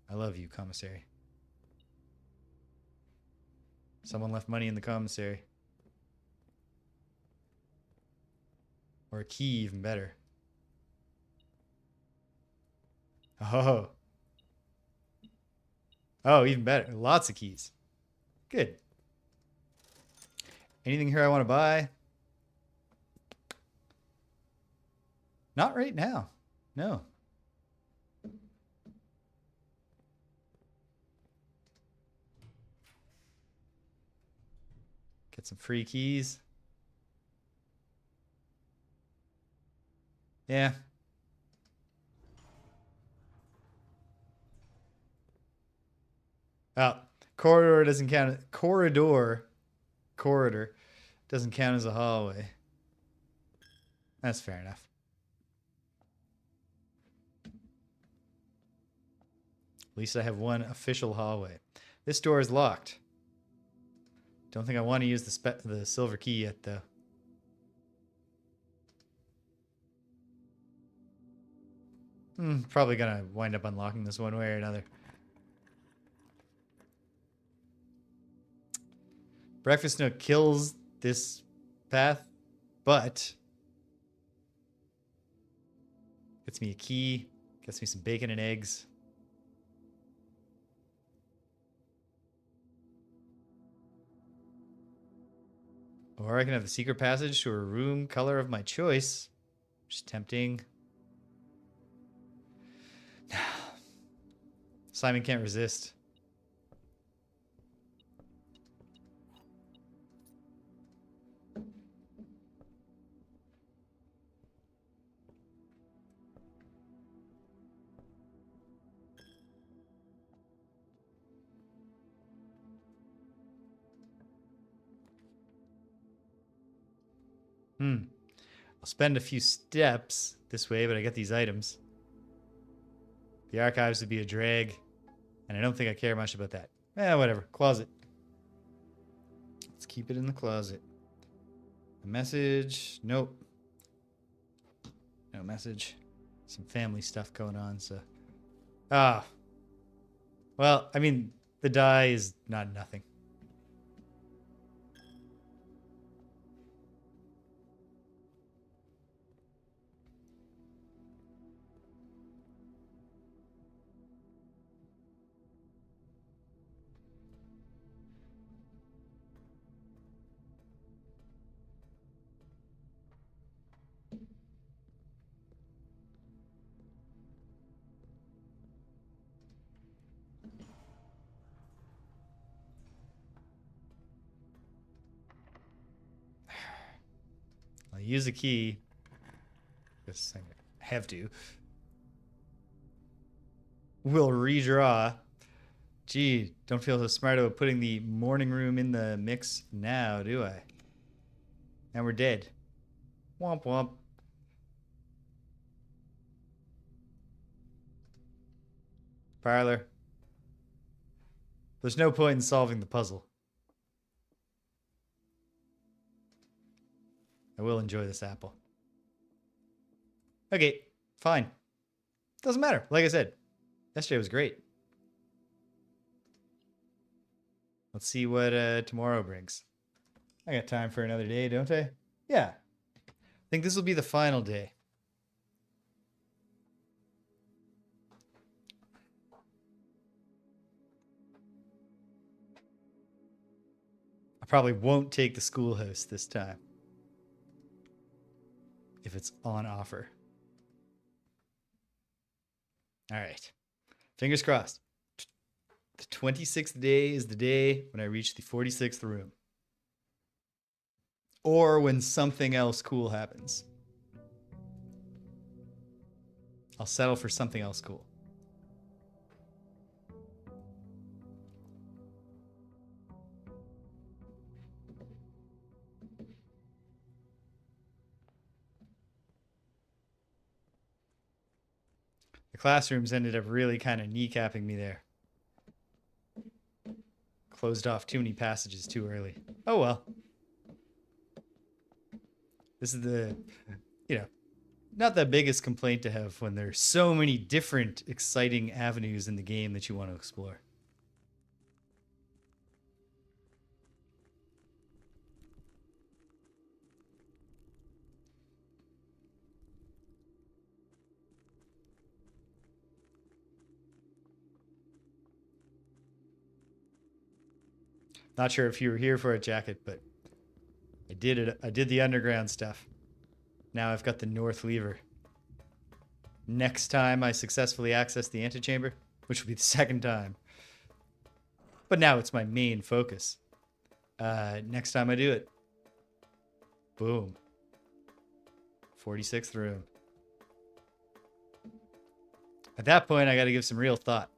I love you, commissary. Someone left money in the commissary. Or a key, even better. Oh. Oh, even better. Lots of keys. Good. Anything here I want to buy? Not right now. No. Get some free keys. Yeah. Oh, corridor doesn't count. Corridor doesn't count as a hallway. That's fair enough. At least I have one official hallway. This door is locked. Don't think I want to use the silver key yet, though. Probably gonna wind up unlocking this one way or another. Breakfast nook kills this path, but gets me a key, gets me some bacon and eggs. Or I can have the secret passage to a room color of my choice, which is tempting. Simon can't resist. I'll spend a few steps this way, but I get these items. The archives would be a drag, and I don't think I care much about that. Whatever. Closet. Let's keep it in the closet. A message. Nope. No message. Some family stuff going on, so. Well, I mean, the die is not nothing. I'll use a key. Guess I have to. We'll redraw. Gee, don't feel so smart about putting the morning room in the mix now, do I? And we're dead. Womp womp. Parlor. There's no point in solving the puzzle. I will enjoy this apple. Okay, fine. Doesn't matter. Like I said, yesterday was great. Let's see what tomorrow brings. I got time for another day, don't I? Yeah. I think this will be the final day. I probably won't take the schoolhouse this time. If it's on offer. All right. Fingers crossed. The 26th day is the day when I reach the 46th room. Or when something else cool happens. I'll settle for something else cool. The classrooms ended up really kind of kneecapping me there. Closed off too many passages too early. Oh well. This is the, not the biggest complaint to have when there's so many different exciting avenues in the game that you want to explore. Not sure if you were here for it, Jacket, but I did it. I did the underground stuff. Now I've got the north lever. Next time I successfully access the antechamber, which will be the second time. But now it's my main focus. Next time I do it. Boom. 46th room. At that point, I got to give some real thought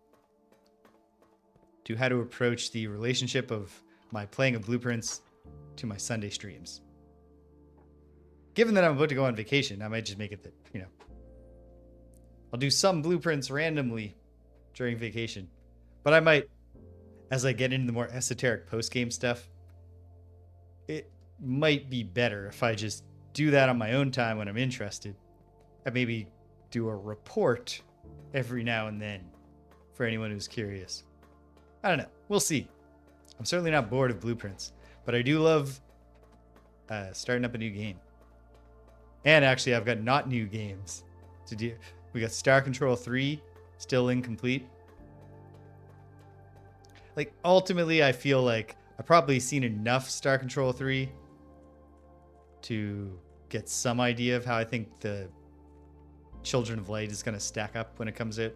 to how to approach the relationship of my playing of blueprints to my Sunday streams. Given that I'm about to go on vacation, I might just make it that, I'll do some blueprints randomly during vacation. But I might, as I get into the more esoteric post-game stuff, it might be better if I just do that on my own time when I'm interested. And maybe do a report every now and then for anyone who's curious. I don't know. We'll see. I'm certainly not bored of blueprints, but I do love starting up a new game. And actually, I've got not new games to do. We got Star Control 3 still incomplete. Like, ultimately, I feel like I've probably seen enough Star Control 3 to get some idea of how I think the Children of Light is going to stack up when it comes out.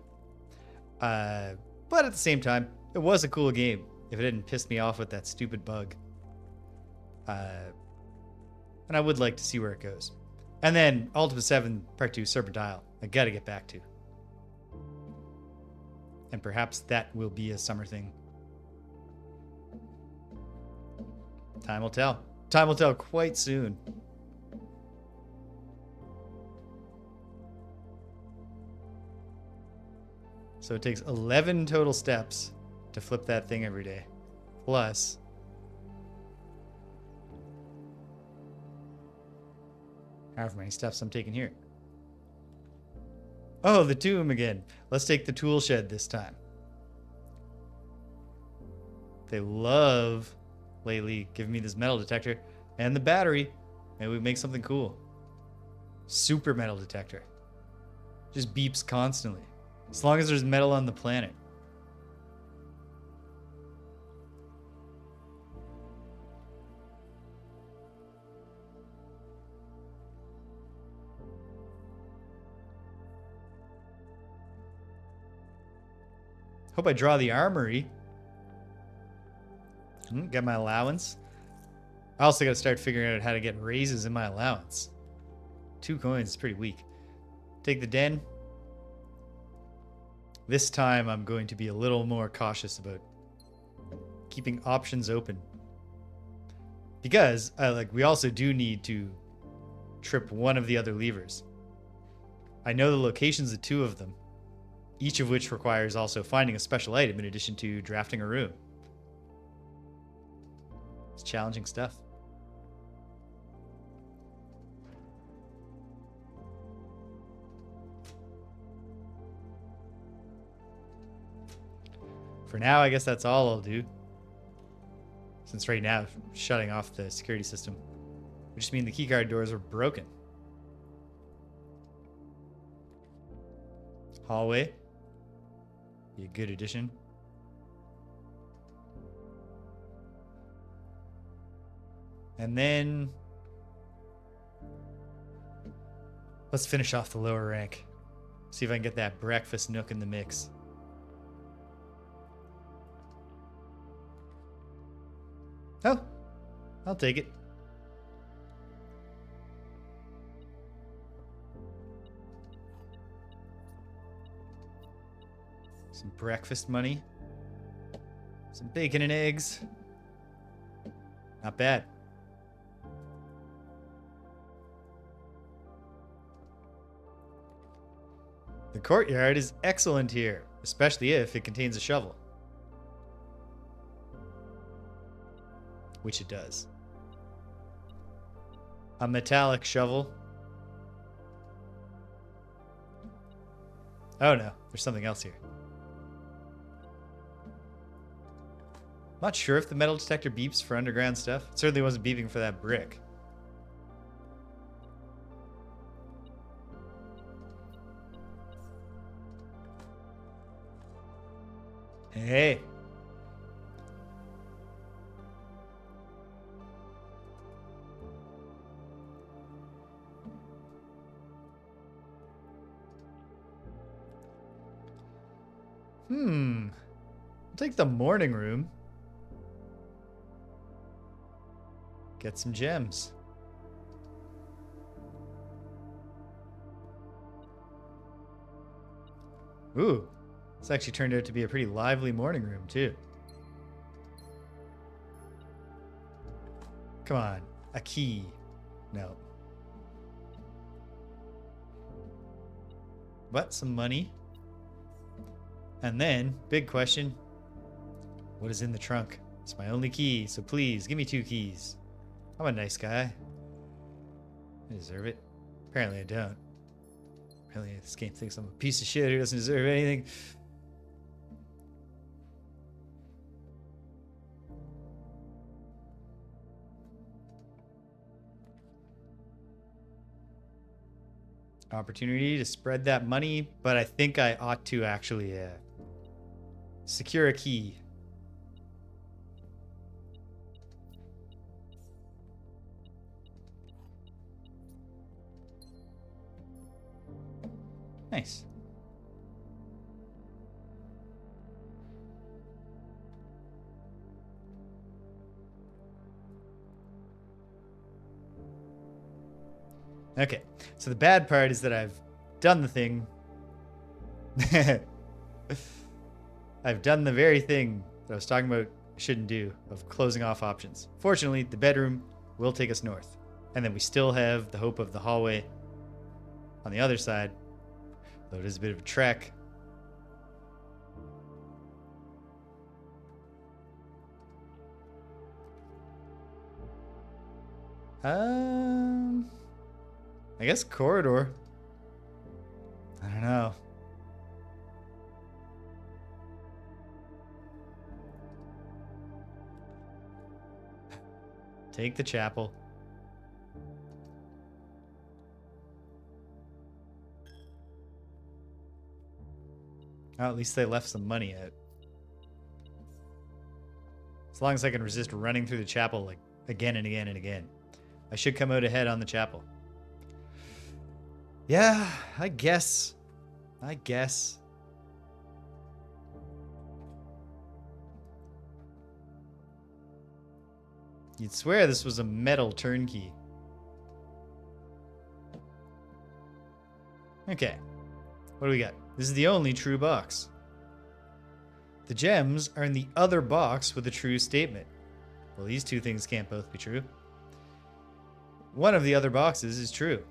But at the same time, it was a cool game if it didn't piss me off with that stupid bug. And I would like to see where it goes. And then Ultima 7 Part 2 Serpent Isle, I got to get back to. And perhaps that will be a summer thing. Time will tell. Time will tell quite soon. So it takes 11 total steps to flip that thing every day. Plus however many steps I'm taking here. Oh, the tomb again. Let's take the tool shed this time. They love lately giving me this metal detector and the battery. Maybe we make something cool. Super metal detector. Just beeps constantly. As long as there's metal on the planet. Hope I draw the armory. Get my allowance. I also got to start figuring out how to get raises in my allowance. 2 coins is pretty weak. Take the den. This time I'm going to be a little more cautious about keeping options open. Because we also do need to trip one of the other levers. I know the locations of 2 of them, each of which requires also finding a special item in addition to drafting a room. It's challenging stuff. For now, I guess that's all I'll do. Since right now, shutting off the security system would just mean the keycard doors were broken. Hallway. Be a good addition. And then let's finish off the lower rank. See if I can get that breakfast nook in the mix. Oh, I'll take it. Some breakfast money. Some bacon and eggs. Not bad. The courtyard is excellent here, especially if it contains a shovel. Which it does. A metallic shovel. Oh no, there's something else here. Not sure if the metal detector beeps for underground stuff. It certainly wasn't beeping for that brick. Hey. I'll take the morning room. Get some gems. Ooh, this actually turned out to be a pretty lively morning room, too. Come on, a key. No. But some money. And then, big question. What is in the trunk? It's my only key, so please, give me 2 keys. I'm a nice guy. I deserve it. Apparently I don't. Apparently this game thinks I'm a piece of shit who doesn't deserve anything. Opportunity to spread that money, but I think I ought to actually secure a key. Nice. Okay, so the bad part is that I've done the thing. I've done the very thing that I was talking about I shouldn't do, of closing off options. Fortunately, the bedroom will take us north. And then we still have the hope of the hallway on the other side, though it is a bit of a trek. I guess corridor. I don't know. Take the chapel. Oh, at least they left some money out. As long as I can resist running through the chapel like again and again and again. I should come out ahead on the chapel. Yeah, I guess. You'd swear this was a metal turnkey. Okay. What do we got? This is the only true box. The gems are in the other box with a true statement. Well, these two things can't both be true. One of the other boxes is true.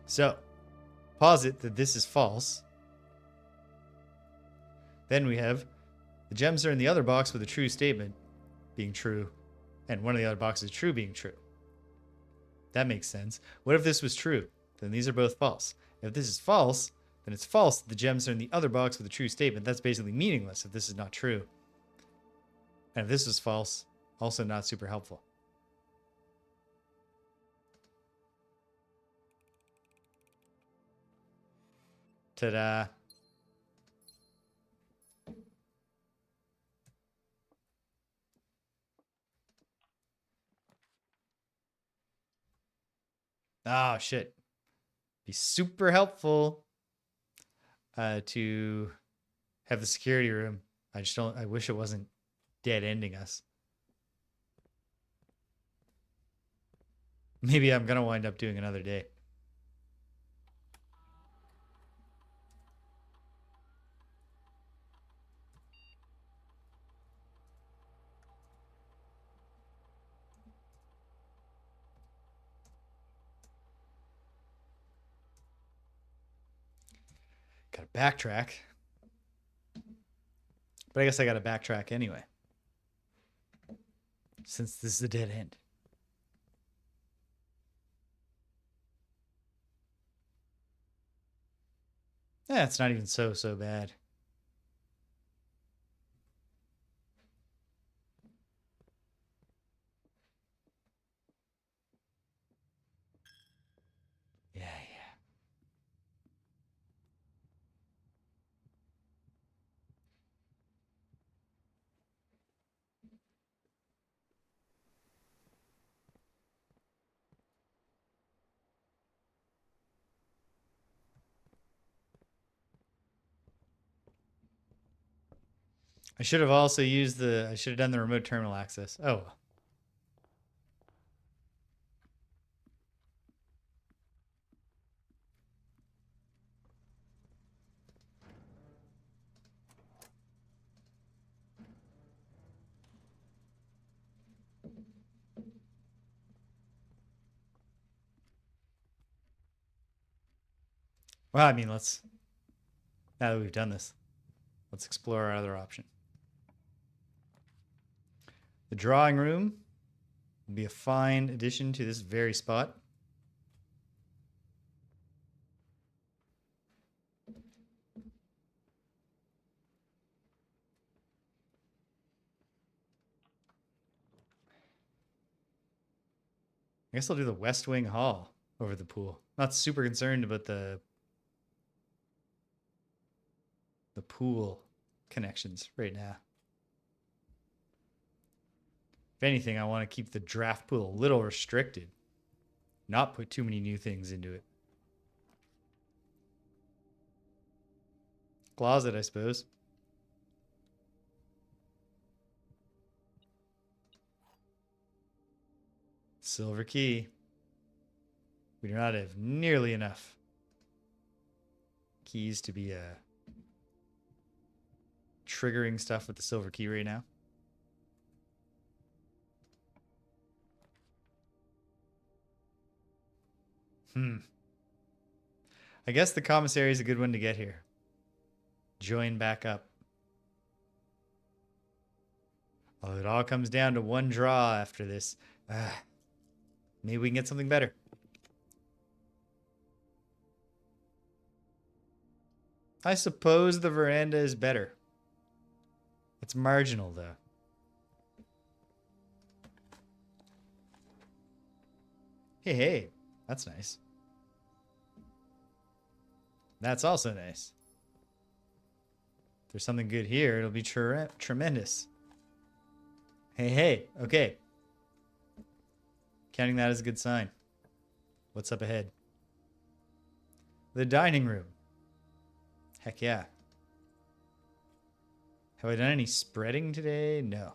So, posit that this is false. Then we have the gems are in the other box with a true statement being true, and one of the other boxes true being true. That makes sense. What if this was true? Then these are both false. If this is false, then it's false that the gems are in the other box with a true statement. That's basically meaningless if this is not true. And if this is false, also not super helpful. Ta-da. Oh, shit. Be super helpful to have the security room. I wish it wasn't dead ending us. Maybe I'm going to wind up doing another day. Got to backtrack. But I guess I got to backtrack anyway. Since this is a dead end. Yeah, it's not even so bad. Yeah. I should have also used I should have done the remote terminal access. Oh. Well, I mean, now that we've done this, let's explore our other option. The drawing room will be a fine addition to this very spot. I guess I'll do the West Wing Hall over the pool. Not super concerned about the pool connections right now. If anything, I want to keep the draft pool a little restricted. Not put too many new things into it. Closet, I suppose. Silver key. We do not have nearly enough keys to be triggering stuff with the silver key right now. I guess the commissary is a good one to get here. Join back up. Oh, it all comes down to one draw after this. Maybe we can get something better. I suppose the veranda is better. It's marginal, though. Hey, hey. That's nice. That's also nice. If there's something good here, it'll be tremendous. Hey, hey. Okay. Counting that as a good sign. What's up ahead? The dining room. Heck yeah. Have I done any spreading today? No.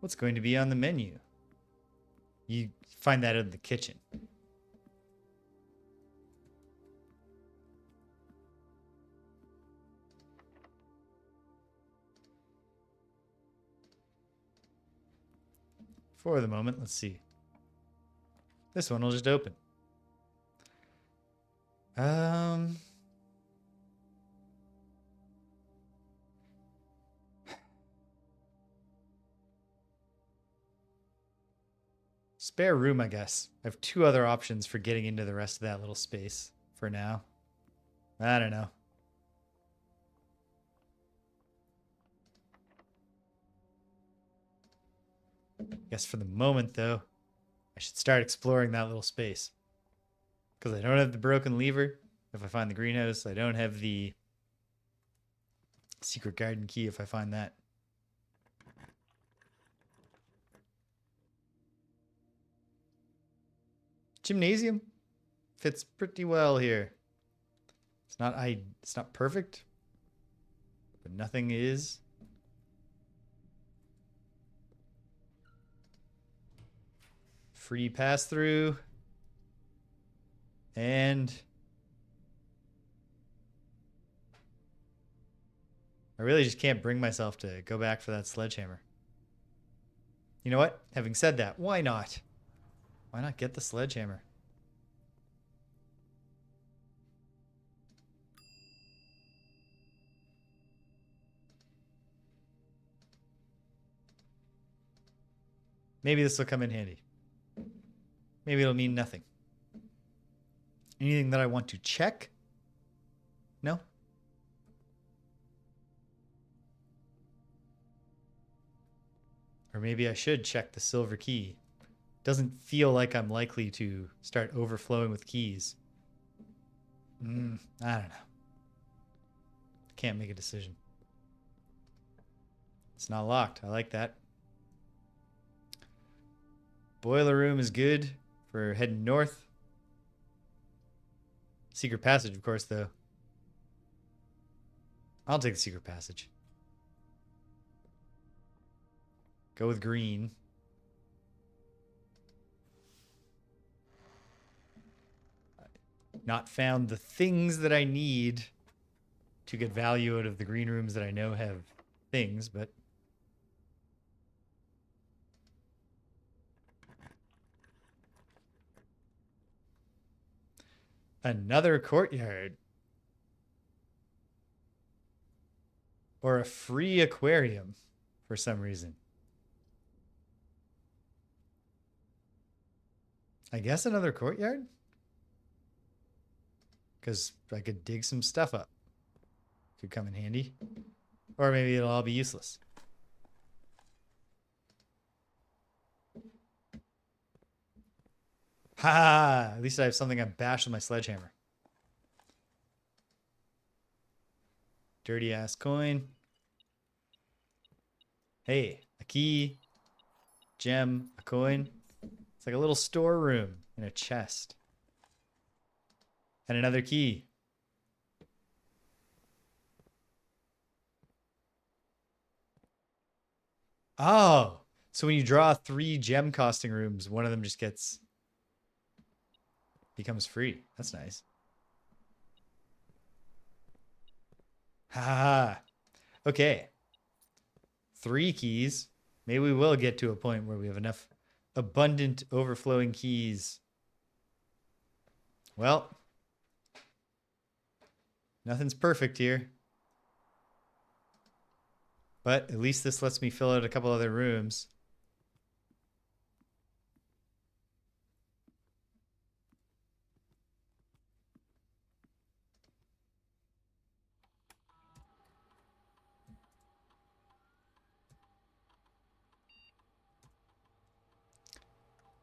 What's going to be on the menu? You find that in the kitchen. For the moment, let's see. This one will just open. Spare room, I guess. I have two other options for getting into the rest of that little space for now. I don't know. I guess for the moment, though, I should start exploring that little space. Because I don't have the broken lever if I find the greenhouse. I don't have the secret garden key if I find that. Gymnasium fits pretty well here. It's not perfect, but nothing is. Free pass through. And I really just can't bring myself to go back for that sledgehammer. You know what? Having said that, why not? Why not get the sledgehammer? Maybe this will come in handy. Maybe it'll mean nothing. Anything that I want to check? No? Or maybe I should check the silver key. Doesn't feel like I'm likely to start overflowing with keys. I don't know. Can't make a decision. It's not locked. I like that. Boiler room is good for heading north. Secret passage, of course, though. I'll take the secret passage. Go with green. Not found the things that I need to get value out of the green rooms that I know have things, but another courtyard. Or a free aquarium for some reason. I guess another courtyard? Because I could dig some stuff up. Could come in handy. Or maybe it'll all be useless. Ha! At least I have something I bash with my sledgehammer. Dirty ass coin. Hey, a key, gem, a coin. It's like a little storeroom in a chest. And another key. Oh, so when you draw 3 gem costing rooms, one of them just becomes free. That's nice. Ha. Okay. 3 keys. Maybe we will get to a point where we have enough abundant overflowing keys. Well, nothing's perfect here. But at least this lets me fill out a couple other rooms.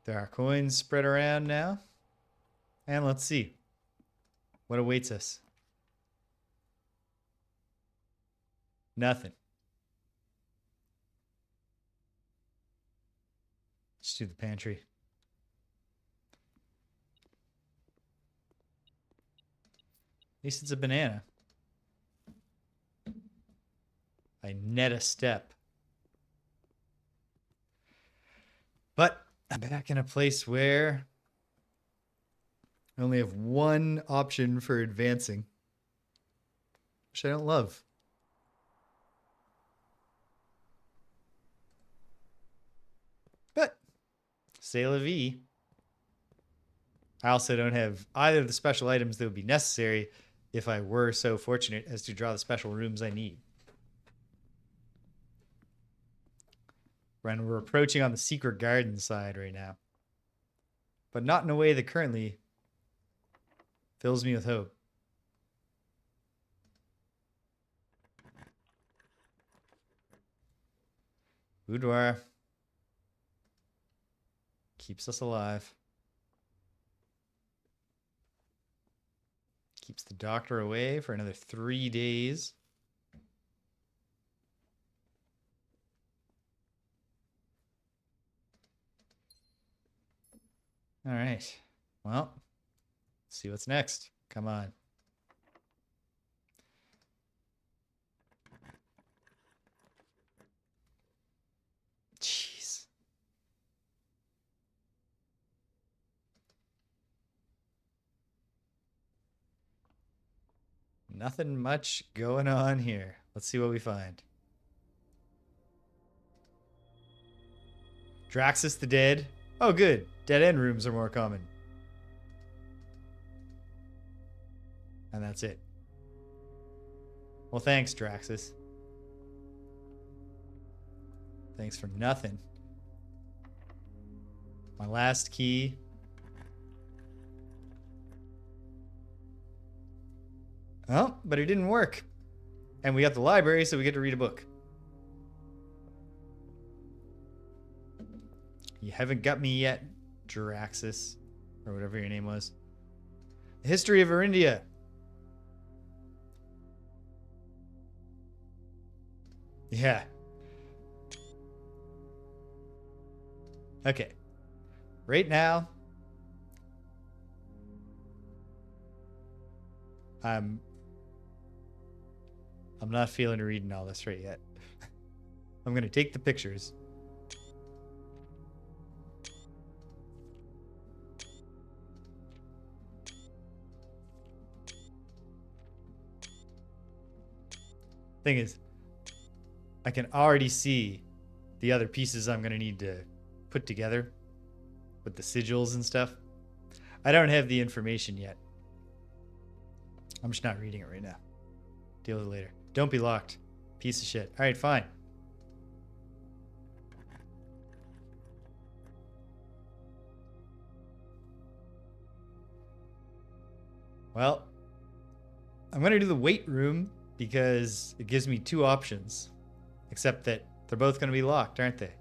There are coins spread around now. And let's see what awaits us. Nothing. Just do the pantry. At least it's a banana. I net a step. But I'm back in a place where I only have one option for advancing, which I don't love. But c'est la vie. I also don't have either of the special items that would be necessary if I were so fortunate as to draw the special rooms I need. We're approaching on the secret garden side right now, but not in a way that currently fills me with hope. Boudoir keeps us alive. Keeps the doctor away for another 3 days. All right. Well, let's see what's next. Come on. Jeez. Nothing much going on here. Let's see what we find. Draxus the Dead. Oh, good. Dead end rooms are more common. And that's it. Well, thanks, Draxus. Thanks for nothing. My last key. Oh, but it didn't work. And we got the library, so we get to read a book. You haven't got me yet, Draxus. Or whatever your name was. The History of Erindia. Yeah. Okay. Right now, I'm not feeling reading all this right yet. I'm going to take the pictures. Thing is, I can already see the other pieces I'm going to need to put together with the sigils and stuff. I don't have the information yet. I'm just not reading it right now. Deal with it later. Don't be locked. Piece of shit. All right, fine. Well, I'm going to do the weight room because it gives me two options. Except that they're both going to be locked, aren't they?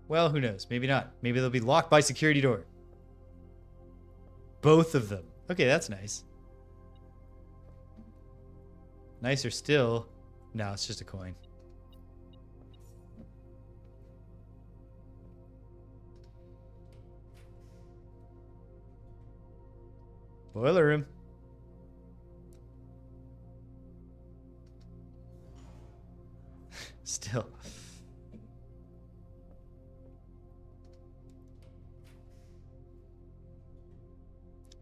Well, who knows? Maybe not. Maybe they'll be locked by security door. Both of them. Okay, that's nice. Nicer still. No, it's just a coin. Boiler room. Still.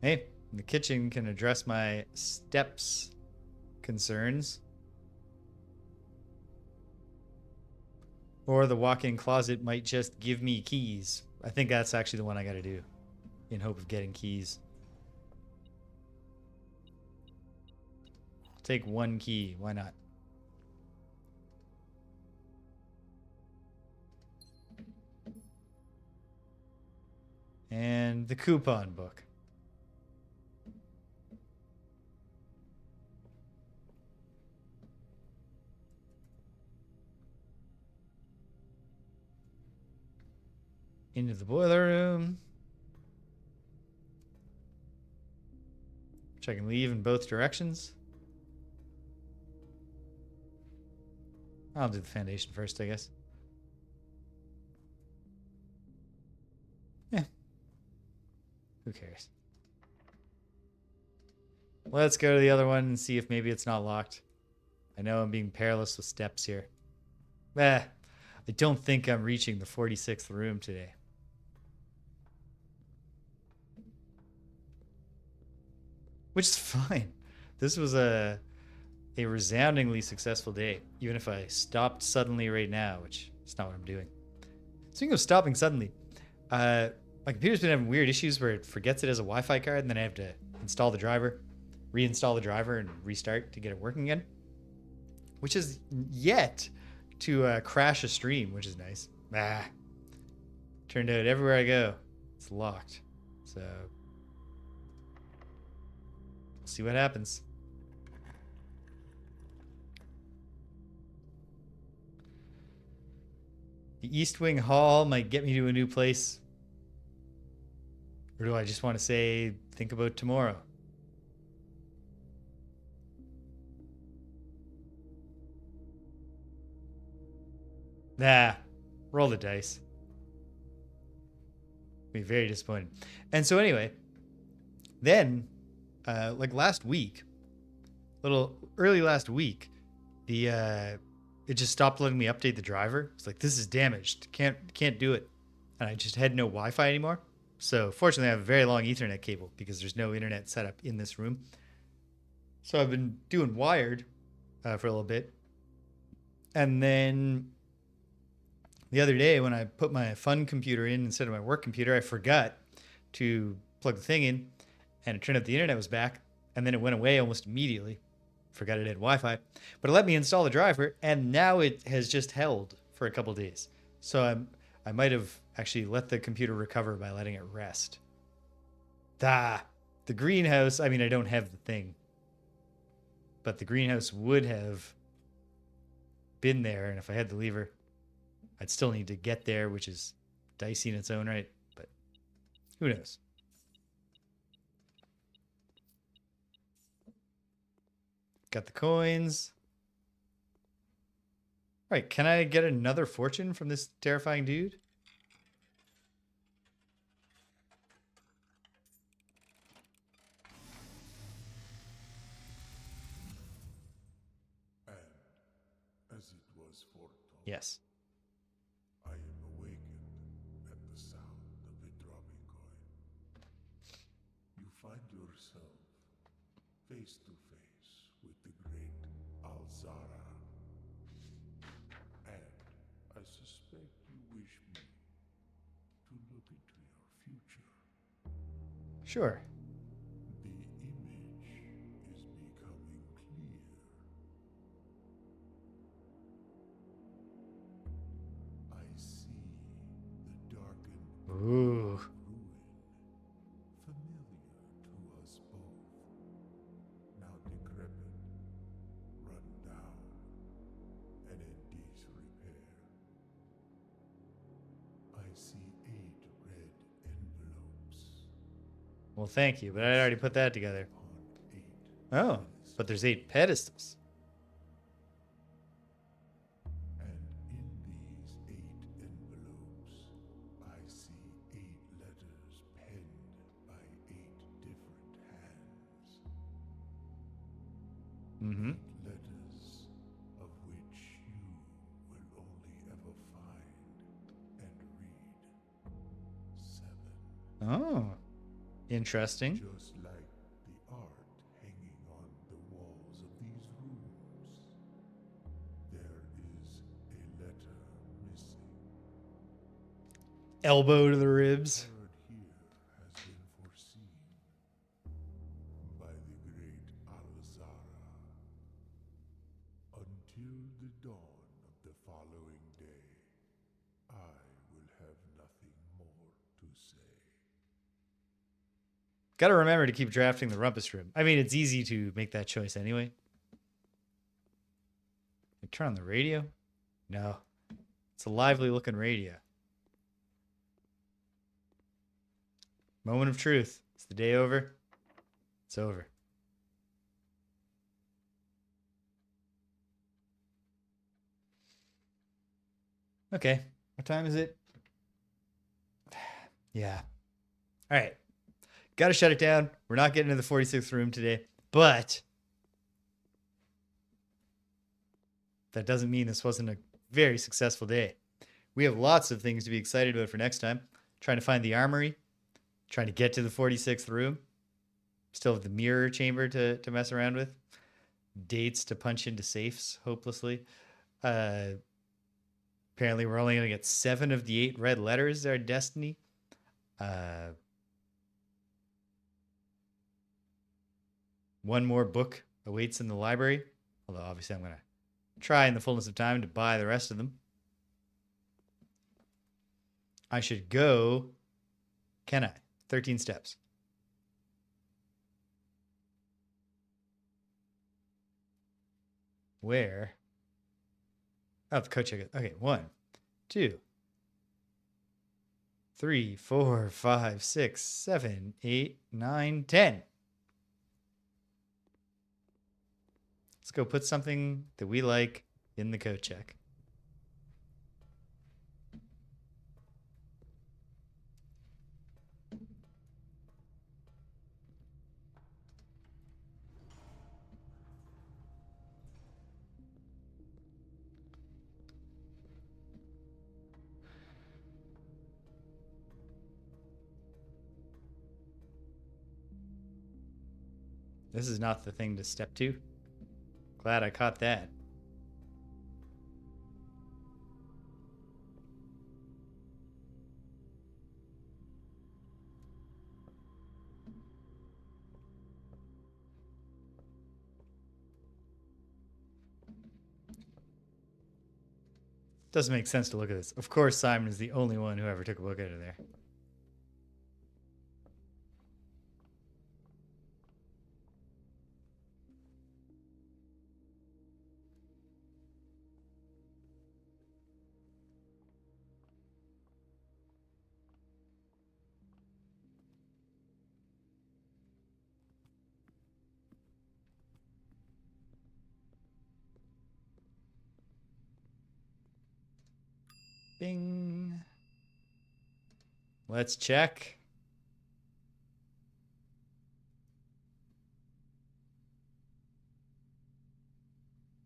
Hey, the kitchen can address my steps concerns. Or the walk-in closet might just give me keys. I think that's actually the one I gotta do in hope of getting keys. take one key. Why not? And the coupon book. Into the boiler room. Which I can leave in both directions. I'll do the foundation first, I guess. Yeah. Who cares? Let's go to the other one and see if maybe it's not locked. I know I'm being perilous with steps here. I don't think I'm reaching the 46th room today. Which is fine. This was a resoundingly successful day, even if I stopped suddenly right now, which is not what I'm doing. Speaking of stopping suddenly, my computer's been having weird issues where it forgets it as a Wi-Fi card, and then I have to install the driver, reinstall the driver, and restart to get it working again. Which is yet to crash a stream, which is nice. Turned out everywhere I go, it's locked. So, we'll see what happens. The East Wing Hall might get me to a new place. Or do I just want to say, think about tomorrow? Nah, roll the dice. Be very disappointed. And so anyway, then, like last week, little early last week, it just stopped letting me update the driver. It's like, this is damaged. Can't do it. And I just had no Wi-Fi anymore. So fortunately, I have a very long Ethernet cable because there's no internet set up in this room. So I've been doing wired for a little bit. And then the other day when I put my fun computer in instead of my work computer, I forgot to plug the thing in. And it turned out the internet was back. And then it went away almost immediately. Forgot it had Wi-Fi, but it let me install the driver, and now it has just held for a couple days. So I might have actually let the computer recover by letting it rest. The greenhouse, I mean, I don't have the thing, but the greenhouse would have been there, and if I had the lever, I'd still need to get there, which is dicey in its own right, but who knows? Got the coins. All right, can I get another fortune from this terrifying dude? And as it was foretold, Yes. I am awakened at the sound of a dropping coin. You find yourself face to face with the great Alzara. And I suspect you wish me to look into your future. Sure. The image is becoming clear. I see the darkened Ooh. ruin, familiar to us both, now decrepit, run down, and in disrepair. I see 8 red envelopes. Well, thank you, but I already put that together. On 8 Oh, but there's 8 pedestals. And in these 8 envelopes, I see 8 letters penned by 8 different hands. Mm-hmm. 8 letters of which you will only ever find and read 7. Oh, interesting. Just like the art hanging on the walls of these rooms, there is a letter missing. Elbow to the ribs. Word here has been foreseen by the great Alzara. Until the dawn of the following day, I will have nothing more to say. Got to remember to keep drafting the rumpus room. I mean, it's easy to make that choice anyway. Turn on the radio? No. It's a lively looking radio. Moment of truth. Is the day over? It's over. Okay. What time is it? Yeah. All right. Got to shut it down. We're not getting to the 46th room today, but that doesn't mean this wasn't a very successful day. We have lots of things to be excited about for next time. Trying to find the armory, trying to get to the 46th room. Still have the mirror chamber to mess around with. Dates to punch into safes hopelessly. Apparently, we're only going to get 7 of the 8 red letters. Our destiny. One more book awaits in the library. Although, obviously, I'm going to try in the fullness of time to buy the rest of them. I should go. Can I? 13 steps. Where? Oh, the coach check. Okay, 1, 2, 3, 4, 5, 6, 7, 8, 9, 10. Let's go put something that we like in the coat check. This is not the thing to step to. Glad I caught that. Doesn't make sense to look at this. Of course, Simon is the only one who ever took a look at it there. Bing. Let's check.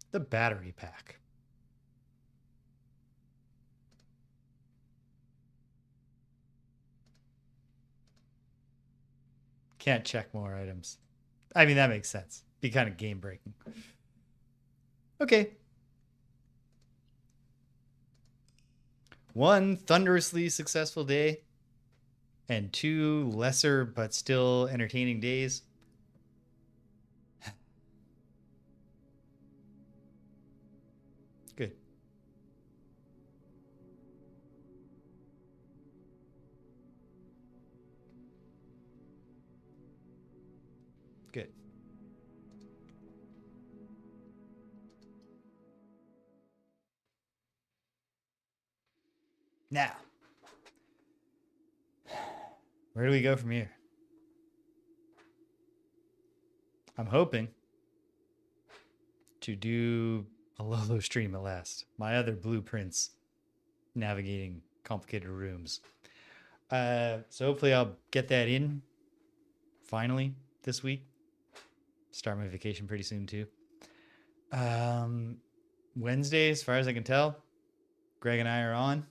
The battery pack. Can't check more items. I mean, that makes sense. Be kind of game breaking. Okay. 1 thunderously successful day and 2 lesser but still entertaining days. Good. Good. Now, where do we go from here? I'm hoping to do a Lolo stream at last. My other blueprints navigating complicated rooms. So hopefully I'll get that in finally this week. Start my vacation pretty soon too. Wednesday, as far as I can tell, Greg and I are on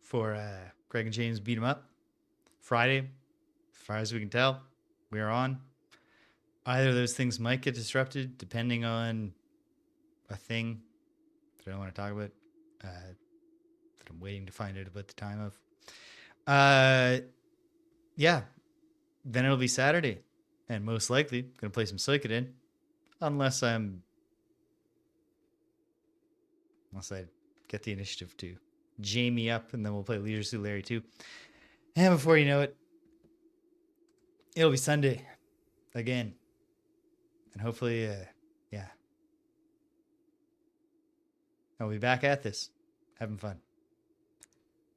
for Greg and James beat 'em up. Friday, as far as we can tell, we are on. Either of those things might get disrupted depending on a thing that I don't want to talk about that I'm waiting to find out about the time of. Yeah, then it'll be Saturday, and most likely going to play some Suikoden, unless I'm Unless I get the initiative to Jamie up, and then we'll play Leisure Suit Larry too. And before you know it, it'll be Sunday again. And hopefully, yeah. I'll be back at this, having fun.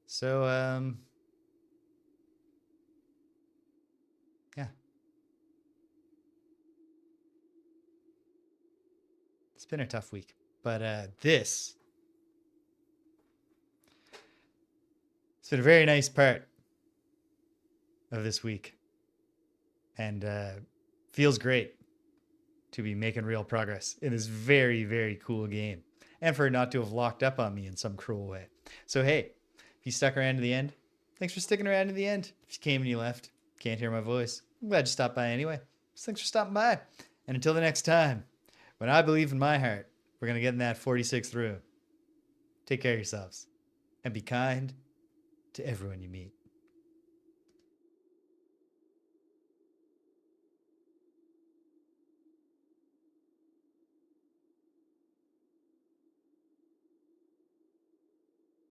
So, yeah. It's been a tough week. But it's been a very nice part of this week. And feels great to be making real progress in this very, very cool game. And for it not to have locked up on me in some cruel way. So, hey, if you stuck around to the end, thanks for sticking around to the end. If you came and you left, can't hear my voice, I'm glad you stopped by anyway. So thanks for stopping by. And until the next time, when I believe in my heart, we're going to get in that 46th room. Take care of yourselves and be kind to everyone you meet.